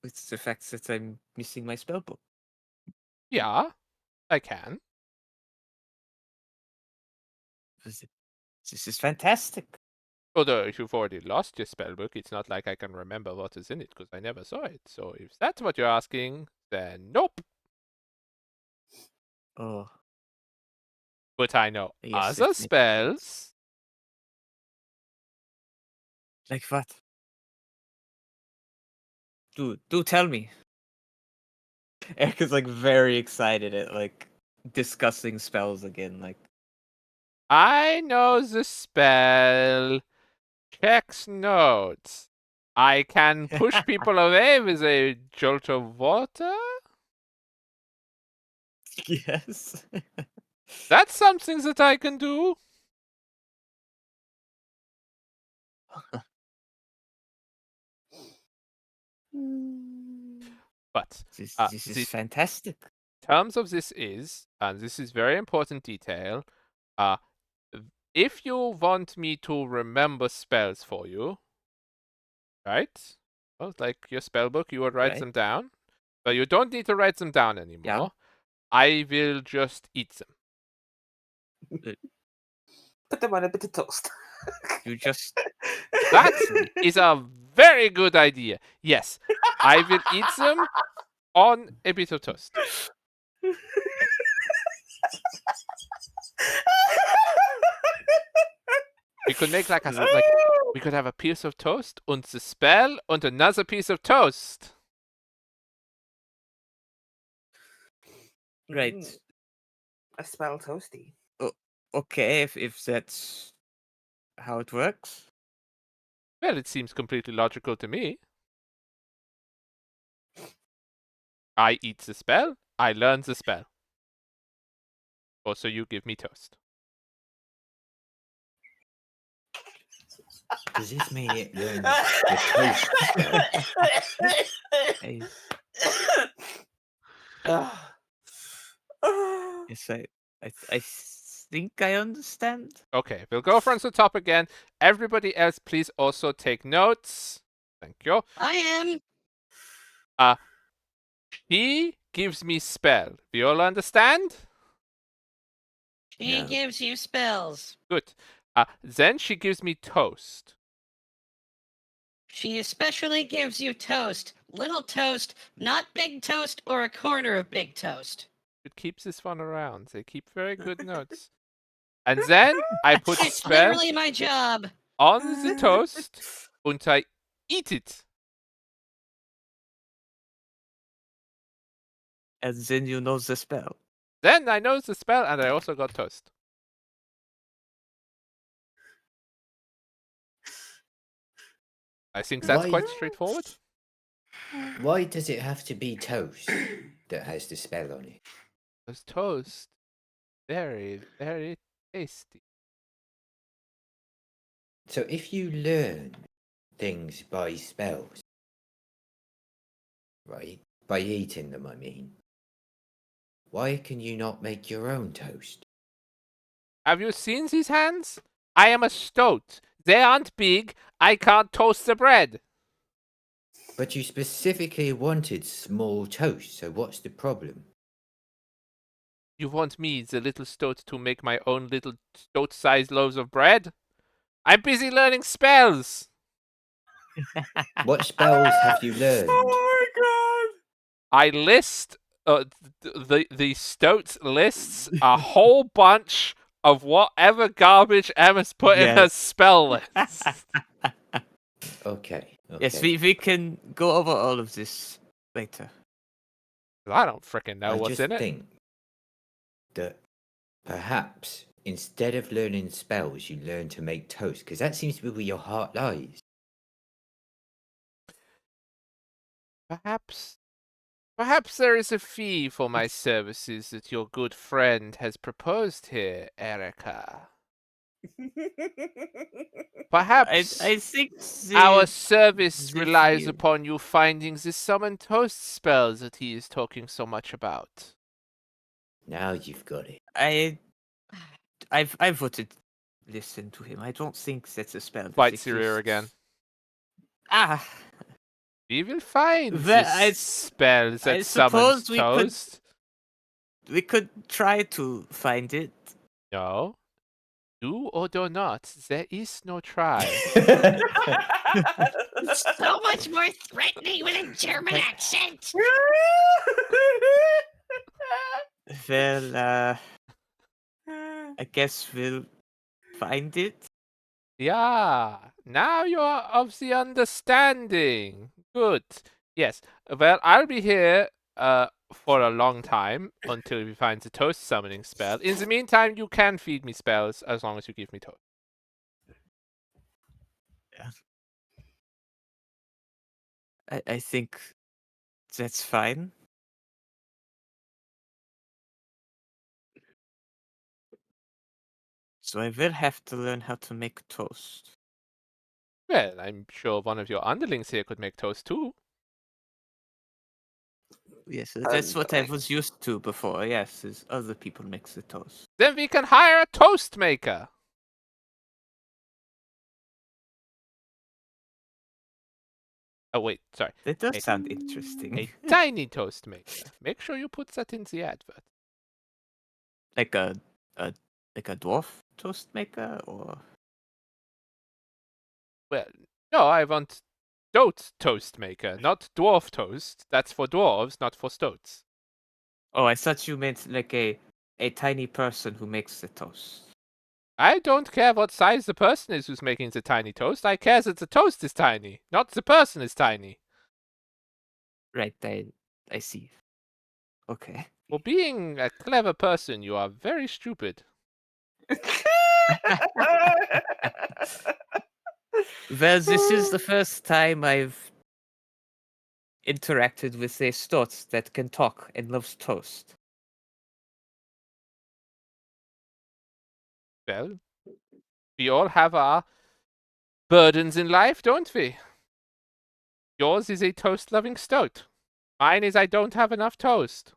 with the fact that I'm missing my spell book. Yeah, I can. This is fantastic. Although if you've already lost your spellbook, it's not like I can remember what is in it because I never saw it. So if that's what you're asking, then nope. Oh, But I know yes, other spells. like what? Do tell me. Eric is like very excited at like discussing spells again. Like I know the spell. Checks notes. I can push people away with a jolt of water. yes. That's something that I can do. But this the is fantastic. terms of this is, and this is very important detail, if you want me to remember spells for you, right? Well, like your spell book, you would write Right. them down. But you don't need to write them down anymore. Yeah. I will just eat them. Put them on a bit of toast. You just That is a very good idea. Yes, I will eat them on a bit of toast. We could make like we could have a piece of toast and the spell and another piece of toast. right. A spell toasty. Okay, if that's how it works. Well, it seems completely logical to me. I eat the spell, I learn the spell. Also, you give me toast. Does this mean it learns the toast spell? I, yes, I think I understand. Okay, we'll go from the top again. Everybody else, please also take notes. Thank you. I am. He gives me spell. We all understand? She No. gives you spells. Good. Then she gives me toast. She especially gives you toast. Little toast, not big toast or a corner of big toast. It keeps this one around. They keep very good notes. And then I put It's spell literally my job. on the toast and I eat it. And then you know the spell. Then I know the spell and I also got toast. I think that's Why- quite straightforward. Why does it have to be toast that has the spell on it? Because toast, very, very tasty. So if you learn things by spells, right? By eating them, I mean. Why can you not make your own toast? Have you seen these hands? I am a stoat. They aren't big. I can't toast the bread. But you specifically wanted small toast, so what's the problem? You want me, the little stoat, to make my own little stoat-sized loaves of bread? I'm busy learning spells. What spells have you learned? I list the stoat lists a whole bunch of whatever garbage Emma's put in her Yes. spell list. Okay. Yes, okay. we can go over all of this later. I don't frickin' know I what's just in it. think that perhaps instead of learning spells, you learn to make toast, because that seems to be where your heart lies. Perhaps there is a fee for my services that your good friend has proposed here, Erica. Perhaps I think our the service the relies fee- upon you finding the summon toast spells that he is talking so much about. Now you've got it. I voted listen to him. I don't think that's a spell that Bites your ear exists. again. Ah, We will find Well, this spell I that summons suppose we could- toast. we could try to find it. No. Do or do not. There is no try. So much more threatening with a German accent. Well, I guess we'll find it. Yeah, now you are of the understanding. Good. Yes. Well, I'll be here for a long time until we find the toast summoning spell. In the meantime, you can feed me spells as long as you give me toast. I think that's fine. So I will have to learn how to make toast. Well, I'm sure one of your underlings here could make toast too. Yes, that's what I was used to before. Yes, is other people make the toast. Then we can hire a toast maker. Oh wait, sorry. That does A- sound interesting. A tiny toast maker. Make sure you put that in the advert. like a dwarf toast maker, or Well, no, I want stoat toast maker, not dwarf toast. That's for dwarves, not for stoats. oh, I thought you meant like a tiny person who makes the toast. I don't care what size the person is who's making the tiny toast. I care that the toast is tiny, not the person is tiny. Right, I see. Okay. For being a clever person, you are very stupid. Well, this is the first time I've interacted with a stoat that can talk and loves toast. Well, we all have our burdens in life, don't we? Yours is a toast-loving stoat. Mine is I don't have enough toast.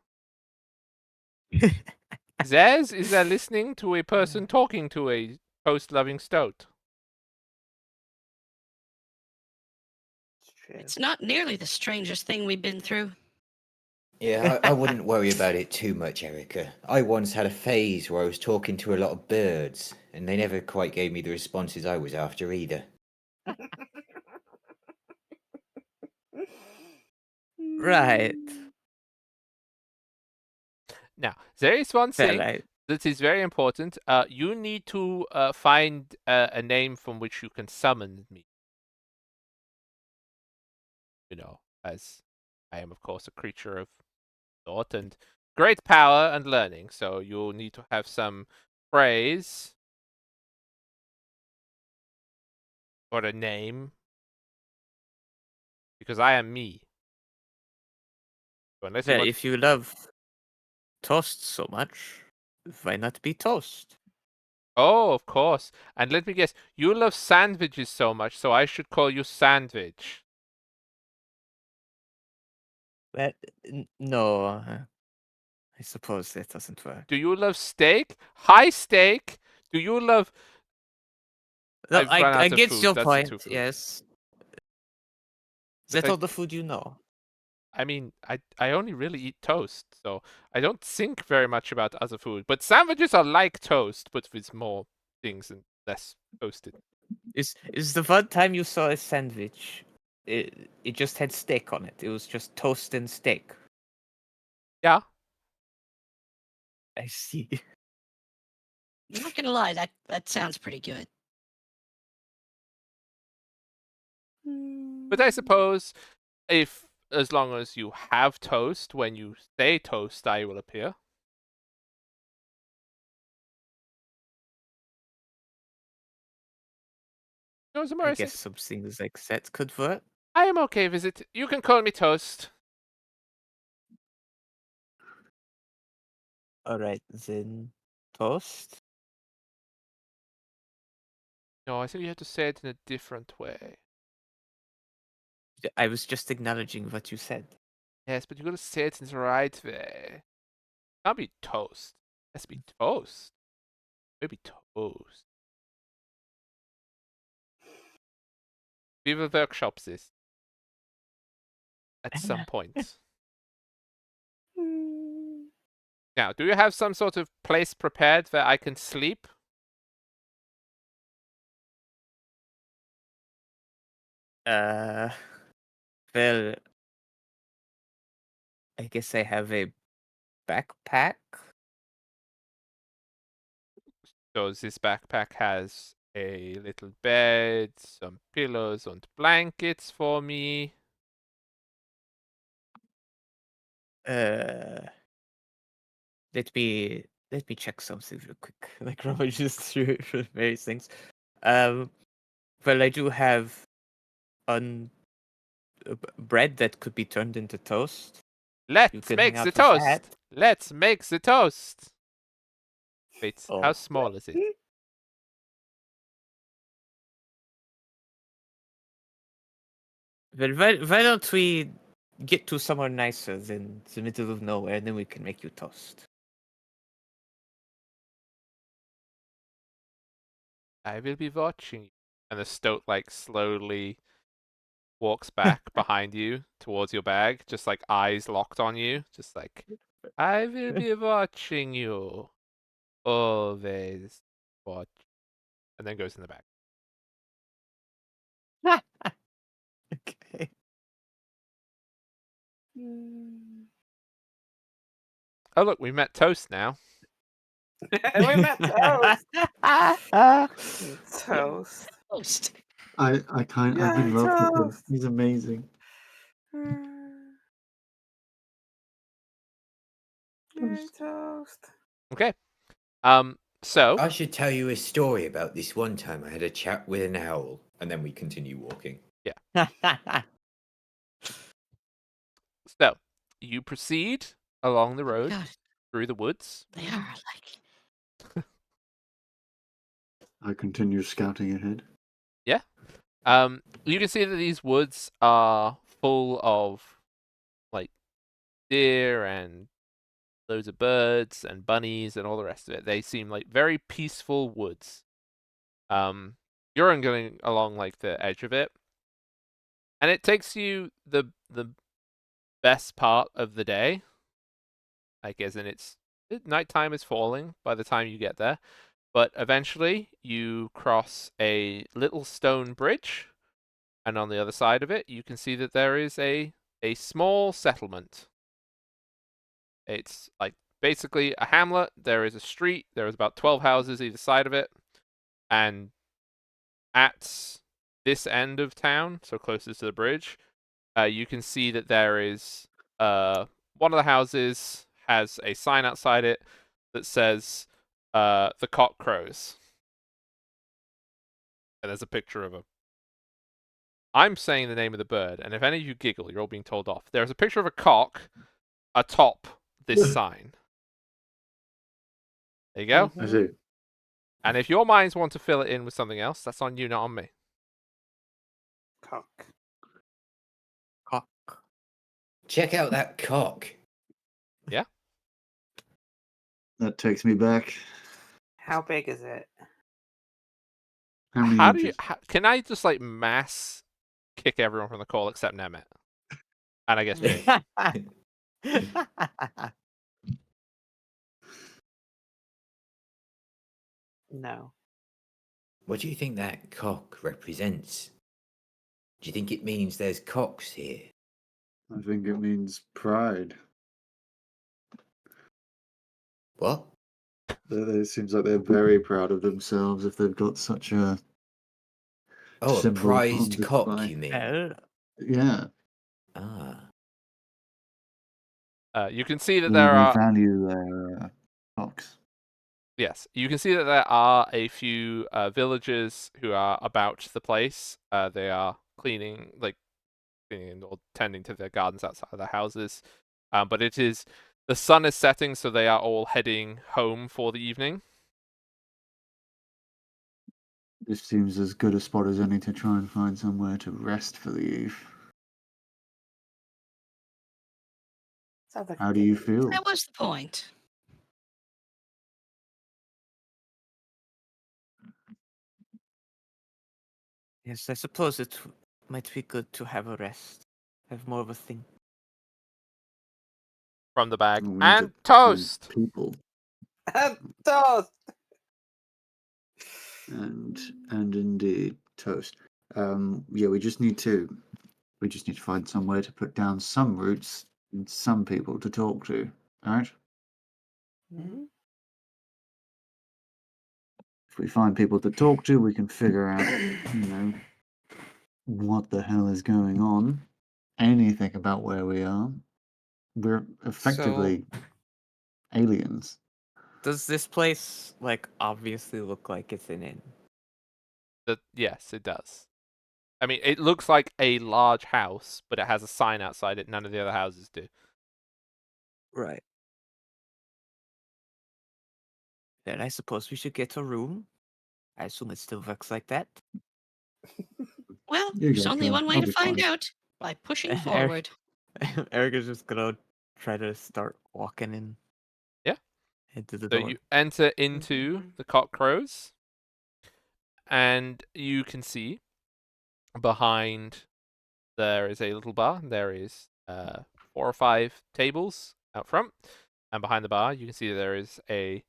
Theirs is they're listening to a person talking to a toast-loving stoat. It's not nearly the strangest thing we've been through. Yeah, I wouldn't worry about it too much, Erica. I once had a phase where I was talking to a lot of birds, and they never quite gave me the responses I was after either. Right. Now, there is one Well, thing This is very important. You need to find a name from which you can summon me. You know, as I am, of course, a creature of thought and great power and learning. So you'll need to have some phrase or a name, because I am me. So unless you Well, want, if you love toast so much, why not be toast? oh, of course. And let me guess, you love sandwiches so much, so I should call you Sandwich. Well, no, I suppose that doesn't work. Do you love steak? High steak? Do you love? No, I've run I out of get food. your That's the two point. food. Yes. Is But that all the food you know? I mean, I only really eat toast, so I don't think very much about other food. But sandwiches are like toast, but with more things and less toasted. Is the one time you saw a sandwich? It just had steak on it. It was just toast and steak. Yeah. I see. I'm not gonna lie, that sounds pretty good. But I suppose if as long as you have toast, when you say toast, I will appear. No, I guess some things like that could work. I am okay with it. You can call me Toast. All right, then toast. No, I think you have to say it in a different way. I was just acknowledging what you said. Yes, but you gotta say it in the right way. Can't be toast. It has to be toast. Maybe toast. We will workshop this at some point. Now, do you have some sort of place prepared where I can sleep? Well, I guess I have a backpack. So this backpack has a little bed, some pillows and blankets for me. Uh, let me check something real quick. Like rummages through various things. Well, I do have bread that could be turned into toast. You Let's can hang make the out with that. toast. Let's make the toast. Wait, how Oh. small is it? Well, why don't we get to somewhere nicer than the middle of nowhere, and then we can make you toast. I will be watching you. And the stoat like slowly walks back behind you towards your bag, just like eyes locked on you, just like I will be watching you. Always watch. And then goes in the bag. Okay. Oh look, we met Toast now. We met Toast. Toast. Toast. I'm in love with him. Toast. He's amazing. Yay, Toast. Okay. So I should tell you a story about this one time I had a chat with an owl, and then we continue walking. So you proceed along the road God, through the woods. they are like I continue scouting ahead. You can see that these woods are full of like deer and loads of birds and bunnies and all the rest of it. They seem like very peaceful woods. You're going along like the edge of it, and it takes you the best part of the day. Like as in nighttime is falling by the time you get there, but eventually you cross a little stone bridge, and on the other side of it you can see that there is a small settlement. It's like basically a hamlet. There is a street. There is about 12 houses either side of it, and at this end of town, so closest to the bridge, you can see that there is one of the houses has a sign outside it that says the cock crows. And there's a picture of a. I'm saying the name of the bird, and if any of you giggle, you're all being told off. There's a picture of a cock atop this sign. There you go. I see. And if your minds want to fill it in with something else, that's on you, not on me. Cock. Cock. Check out that cock. That takes me back. How big is it? How many How do you? inches? Can I just like mass kick everyone from the call except Nemeth? And I guess Jake. No. What do you think that cock represents? Do you think it means there's cocks here? I think it means pride. What? It seems like they're very proud of themselves if they've got such a Oh, a symbol on prized cock, display. you mean? Oh, Yeah. Ah. You can see that They there are. value their cocks. Yes, you can see that there are a few villagers who are about the place. They are cleaning or tending to their gardens outside of their houses. But the sun is setting, so they are all heading home for the evening. This seems as good a spot as any to try and find somewhere to rest for the eve. Sounds like How a do good you idea. feel? That was the point. yes, I suppose it might be good to have a rest. Have more of a think. From the bag. We need And to find toast! people Toast! and indeed toast. Yeah, we just need to find somewhere to put down some roots and some people to talk to. All right. Mhm. If we find people to talk to, we can figure out, what the hell is going on. Anything about where we are. We're So, effectively aliens. does this place obviously look like it's an inn? Yes, it does. I mean, it looks like a large house, but it has a sign outside it. None of the other houses do. Right. Then I suppose we should get a room. I assume it still works like that. Well, You there's guys only go. one way I'll to be find fine. out by pushing Eric- forward. Eric is just gonna try to start walking in. Yeah. Into the So door. you enter into the cock crows, and you can see behind there is a little bar. There is 4 or 5 tables out front, and behind the bar you can see there is a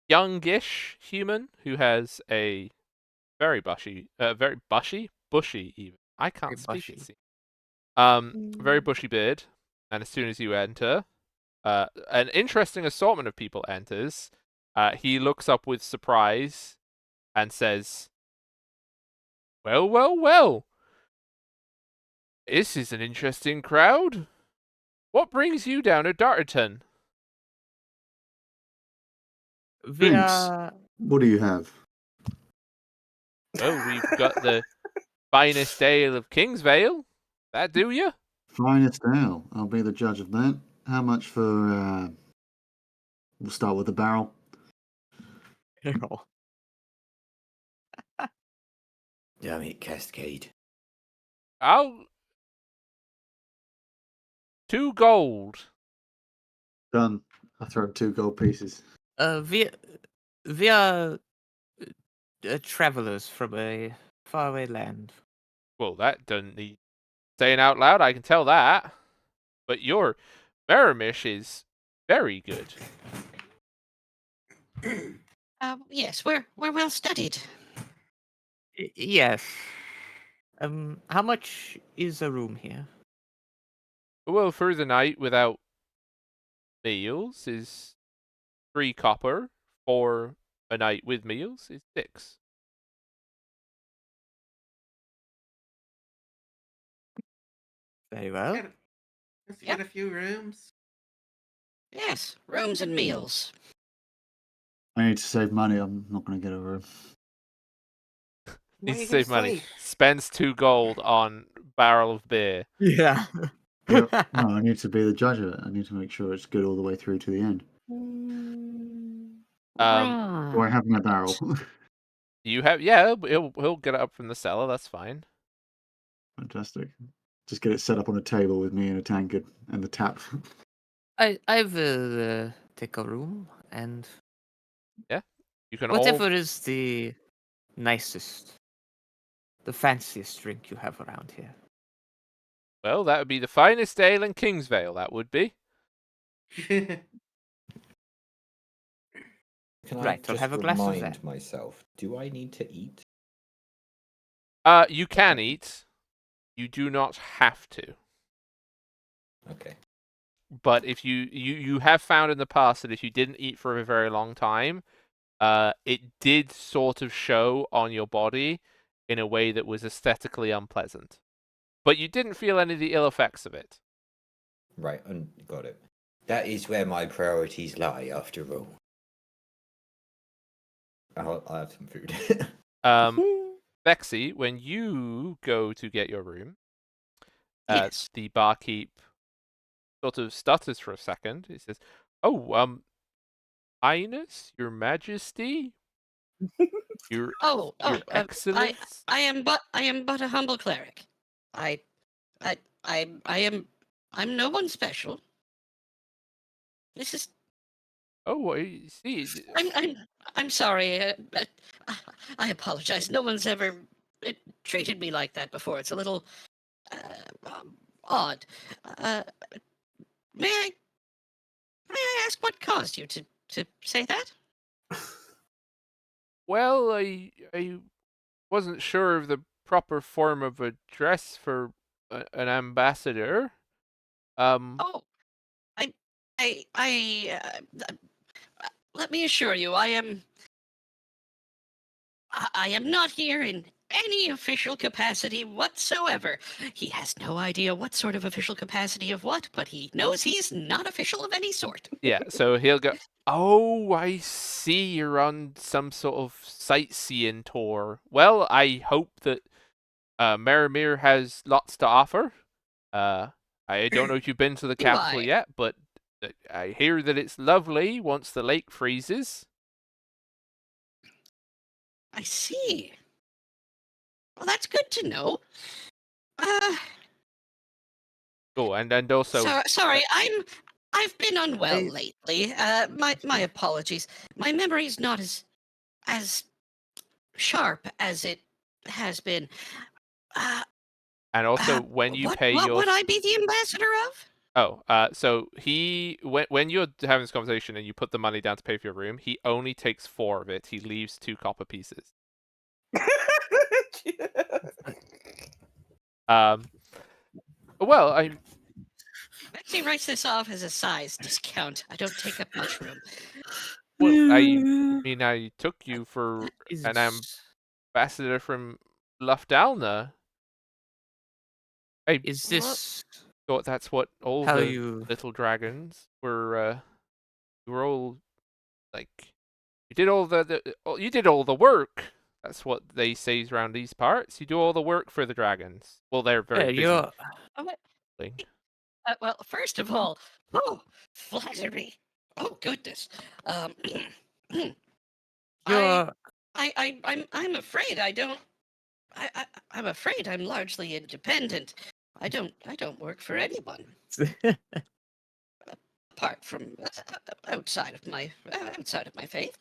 youngish human who has a very bushy even. I can't Very speak it bushy. seems. Very bushy beard, and as soon as you enter, an interesting assortment of people enters. He looks up with surprise and says, "Well, well, well. This is an interesting crowd. What brings you down to Darterton?" We Drinks. are What do you have? Well, we've got the finest ale of Kingsvale. That do you? Finest ale. I'll be the judge of that. How much for? We'll start with the barrel. Errol. Damn it, Cascade. I'll 2 gold. Done. I throw 2 gold pieces. We are travelers from a faraway land. Well, that doesn't need saying out loud. I can tell that. But your Merimish is very good. Yes, we're well studied. Yes. How much is a room here? Well, for the night, without meals is 3 copper. For a night with meals is 6. Very well. Let's Yep. get a few rooms. Yes, rooms and meals. I need to save money. I'm not going to get a room. Where Needs you to gonna save money. sleep? Spends 2 gold on barrel of beer. Yeah. Yep. No, I need to be the judge of it. I need to make sure it's good all the way through to the end. Do I have my barrel? You have he'll get it up from the cellar. That's fine. Fantastic. Just get it set up on a table with me and a tankard and the tap. I will take a room and You can whatever all is the nicest, the fanciest drink you have around here. well, that would be the finest ale in Kingsvale. That would be. Can I Right, I'll just have a glass of remind that. myself? Do I need to eat? You can eat. You do not have to. Okay. But if you have found in the past that if you didn't eat for a very long time, it did sort of show on your body in a way that was aesthetically unpleasant. But you didn't feel any of the ill effects of it. Right, got it. That is where my priorities lie, after all. I'll have some food. Bexy, when you go to get your room, Yes. the barkeep sort of stutters for a second. He says, "Oh, Highness, Your Majesty, Your Your Excellence." I am but a humble cleric. I'm no one special. This is Oh, I see. I'm sorry. I apologize. No one's ever treated me like that before. It's a little odd. Uh, may I ask what caused you to say that? Well, I wasn't sure of the proper form of address for an ambassador. Oh, let me assure you, I am not here in any official capacity whatsoever. He has no idea what sort of official capacity of what, but he knows he's not official of any sort. Yeah, so he'll go, "Oh, I see you're on some sort of sightseeing tour. Well, I hope that Marimir has lots to offer. I don't know if you've been to the Do capital I? yet, but I hear that it's lovely once the lake freezes." I see. Well, that's good to know. Uh, Oh, and also, sorry, I've been unwell I- lately. My apologies. My memory's not as sharp as it has been. and also when you pay what your would I be the ambassador of? so when you're having this conversation and you put the money down to pay for your room, he only takes 4 of it. He leaves 2 copper pieces. Well, Betsy writes this off as a size discount. I don't take up much room. I mean, I took you for an ambassador from Lufdalna. I Is this thought that's what all how the you? little dragons were. You were all like, you did all you did all the work. That's what they say around these parts. You do all the work for the dragons. Well, they're very Yeah, busy. you're. Oh, thing. well, first of all, flattery. Oh goodness. You're. I'm afraid I don't. I'm afraid I'm largely independent. I don't work for anyone apart from outside of my faith.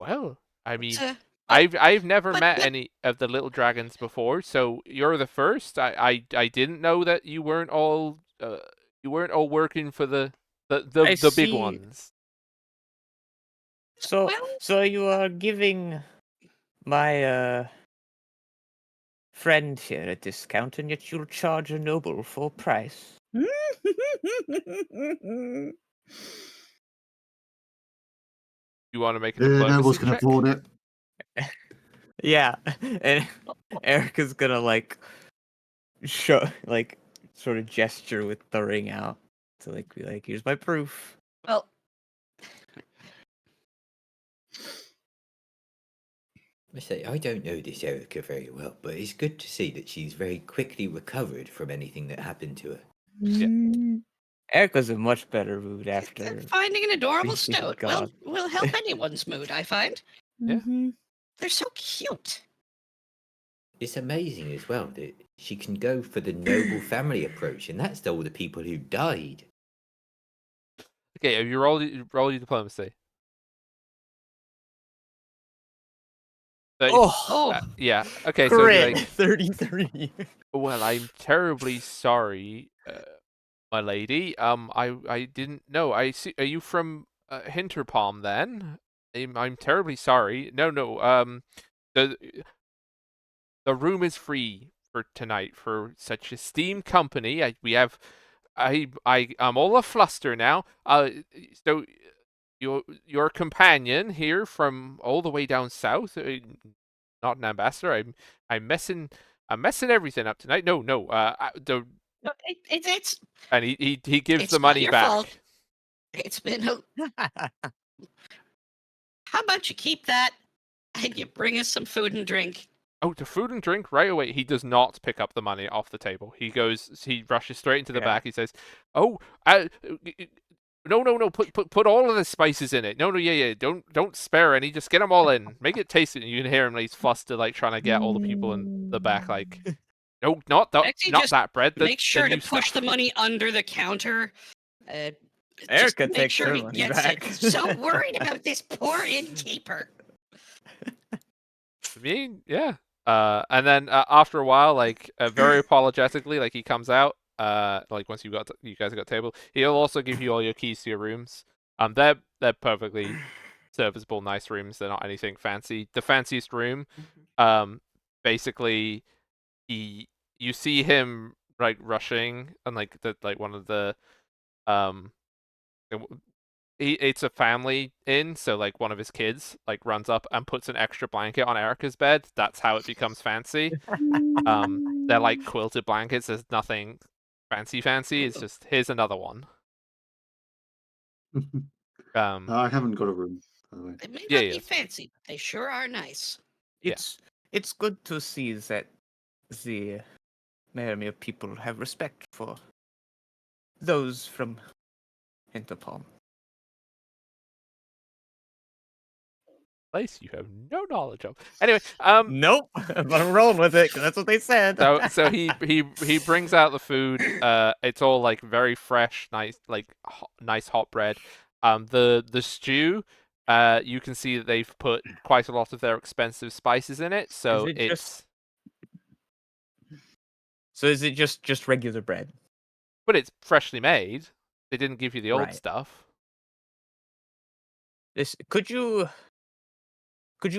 Well, I mean, Uh, I've never met but- any of the little dragons before, so you're the first. I didn't know that you weren't all working for the big see. ones. So well, so you are giving my friend here a discount, and yet you'll charge a noble full price. You want to make a The nobles diplomacy can check? afford it. Yeah, and Erica's gonna like show like sort of gesture with the ring out to like be like, here's my proof. Well, I say I don't know this Erica very well, but it's good to see that she's very quickly recovered from anything that happened to her. Erica's in much better mood after finding an adorable Reese's stoat gone. will help anyone's mood, I find. Yeah. They're so cute. It's amazing as well that she can go for the noble family approach, and that's all the people who died. Okay, have you rolled your diplomacy? Oh, Yeah. Okay, so crit like, 33. well, I'm terribly sorry, my lady. I didn't know. I see. Are you from Hinterpalm then? I'm terribly sorry. No. The the room is free for tonight for such esteemed company. We have. I'm all a fluster now. So your companion here from all the way down south, not an ambassador. I'm messing everything up tonight. No. No, it's And he gives it's the not money your back. fault. It's been How about you keep that and you bring us some food and drink? Oh, to food and drink right away. He does not pick up the money off the table. He rushes straight into the Yeah. back. He says, "Oh, no. Put all of the spices in it. No, yeah. Don't spare any. Just get them all in. Make it tasty." And you can hear him like, he's flustered, like trying to get all the people in the back, like, no, not Actually, just that bread. make sure to new push stuff. the money under the counter. Just Erica make takes sure her he money gets back. it. So worried about this poor innkeeper. I mean, yeah. And then after a while, like very apologetically, like he comes out. Like once you guys got table, he'll also give you all your keys to your rooms. They're perfectly serviceable, nice rooms. They're not anything fancy. The fanciest room, basically, you see him like rushing, and like one of the um it's a family inn, so like one of his kids like runs up and puts an extra blanket on Erica's bed. That's how it becomes fancy. They're like quilted blankets. There's nothing fancy. It's just here's another one. I haven't got a room, by the way. They may Yeah, not be yes. fancy, but they sure are nice. It's good to see that the Mermere people have respect for those from Hinterpalm. Place you have no knowledge of. Anyway, Nope, but I'm rolling with it 'cause that's what they said. so he brings out the food. It's all like very fresh, nice, like nice hot bread. The stew, you can see that they've put quite a lot of their expensive spices in it. So is it just regular bread? but it's freshly made. They didn't give you the old Right. stuff. This could you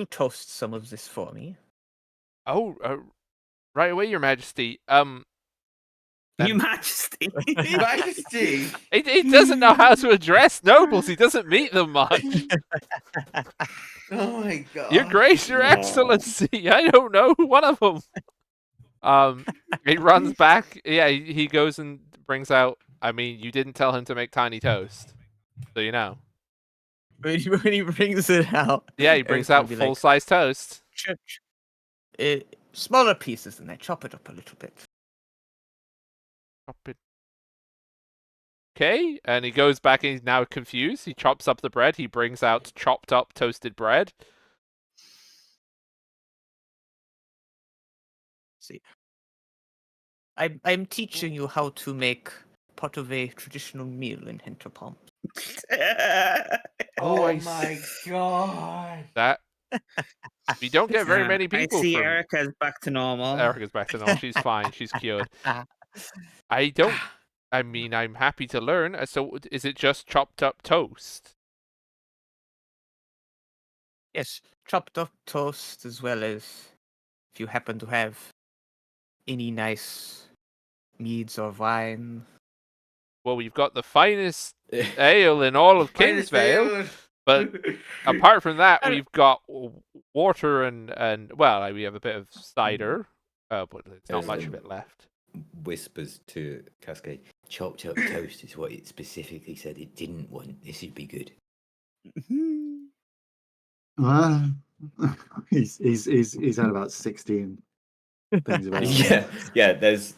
toast some of this for me? Oh, right away, Your Majesty. Your And Majesty. Majesty. he doesn't know how to address nobles. He doesn't meet them much. Oh my god. Your Grace, Your Excellency. I don't know one of them. He runs back. Yeah, he goes and brings out. I mean, you didn't tell him to make tiny toast, so you know. When he brings it out, Yeah, he brings out full-size toast. Smaller pieces, and I chop it up a little bit. Chop it. Okay, and he goes back and he's now confused. He chops up the bread. He brings out chopped up toasted bread. See, I'm teaching you how to make part of a traditional meal in Hinterpalm. Oh my god. That we don't get very many people. I see from... Erica's back to normal. Erica's back to normal. She's fine. She's cured. I mean, I'm happy to learn. So, is it just chopped up toast? Yes, chopped up toast, as well as if you happen to have any nice meads or wine, Well, we've got the finest ale in all of Finest Kingsvale, ale. but apart from that, I don't- we've got water and well, we have a bit of cider, but there's not much of it left. Whispers to Cascade. Chopped up toast is what it specifically said it didn't want. This would be good. He's had about 16 things about Yeah. There's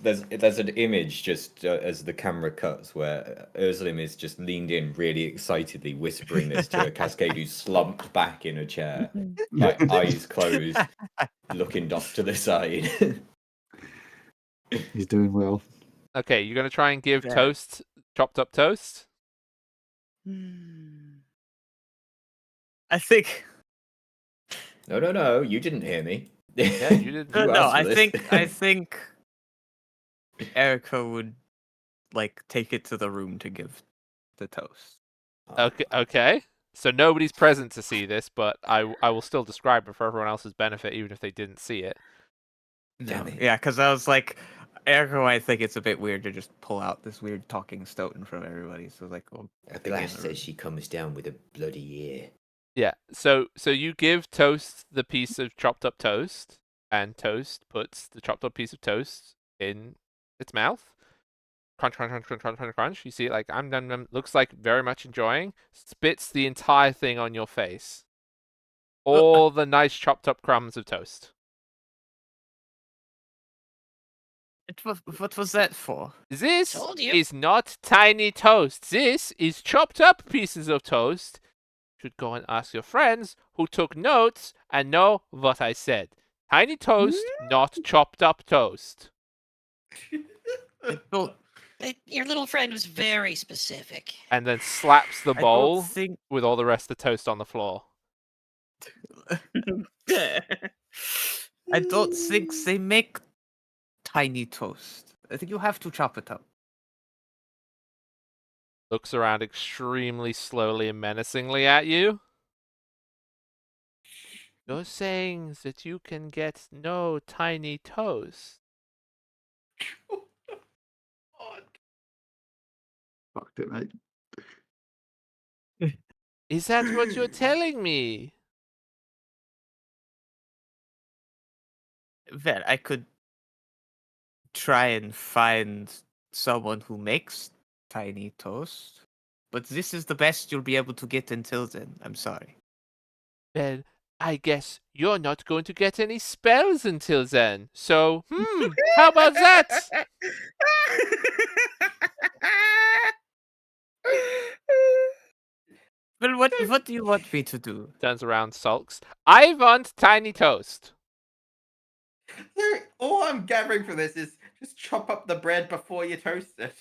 an image just as the camera cuts where Ursuline is just leaned in, really excitedly whispering this to a Cascade who's slumped back in a chair, like eyes closed, looking off to the side. He's doing well. Okay, you're gonna try and give Yeah. Toast chopped up toast. I think. No, you didn't hear me. Yeah, you didn't. You No, asked for I this. think Erica would like take it to the room to give the toast. Okay. So nobody's present to see this, but I will still describe it for everyone else's benefit, even if they didn't see it. Damn it. Yeah, because I was like, Erica might think it's a bit weird to just pull out this weird talking stout in front of everybody. So like, well, A glass says she comes down with a bloody ear. Yeah. So you give Toast the piece of chopped up toast, and Toast puts the chopped up piece of toast in its mouth. Crunch, crunch, crunch, crunch, crunch, crunch, crunch. You see it like looks like very much enjoying. Spits the entire thing on your face. All the nice chopped up crumbs of toast. what was that for? This Told you. is not tiny toast. This is chopped up pieces of toast. You should go and ask your friends who took notes and know what I said. Tiny toast, not chopped up toast. Well, Your little friend was very specific. And then slaps the I bowl don't think. with all the rest of the toast on the floor. I don't think they make tiny toast. I think you have to chop it up. Looks around extremely slowly and menacingly at you. You're saying that you can get no tiny toast. Fucked it, mate. Is that what you're telling me? Well, I could try and find someone who makes tiny toast, but this is the best you'll be able to get until then. I'm sorry. Well, I guess you're not going to get any spells until then. So, how about that? Well, what do you want me to do? Turns around, sulks. I want tiny toast. All I'm gathering from this is just chop up the bread before you toast it.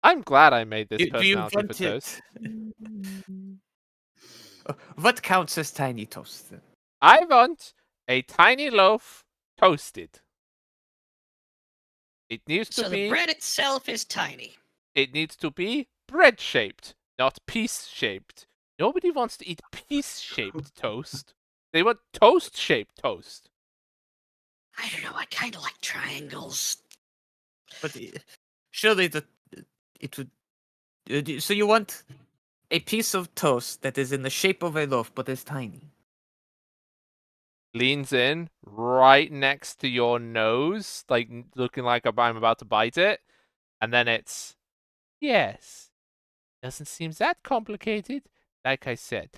I'm glad I made this Do you personality want for toast. What counts as tiny toast then? I want a tiny loaf toasted. It needs to So be the bread itself is tiny. It needs to be bread shaped, not piece shaped. Nobody wants to eat piece shaped toast. They want toast shaped toast. I don't know. I kind of like triangles. But surely it would. So you want a piece of toast that is in the shape of a loaf but is tiny. Leans in right next to your nose, like looking like I'm about to bite it. And then it's, yes. Doesn't seem that complicated. Like I said,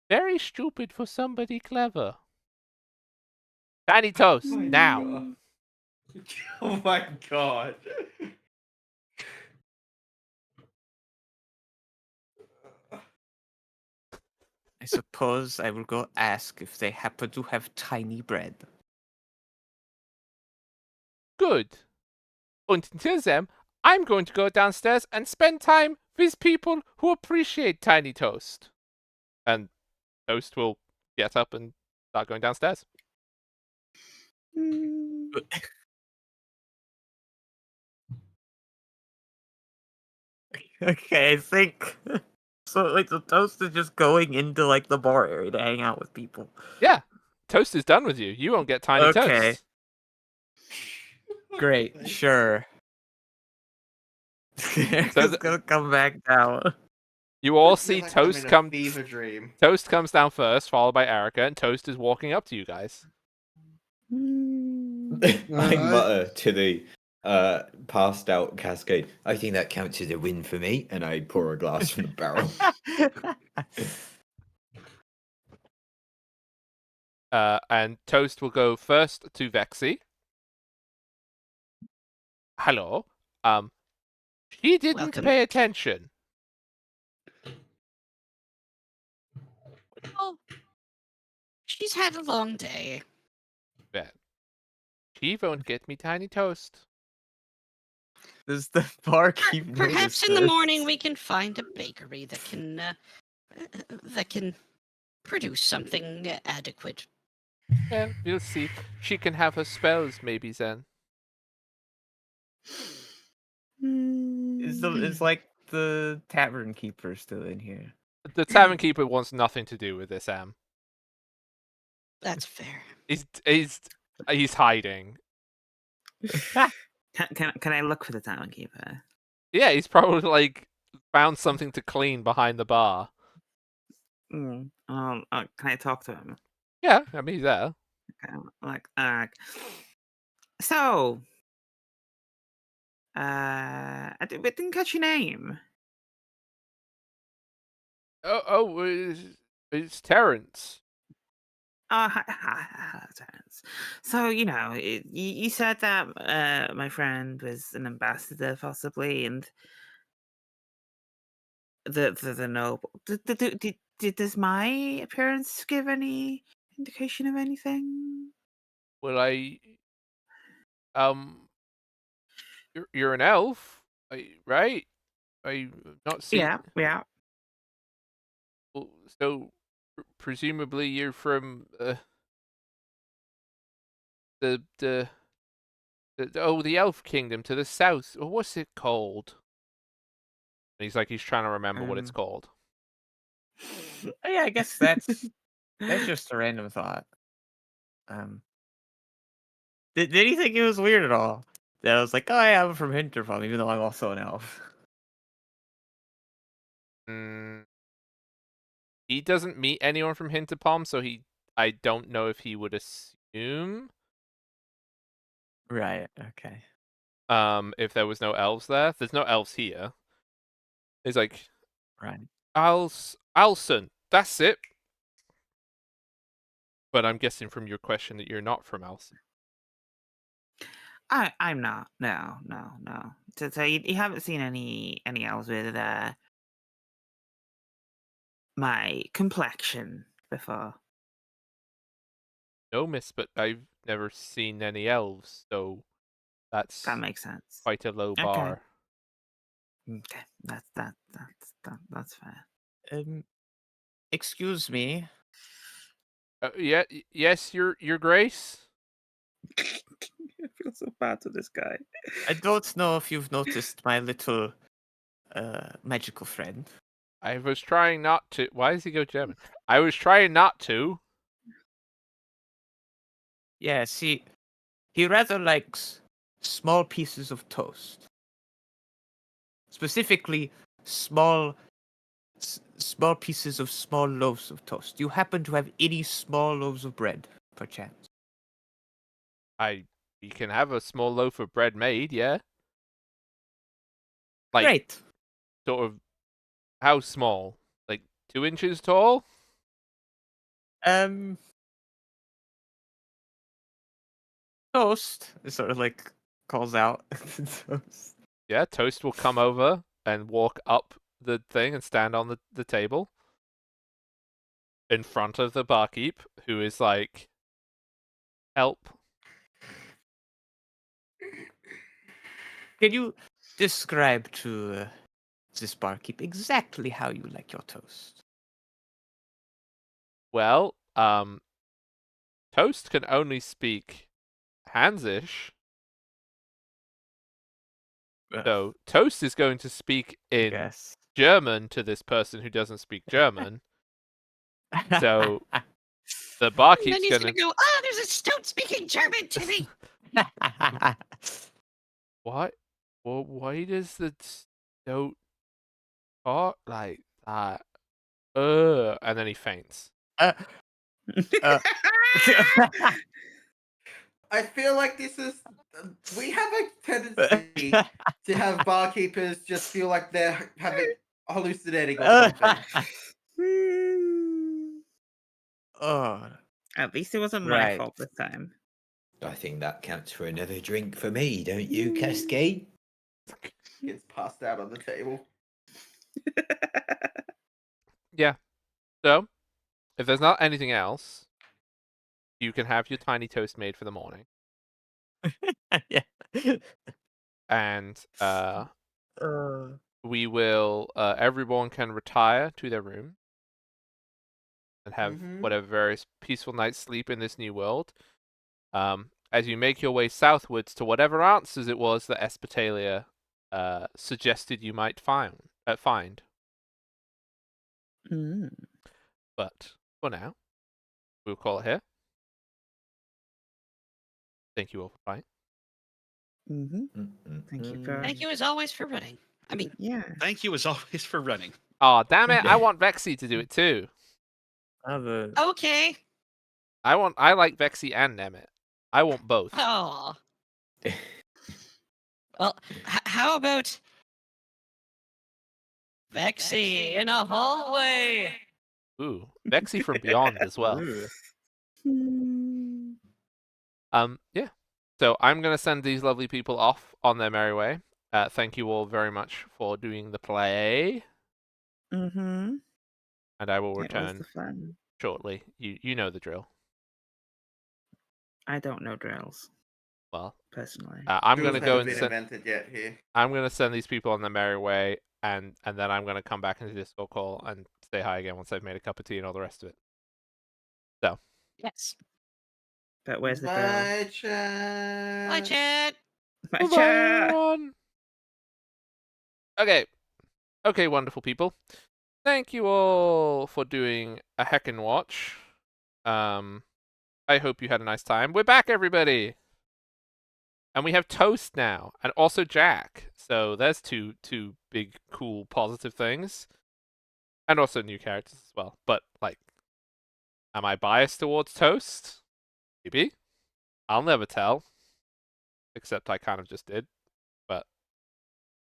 very stupid for somebody clever. Tiny toast, now. God. Oh my god. I suppose I will go ask if they happen to have tiny bread. Good. And until then, I'm going to go downstairs and spend time with people who appreciate tiny toast. And Toast will get up and start going downstairs. Okay, I think. So wait, so Toast is just going into like the bar area to hang out with people. Yeah, Toast is done with you. You won't get tiny Okay. toast. Great, sure. It's gonna come back down. You all I feel see like I'm Toast in a come. fever dream. Toast comes down first, followed by Erica, and Toast is walking up to you guys. I mutter to the passed out Cascade. I think that counts as a win for me, and I pour a glass from the barrel. And Toast will go first to Vexy. Hello. She didn't Welcome. pay attention. Oh, she's had a long day. Bet. She won't get me tiny toast. Does the barkeep Perhaps notice in the this? morning we can find a bakery that can produce something adequate. Yeah, we'll see. She can have her spells maybe then. Is like the tavern keeper still in here? The tavern keeper wants nothing to do with this, Am. That's fair. He's hiding. Can I look for the tavern keeper? Yeah, he's probably like found something to clean behind the bar. Can I talk to him? Yeah, I mean he's there. Okay, so, I didn't catch your name. It's Terrence. Oh, hi, Terrence. So, you said that my friend was an ambassador, possibly, and the noble. Does my appearance give any indication of anything? Well, you're an elf, right? I not seen. Yeah. Well, so presumably you're from the elf kingdom to the south. What's it called? And he's trying to remember what it's called. Oh, yeah, I guess that's just a random thought. Did he think it was weird at all? That I was like, oh yeah, I'm from Hinterfell, even though I'm also an elf. He doesn't meet anyone from Hinterpalm, so I don't know if he would assume. Right. Okay. If there was no elves there, there's no elves here. He's like, right. Alson, that's it. But I'm guessing from your question that you're not from Alson. I'm not. No. So you haven't seen any elves with my complexion before? No, miss, but I've never seen any elves, so that makes sense. quite a low bar. Okay, that's fair. Excuse me. Yes, your Grace. I feel so bad to this guy. I don't know if you've noticed my little magical friend. I was trying not to. Why does he go German? I was trying not to. Yeah, see, he rather likes small pieces of toast. Specifically, small pieces of small loaves of toast. Do you happen to have any small loaves of bread, perchance? You can have a small loaf of bread made, yeah. Like, Great. sort of, how small? Like 2 inches tall? Toast. It sort of like calls out. Toast. Yeah, Toast will come over and walk up the thing and stand on the table in front of the barkeep, who is like, help. Can you describe to this barkeep exactly how you like your toast? Well, Toast can only speak Hansish. So Toast is going to speak in German to this person who doesn't speak German. So the barkeep's And then he's gonna go, there's a stoat speaking German to me. What? Well, why does the stoat talk like that? And then he faints. uh, I feel like this is. We have a tendency to have barkeepers just feel like they're having hallucinating or something. Oh, At least it wasn't my right. fault this time. I think that counts for another drink for me, don't you, Cascade? Gets passed out on the table. Yeah. So, if there's not anything else, you can have your tiny toast made for the morning, Yeah. and Uh, we will. Everyone can retire to their room and have Mhm. whatever very peaceful night's sleep in this new world. As you make your way southwards to whatever answers it was that Espitalia suggested you might find. Mm. But for now, we'll call it here. Thank you all for playing. Thank you for. Thank you as always for running. I mean, Yeah. Thank you as always for running. Oh, damn it! I want Vexy to do it too. other. okay. I like Vexy and Nemeth. I want both. Oh. Well, how about Vexy in a hallway? Ooh, Vexy from Beyond as well. Hmm. Yeah. So I'm gonna send these lovely people off on their merry way. Thank you all very much for doing the play, Mm-hmm. and I will It was return the fun. shortly. You know the drill. I don't know drills Well, personally. I'm Rules gonna go haven't and been send. invented yet here. I'm gonna send these people on their merry way, and then I'm gonna come back into the Discord call and say hi again once I've made a cup of tea and all the rest of it. So. Yes. But where's the drill? Bye, chat. Bye, chat. My Bye-bye, chat. everyone. Okay, wonderful people. Thank you all for doing a heckin' watch. I hope you had a nice time. We're back, everybody, and we have Toast now, and also Jack. So there's two big, cool, positive things, and also new characters as well. But like, am I biased towards Toast? Maybe. I'll never tell. Except I kind of just did. But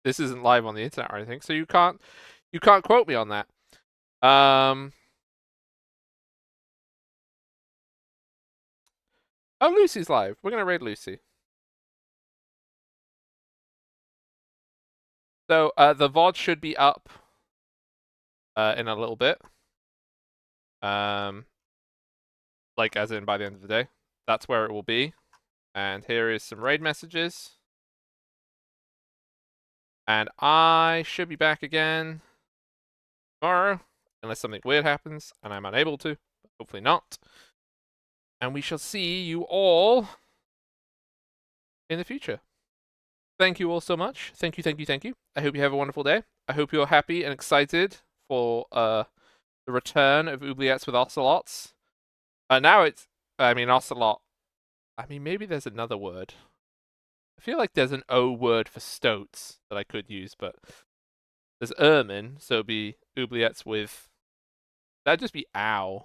this isn't live on the internet or anything, so you can't quote me on that. Oh, Lucy's live. We're gonna raid Lucy. So the VOD should be up in a little bit. Like as in by the end of the day. That's where it will be. And here is some raid messages. And I should be back again tomorrow, unless something weird happens and I'm unable to. Hopefully not. And we shall see you all in the future. Thank you all so much. Thank you, thank you, thank you. I hope you have a wonderful day. I hope you're happy and excited for the return of Oubliettes with Ocelots. Now it's, Ocelot. Maybe there's another word. I feel like there's an O word for stoats that I could use, but there's ermine, so it'd be Oubliettes with. That'd just be ow.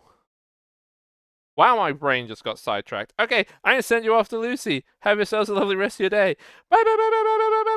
Wow, my brain just got sidetracked. Okay, I'm gonna send you off to Lucy. Have yourselves a lovely rest of your day. Bye bye bye bye bye bye bye bye.